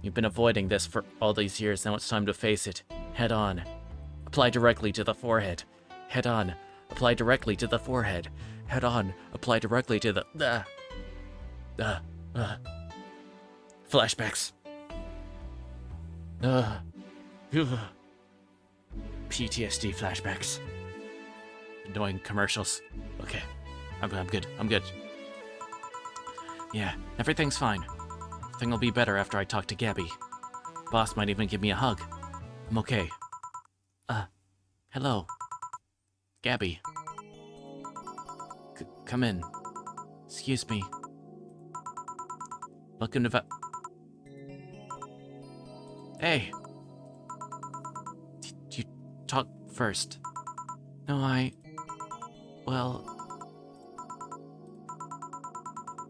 [SPEAKER 4] You've been avoiding this for all these years, now it's time to face it. Head on. Apply directly to the forehead. Head on. Apply directly to the forehead. Head on. Apply directly to the... Flashbacks. PTSD flashbacks. Annoying commercials. Okay. I'm good. I'm good. Yeah, everything's fine. Everything will be better after I talk to Gabby. Boss might even give me a hug. I'm okay. Hello. Gabby. Come in. Excuse me. Welcome to Hey! You talk first. No, well...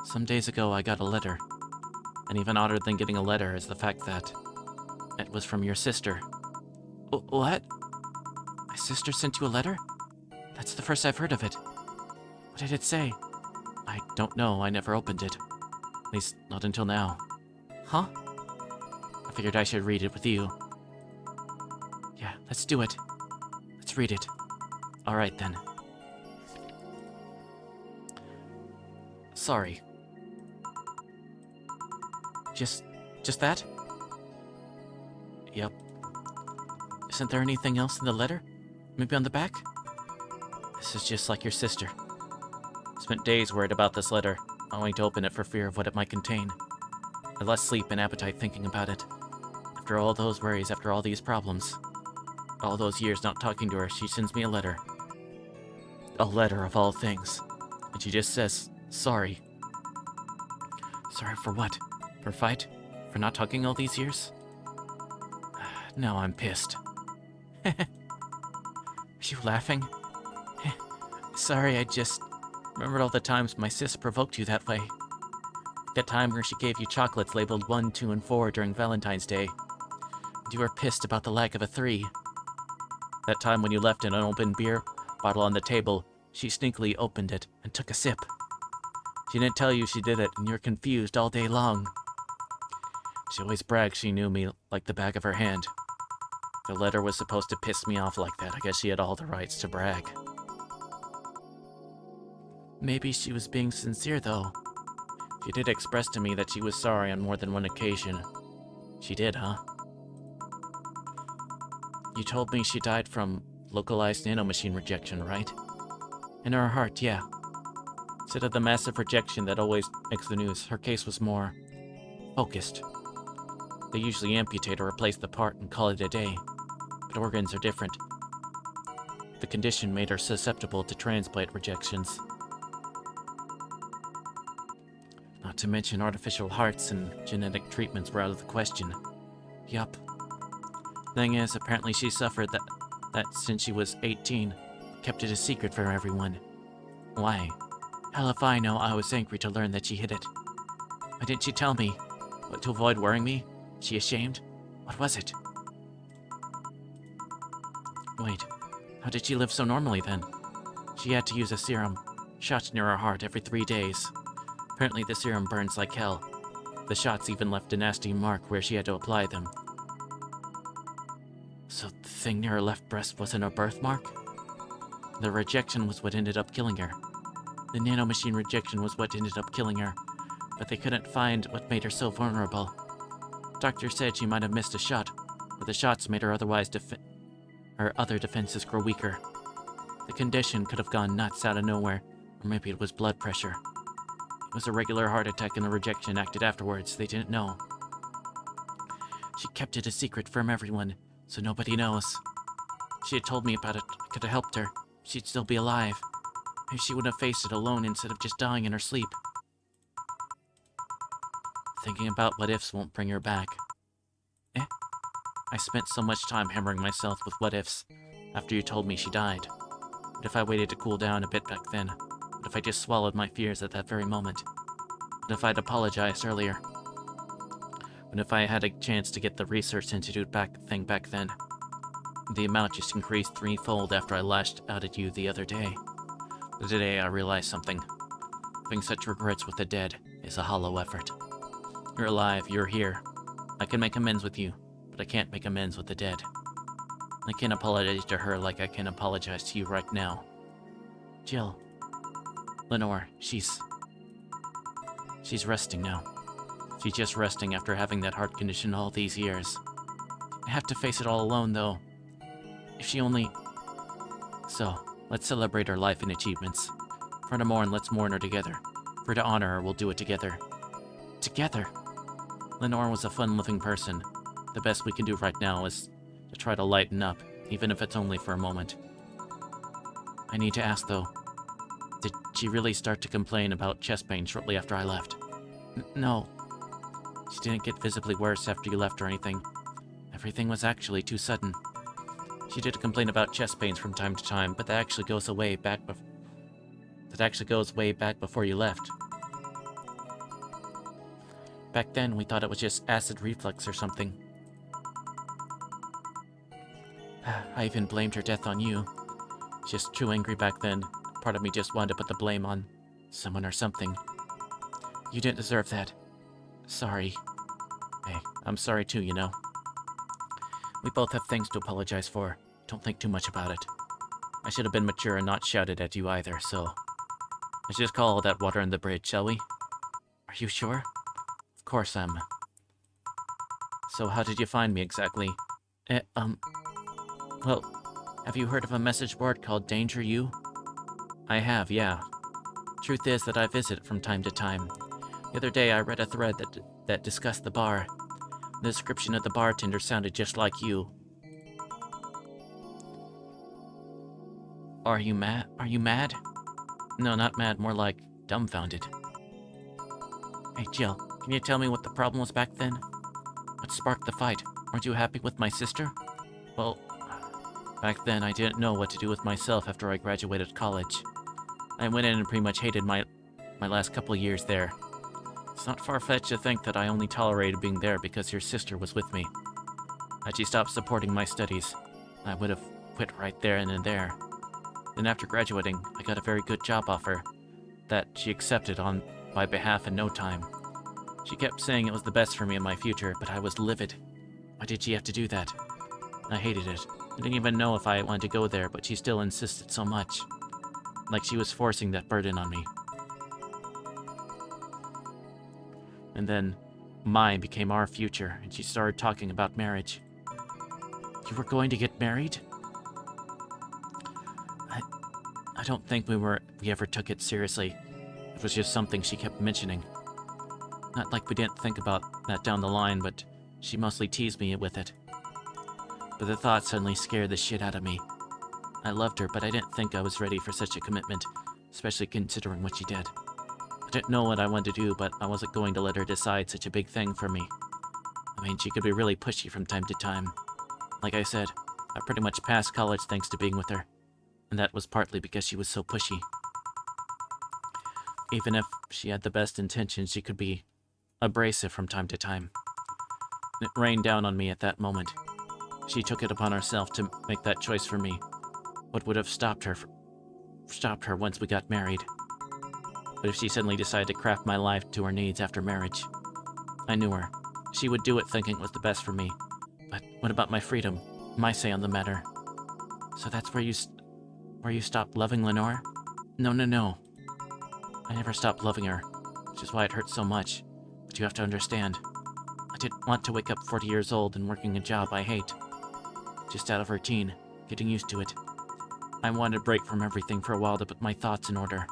[SPEAKER 4] Some days ago I got a letter. And even odder than getting a letter is the fact that it was from your sister. What? My sister sent you a letter? That's the first I've heard of it. What did it say? I don't know, I never opened it. At least, not until now. Huh? I figured I should read it with you. Yeah, let's do it. Let's read it. Alright then. Sorry. Just that? Yep. Isn't there anything else in the letter? Maybe on the back? This is just like your sister. Spent days worried about this letter, not wanting to open it for fear of what it might contain. I lost sleep and appetite thinking about it. After all those worries, after all these problems, all those years not talking to her, she sends me a letter. A letter of all things. And she just says, sorry. Sorry for what? For fight? For not talking all these years? Now I'm pissed. Are you laughing? Sorry, I just remembered all the times my sis provoked you that way. That time where she gave you chocolates labeled 1, 2, and 4 during Valentine's Day. And you were pissed about the lack of a 3. That time when you left an unopened beer bottle on the table, she sneakily opened it and took a sip. She didn't tell you she did it, and you're confused all day long. She always bragged she knew me like the back of her hand. The letter was supposed to piss me off like that. I guess she had all the rights to brag. Maybe she was being sincere, though. She did express to me that she was sorry on more than one occasion. She did, huh? You told me she died from localized nanomachine rejection, right? In her heart, yeah. Instead of the massive rejection that always makes the news, her case was more focused. They usually amputate or replace the part and call it a day, but organs are different. The condition made her susceptible to transplant rejections. Not to mention artificial hearts and genetic treatments were out of the question. Yup. Thing is, apparently she suffered that since she was 18, kept it a secret from everyone. Why? Hell if I know. I was angry to learn that she hid it. Why didn't she tell me? What, to avoid worrying me? She ashamed? What was it? Wait, how did she live so normally then? She had to use a serum, shots near her heart every 3 days. Apparently the serum burns like hell. The shots even left a nasty mark where she had to apply them. So the thing near her left breast wasn't a birthmark? The rejection was what ended up killing her. The nanomachine rejection was what ended up killing her, but they couldn't find what made her so vulnerable. Doctor said she might have missed a shot, but the shots made her her other defenses grow weaker. The condition could have gone nuts out of nowhere, or maybe it was blood pressure. It was a regular heart attack and the rejection acted afterwards. They didn't know. She kept it a secret from everyone, so nobody knows. If she had told me about it, I could have helped her. She'd still be alive. Maybe she would have faced it alone instead of just dying in her sleep. Thinking about what ifs won't bring her back. I spent so much time hammering myself with what ifs after you told me she died. What if I waited to cool down a bit back then? What if I just swallowed my fears at that very moment? What if I'd apologized earlier? What if I had a chance to get the research institute back then? The amount just increased 3-fold after I lashed out at you the other day. But today I realized something. Having such regrets with the dead is a hollow effort. You're alive, you're here. I can make amends with you, but I can't make amends with the dead. I can't apologize to her like I can apologize to you right now. Jill. Lenore, she's resting now. She's just resting after having that heart condition all these years. I have to face it all alone, though. If she only... So, let's celebrate her life and achievements. For her to mourn, let's mourn her together. For her to honor her, we'll do it together. Together? Lenore was a fun-loving person. The best we can do right now is to try to lighten up, even if it's only for a moment. I need to ask, though. Did she really start to complain about chest pain shortly after I left? No. She didn't get visibly worse after you left or anything. Everything was actually too sudden. She did complain about chest pains from time to time, but that actually goes way back before you left. Back then, we thought it was just acid reflux or something. I even blamed her death on you. Just too angry back then. Part of me just wanted to put the blame on someone or something. You didn't deserve that. Sorry. Hey, I'm sorry too, you know. We both have things to apologize for. Don't think too much about it. I should have been mature and not shouted at you either, so... Let's just call all that water in the bridge, shall we? Are you sure? Of course I'm... So how did you find me exactly? Well, have you heard of a message board called Danger U? I have, yeah. Truth is that I visit it from time to time. The other day I read a thread that discussed the bar. The description of the bartender sounded just like you. Are you mad? Are you mad? No, not mad, more like dumbfounded. Hey, Jill, can you tell me what the problem was back then? What sparked the fight? Weren't you happy with my sister? Well, back then I didn't know what to do with myself after I graduated college. I went in and pretty much hated my last couple of years there. It's not far-fetched to think that I only tolerated being there because your sister was with me. Had she stopped supporting my studies, I would have quit right there and there. Then after graduating, I got a very good job offer that she accepted on my behalf in no time. She kept saying it was the best for me in my future, but I was livid. Why did she have to do that? I hated it. I didn't even know if I wanted to go there, but she still insisted so much. Like she was forcing that burden on me. And then, mine became our future, and she started talking about marriage. You were going to get married? I don't think we ever took it seriously. It was just something she kept mentioning. Not like we didn't think about that down the line, but she mostly teased me with it. But the thought suddenly scared the shit out of me. I loved her, but I didn't think I was ready for such a commitment, especially considering what she did. I didn't know what I wanted to do, but I wasn't going to let her decide such a big thing for me. I mean, she could be really pushy from time to time. Like I said, I pretty much passed college thanks to being with her. And that was partly because she was so pushy. Even if she had the best intentions, she could be abrasive from time to time. It rained down on me at that moment. She took it upon herself to make that choice for me. What would have stopped her once we got married? But if she suddenly decided to craft my life to her needs after marriage, I knew her. She would do it thinking it was the best for me. But what about my freedom? My say on the matter? So that's where you stopped loving Lenore? No. I never stopped loving her, which is why it hurt so much. But you have to understand, I didn't want to wake up 40 years old and working a job I hate. Just out of routine, getting used to it. I wanted a break from everything for a while to put my thoughts in order.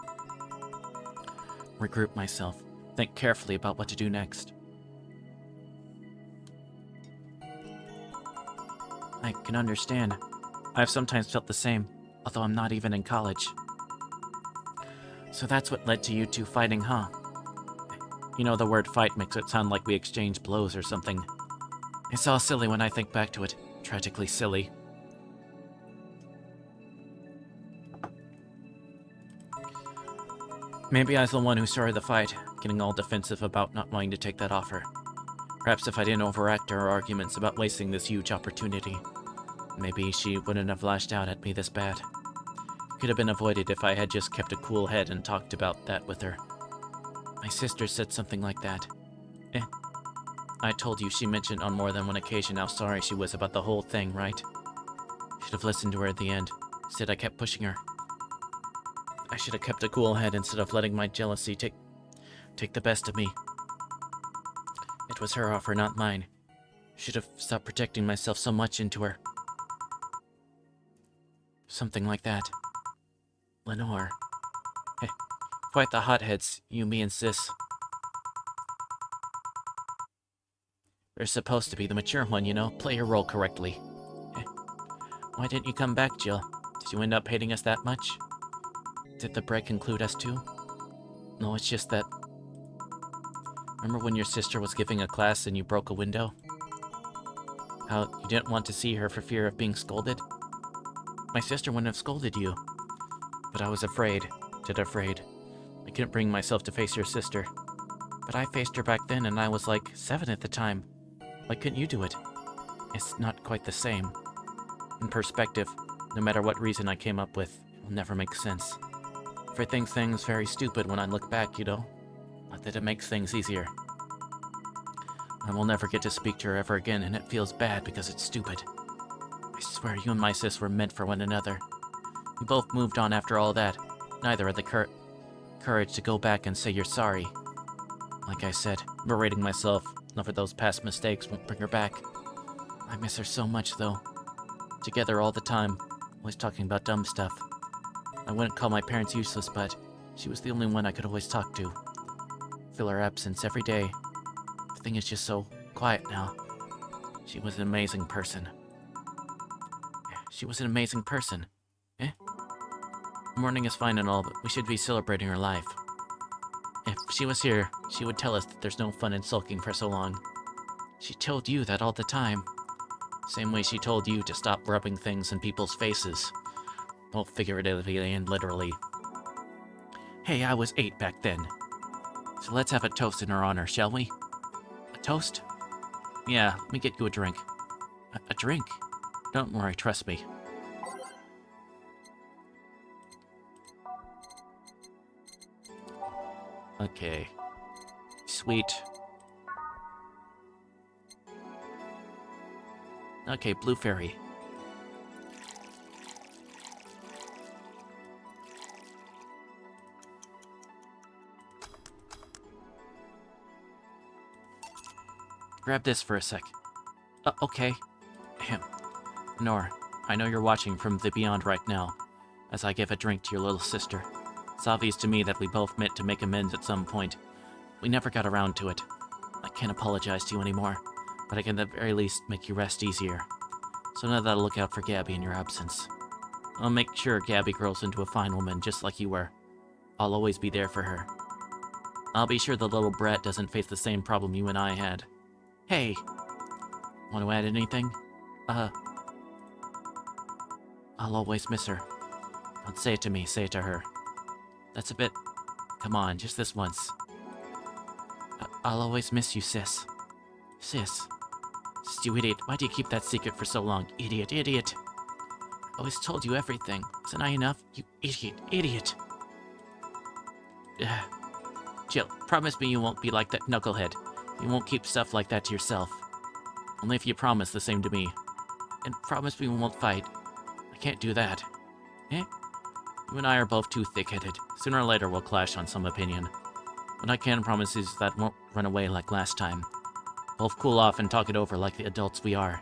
[SPEAKER 4] Regroup myself, think carefully about what to do next. I can understand. I've sometimes felt the same, although I'm not even in college. So that's what led to you two fighting, huh? You know, the word fight makes it sound like we exchanged blows or something. It's all silly when I think back to it. Tragically silly. Maybe I was the one who started the fight, getting all defensive about not wanting to take that offer. Perhaps if I didn't overact our arguments about wasting this huge opportunity, maybe she wouldn't have lashed out at me this bad. It could have been avoided if I had just kept a cool head and talked about that with her. My sister said something like that. I told you she mentioned on more than one occasion how sorry she was about the whole thing, right? Should have listened to her at the end. Instead, I kept pushing her. I should have kept a cool head instead of letting my jealousy take the best of me. It was her offer, not mine. Should have stopped protecting myself so much into her. Something like that. Lenore. Hey, quite the hotheads, you, me, and Sis. You're supposed to be the mature one, you know. Play your role correctly. Hey, why didn't you come back, Jill? Did you end up hating us that much? Did the break include us too? No, it's just that... Remember when your sister was giving a class and you broke a window? How you didn't want to see her for fear of being scolded? My sister wouldn't have scolded you. But I was afraid. Afraid. I couldn't bring myself to face your sister. But I faced her back then and I was like 7 at the time. Why couldn't you do it? It's not quite the same. In perspective, no matter what reason I came up with, it will never make sense. Everything's very stupid when I look back, you know? Not that it makes things easier. I will never get to speak to her ever again, and it feels bad because it's stupid. I swear you and my sis were meant for one another. We both moved on after all that. Neither had the courage to go back and say you're sorry. Like I said, berating myself over those past mistakes won't bring her back. I miss her so much, though. Together all the time, always talking about dumb stuff. I wouldn't call my parents useless, but she was the only one I could always talk to. Feel her absence every day. Everything is just so quiet now. She was an amazing person. She was an amazing person. Eh? Morning is fine and all, but we should be celebrating her life. If she was here, she would tell us that there's no fun in sulking for so long. She told you that all the time. Same way she told you to stop rubbing things in people's faces. Both figuratively and literally. Hey, I was 8 back then. So let's have a toast in her honor, shall we? A toast? Yeah, let me get you a drink. A drink? Don't worry, trust me. Okay. Sweet. Okay, Blue Fairy. Grab this for a sec. Okay. Ahem. Nor, I know you're watching from the beyond right now, as I give a drink to your little sister. It's obvious to me that we both meant to make amends at some point. We never got around to it. I can't apologize to you anymore, but I can at the very least make you rest easier. So now that I'll look out for Gabby in your absence. I'll make sure Gabby grows into a fine woman just like you were. I'll always be there for her. I'll be sure the little brat doesn't face the same problem you and I had. Hey! Want to add anything? I'll always miss her. Don't say it to me, say it to her. That's a bit... Come on, just this once. I'll always miss you, sis. Sis. You idiot, why do you keep that secret for so long? Idiot, idiot. I always told you everything. Wasn't I enough? You idiot, idiot. Jill, promise me you won't be like that knucklehead. You won't keep stuff like that to yourself. Only if you promise the same to me. And promise me we won't fight. I can't do that. Eh? You and I are both too thick-headed. Sooner or later we'll clash on some opinion. What I can promise is that won't run away like last time. Both cool off and talk it over like the adults we are.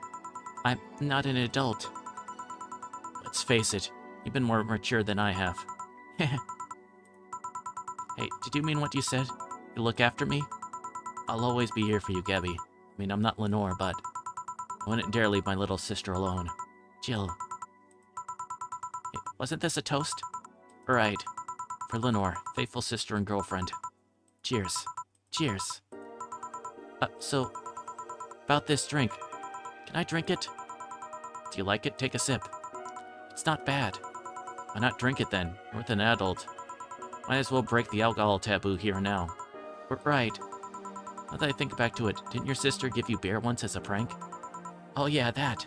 [SPEAKER 4] I'm not an adult. Let's face it, you've been more mature than I have. Hey, did you mean what you said? You look after me? I'll always be here for you, Gabby. I mean, I'm not Lenore, but I wouldn't dare leave my little sister alone. Jill. Hey, wasn't this a toast? Right. For Lenore, faithful sister and girlfriend. Cheers. Cheers. So, about this drink. Can I drink it? Do you like it? Take a sip. It's not bad. Why not drink it then? You're with an adult. Might as well break the alcohol taboo here and now. Right. Now that I think back to it, didn't your sister give you beer once as a prank? Oh yeah, that.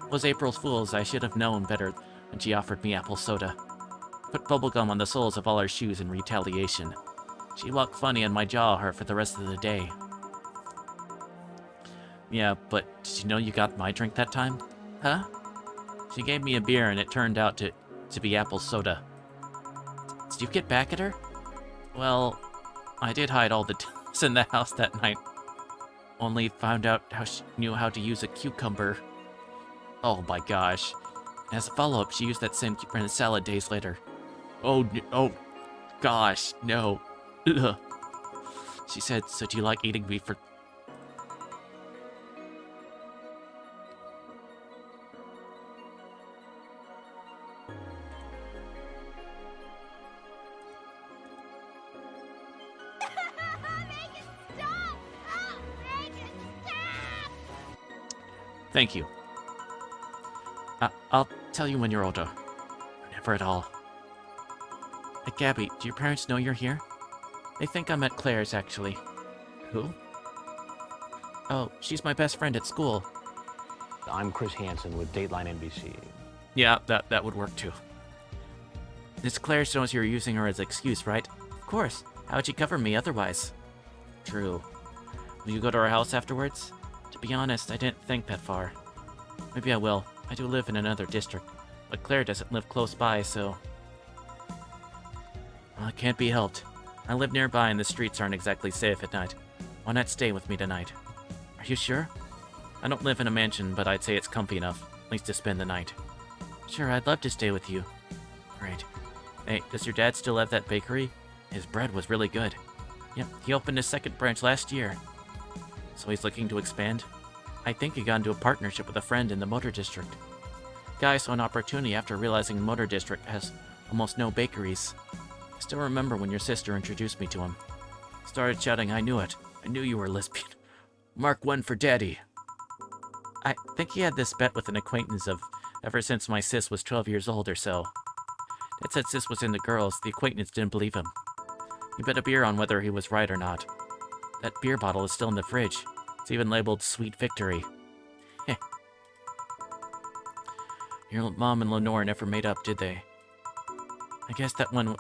[SPEAKER 4] It was April's Fool's. I should have known better when she offered me apple soda. Put bubblegum on the soles of all her shoes in retaliation. She looked funny and my jaw hurt for the rest of the day. Yeah, but did you know you got my drink that time? Huh? She gave me a beer and it turned out to be apple soda. Did you get back at her? Well, I did hide all the tips in the house that night. Only found out how she knew how to use a cucumber. Oh my gosh. As a follow-up, she used that same cucumber in a salad days later. Oh gosh, no. Ugh. She said, so do you like eating me for...
[SPEAKER 2] Make it stop! Oh, make it stop!
[SPEAKER 4] Thank you. I'll tell you when you're older. Never at all. Hey, Gabby, do your parents know you're here? They think I'm at Claire's, actually. Who? Oh, she's my best friend at school.
[SPEAKER 5] I'm Chris Hansen with Dateline NBC.
[SPEAKER 4] Yeah, that would work too. Miss Claire knows you're using her as an excuse, right? Of course. How would she cover me otherwise? True. Will you go to our house afterwards? To be honest, I didn't think that far. Maybe I will. I do live in another district, but Claire doesn't live close by, so... Well, it can't be helped. I live nearby and the streets aren't exactly safe at night. Why not stay with me tonight? Are you sure? I don't live in a mansion, but I'd say it's comfy enough, at least to spend the night. Sure, I'd love to stay with you. Great. Hey, does your dad still have that bakery? His bread was really good. Yep, he opened his second branch last year. So he's looking to expand? I think he got into a partnership with a friend in the Motor District. Guy saw an opportunity after realizing the Motor District has almost no bakeries. I still remember when your sister introduced me to him. Started shouting, I knew it. I knew you were lesbian. Mark 1 for daddy. I think he had this bet with an acquaintance of ever since my sis was 12 years old or so. Dad said sis was into girls. The acquaintance didn't believe him. He bet a beer on whether he was right or not. That beer bottle is still in the fridge. It's even labeled Sweet Victory. Heh. Your mom and Lenore never made up, did they? I guess that one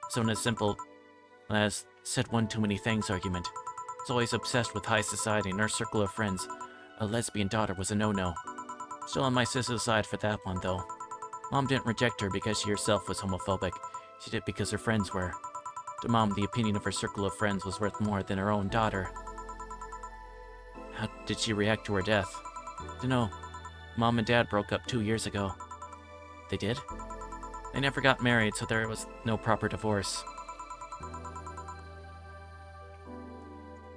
[SPEAKER 4] wasn't as simple as said one too many things argument. It's always obsessed with high society and her circle of friends. A lesbian daughter was a no-no. Still on my sister's side for that one, though. Mom didn't reject her because she herself was homophobic. She did it because her friends were. To Mom, the opinion of her circle of friends was worth more than her own daughter. How did she react to her death? Dunno. Mom and Dad broke up 2 years ago. They did? They never got married, so there was no proper divorce.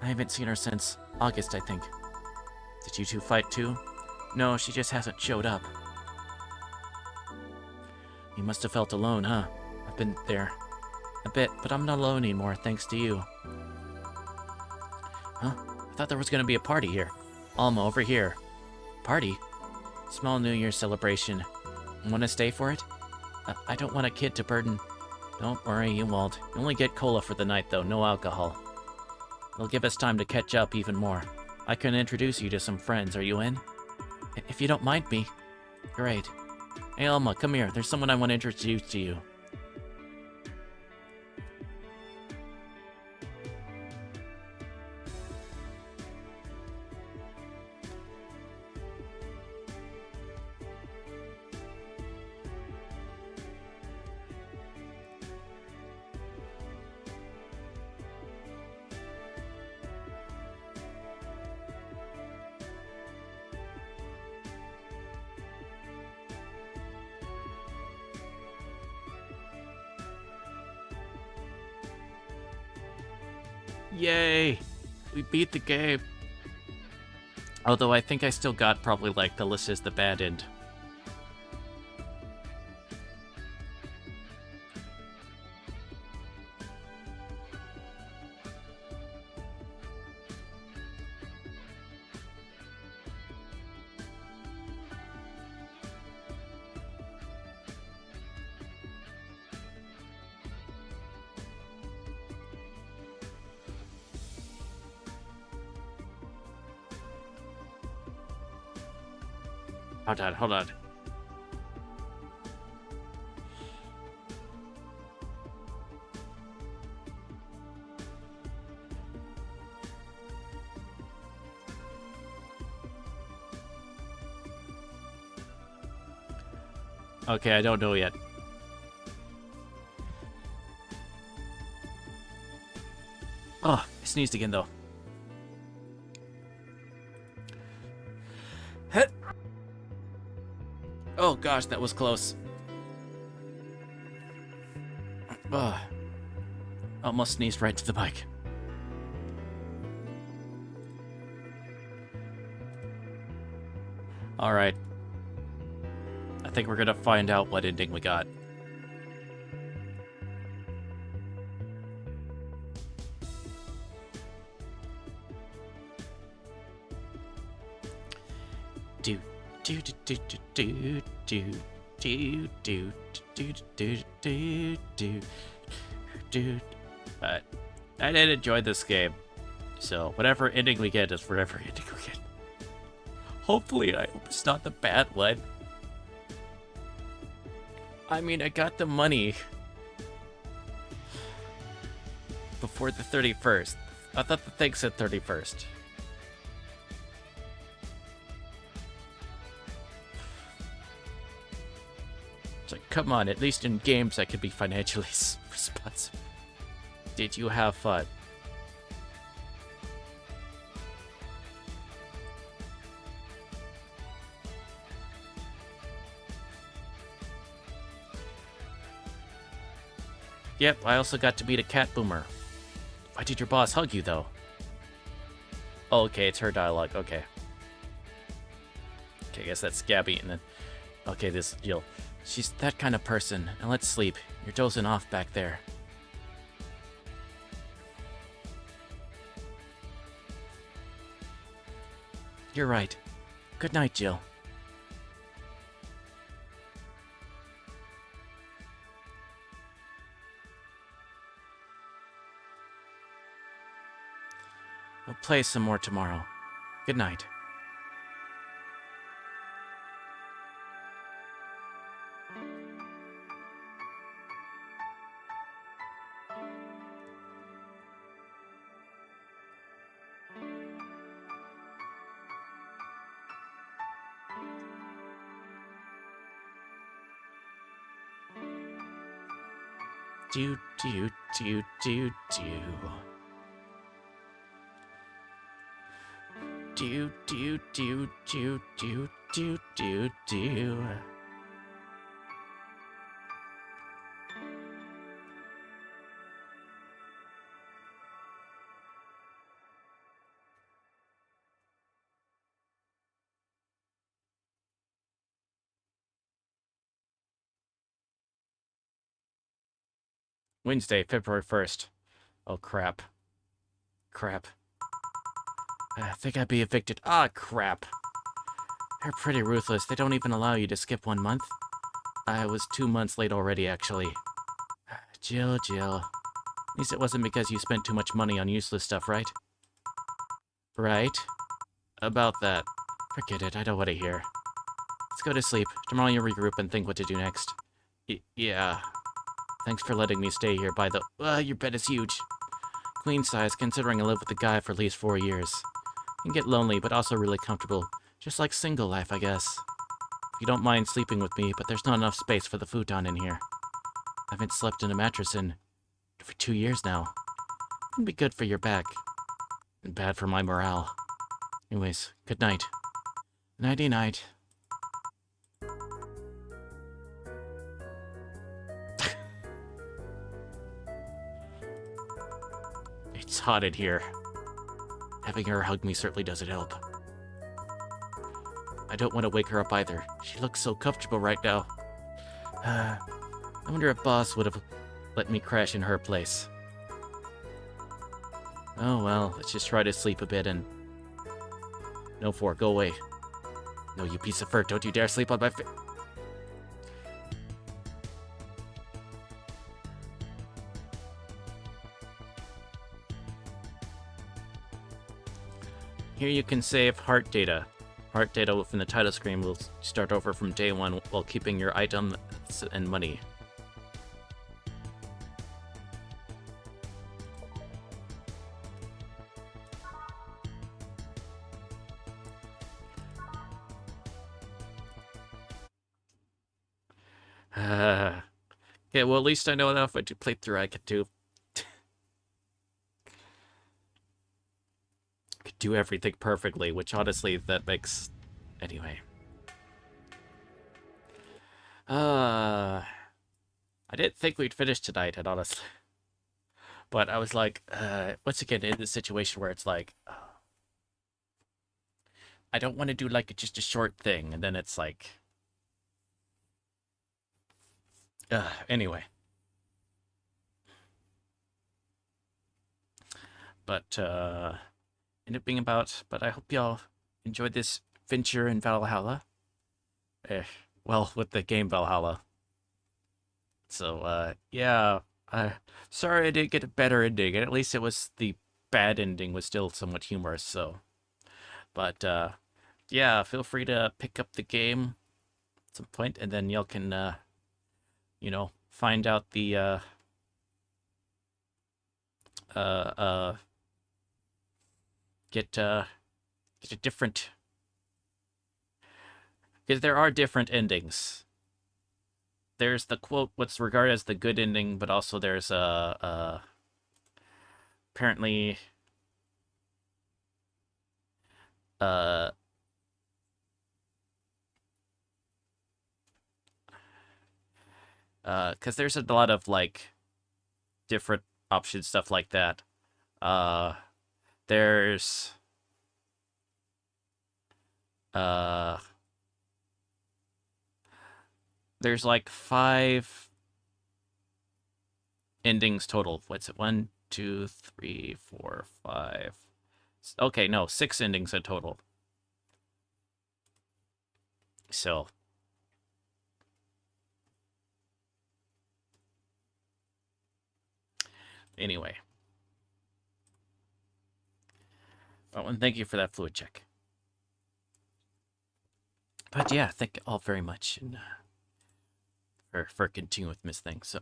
[SPEAKER 4] I haven't seen her since August, I think. Did you two fight too? No, she just hasn't showed up. You must have felt alone, huh? I've been there a bit, but I'm not alone anymore, thanks to you. Huh? I thought there was gonna be a party here. Alma, over here. Party? Small New Year's celebration. Wanna stay for it? I don't want a kid to burden. Don't worry, you won't. You only get cola for the night, though, no alcohol. It'll give us time to catch up even more. I can introduce you to some friends. Are you in? If you don't mind me. Great. Hey, Alma, come here. There's someone I want to introduce to you. Yay! We beat the game. Although I think I still got probably like the list as the bad end. Hold on. Okay, I don't know yet. Oh, I sneezed again, though. Heh. Oh, gosh, that was close. Oh, almost sneezed right to the mic. Alright. I think we're gonna find out what ending we got. Do do do do do do do do do do do do. But I did enjoy this game, so whatever ending we get is whatever ending we get. Hopefully, I hope it's not the bad one. I mean, I got the money before the 31st. I thought the thing said 31st. It's like, come on, at least in games I could be financially responsible. Did you have fun? Yep, I also got to meet a cat boomer. Why did your boss hug you, though? Oh, okay, it's her dialogue. Okay. Okay, I guess that's Gabby, and then... Okay, this is Jill. She's that kind of person. Now let's sleep. You're dozing off back there. You're right. Good night, Jill. We'll play some more tomorrow. Good night. Do do do do do. Do do do do do do do do. Wednesday, February 1st. Oh, crap. Crap. I think I'd be evicted. Ah, crap. They're pretty ruthless. They don't even allow you to skip 1 month. I was 2 months late already, actually. Jill, Jill. At least it wasn't because you spent too much money on useless stuff, right? Right? About that. Forget it, I don't want to hear. Let's go to sleep. Tomorrow you'll regroup and think what to do next. Yeah. Thanks for letting me stay here by the... your bed is huge. Queen size, considering I lived with a guy for at least 4 years. You can get lonely, but also really comfortable. Just like single life, I guess. If you don't mind sleeping with me, but there's not enough space for the futon in here. I haven't slept in a mattress for 2 years now. It can be good for your back. And bad for my morale. Anyways, good night. Nighty-night. It's hot in here. Having her hug me certainly doesn't help. I don't want to wake her up either. She looks so comfortable right now. I wonder if Boss would have let me crash in her place. Oh well, let's just try to sleep a bit and... No, 4, go away. No, you piece of fur, don't you dare sleep on my face. Here you can save heart data. Heart data within the title screen will start over from day 1 while keeping your items and money. Okay, well, at least I know now if I do play through, I could do everything perfectly, which honestly, that makes... Anyway. I didn't think we'd finish tonight, and honestly. But I was like, once again, in this situation where it's like, I don't want to do like just a short thing, and then it's like, anyway. But end up being about. But I hope y'all enjoyed this venture in Valhalla. Well, with the game Valhalla. So yeah. Sorry I didn't get a better ending. At least it was the bad ending was still somewhat humorous. So, but yeah, feel free to pick up the game at some point, and then y'all can you know, find out the get a different, because there are different endings. There's the quote what's regarded as the good ending, but also there's apparently because there's a lot of like different options, stuff like that. There's there's like 5 endings total. What's it? 1, 2, 3, 4, 5. Okay, no, 6 endings in total. So anyway. Oh, and thank you for that fluid check. But yeah, thank you all very much and for continuing with Miss Thing. So,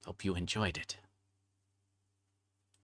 [SPEAKER 4] hope you enjoyed it.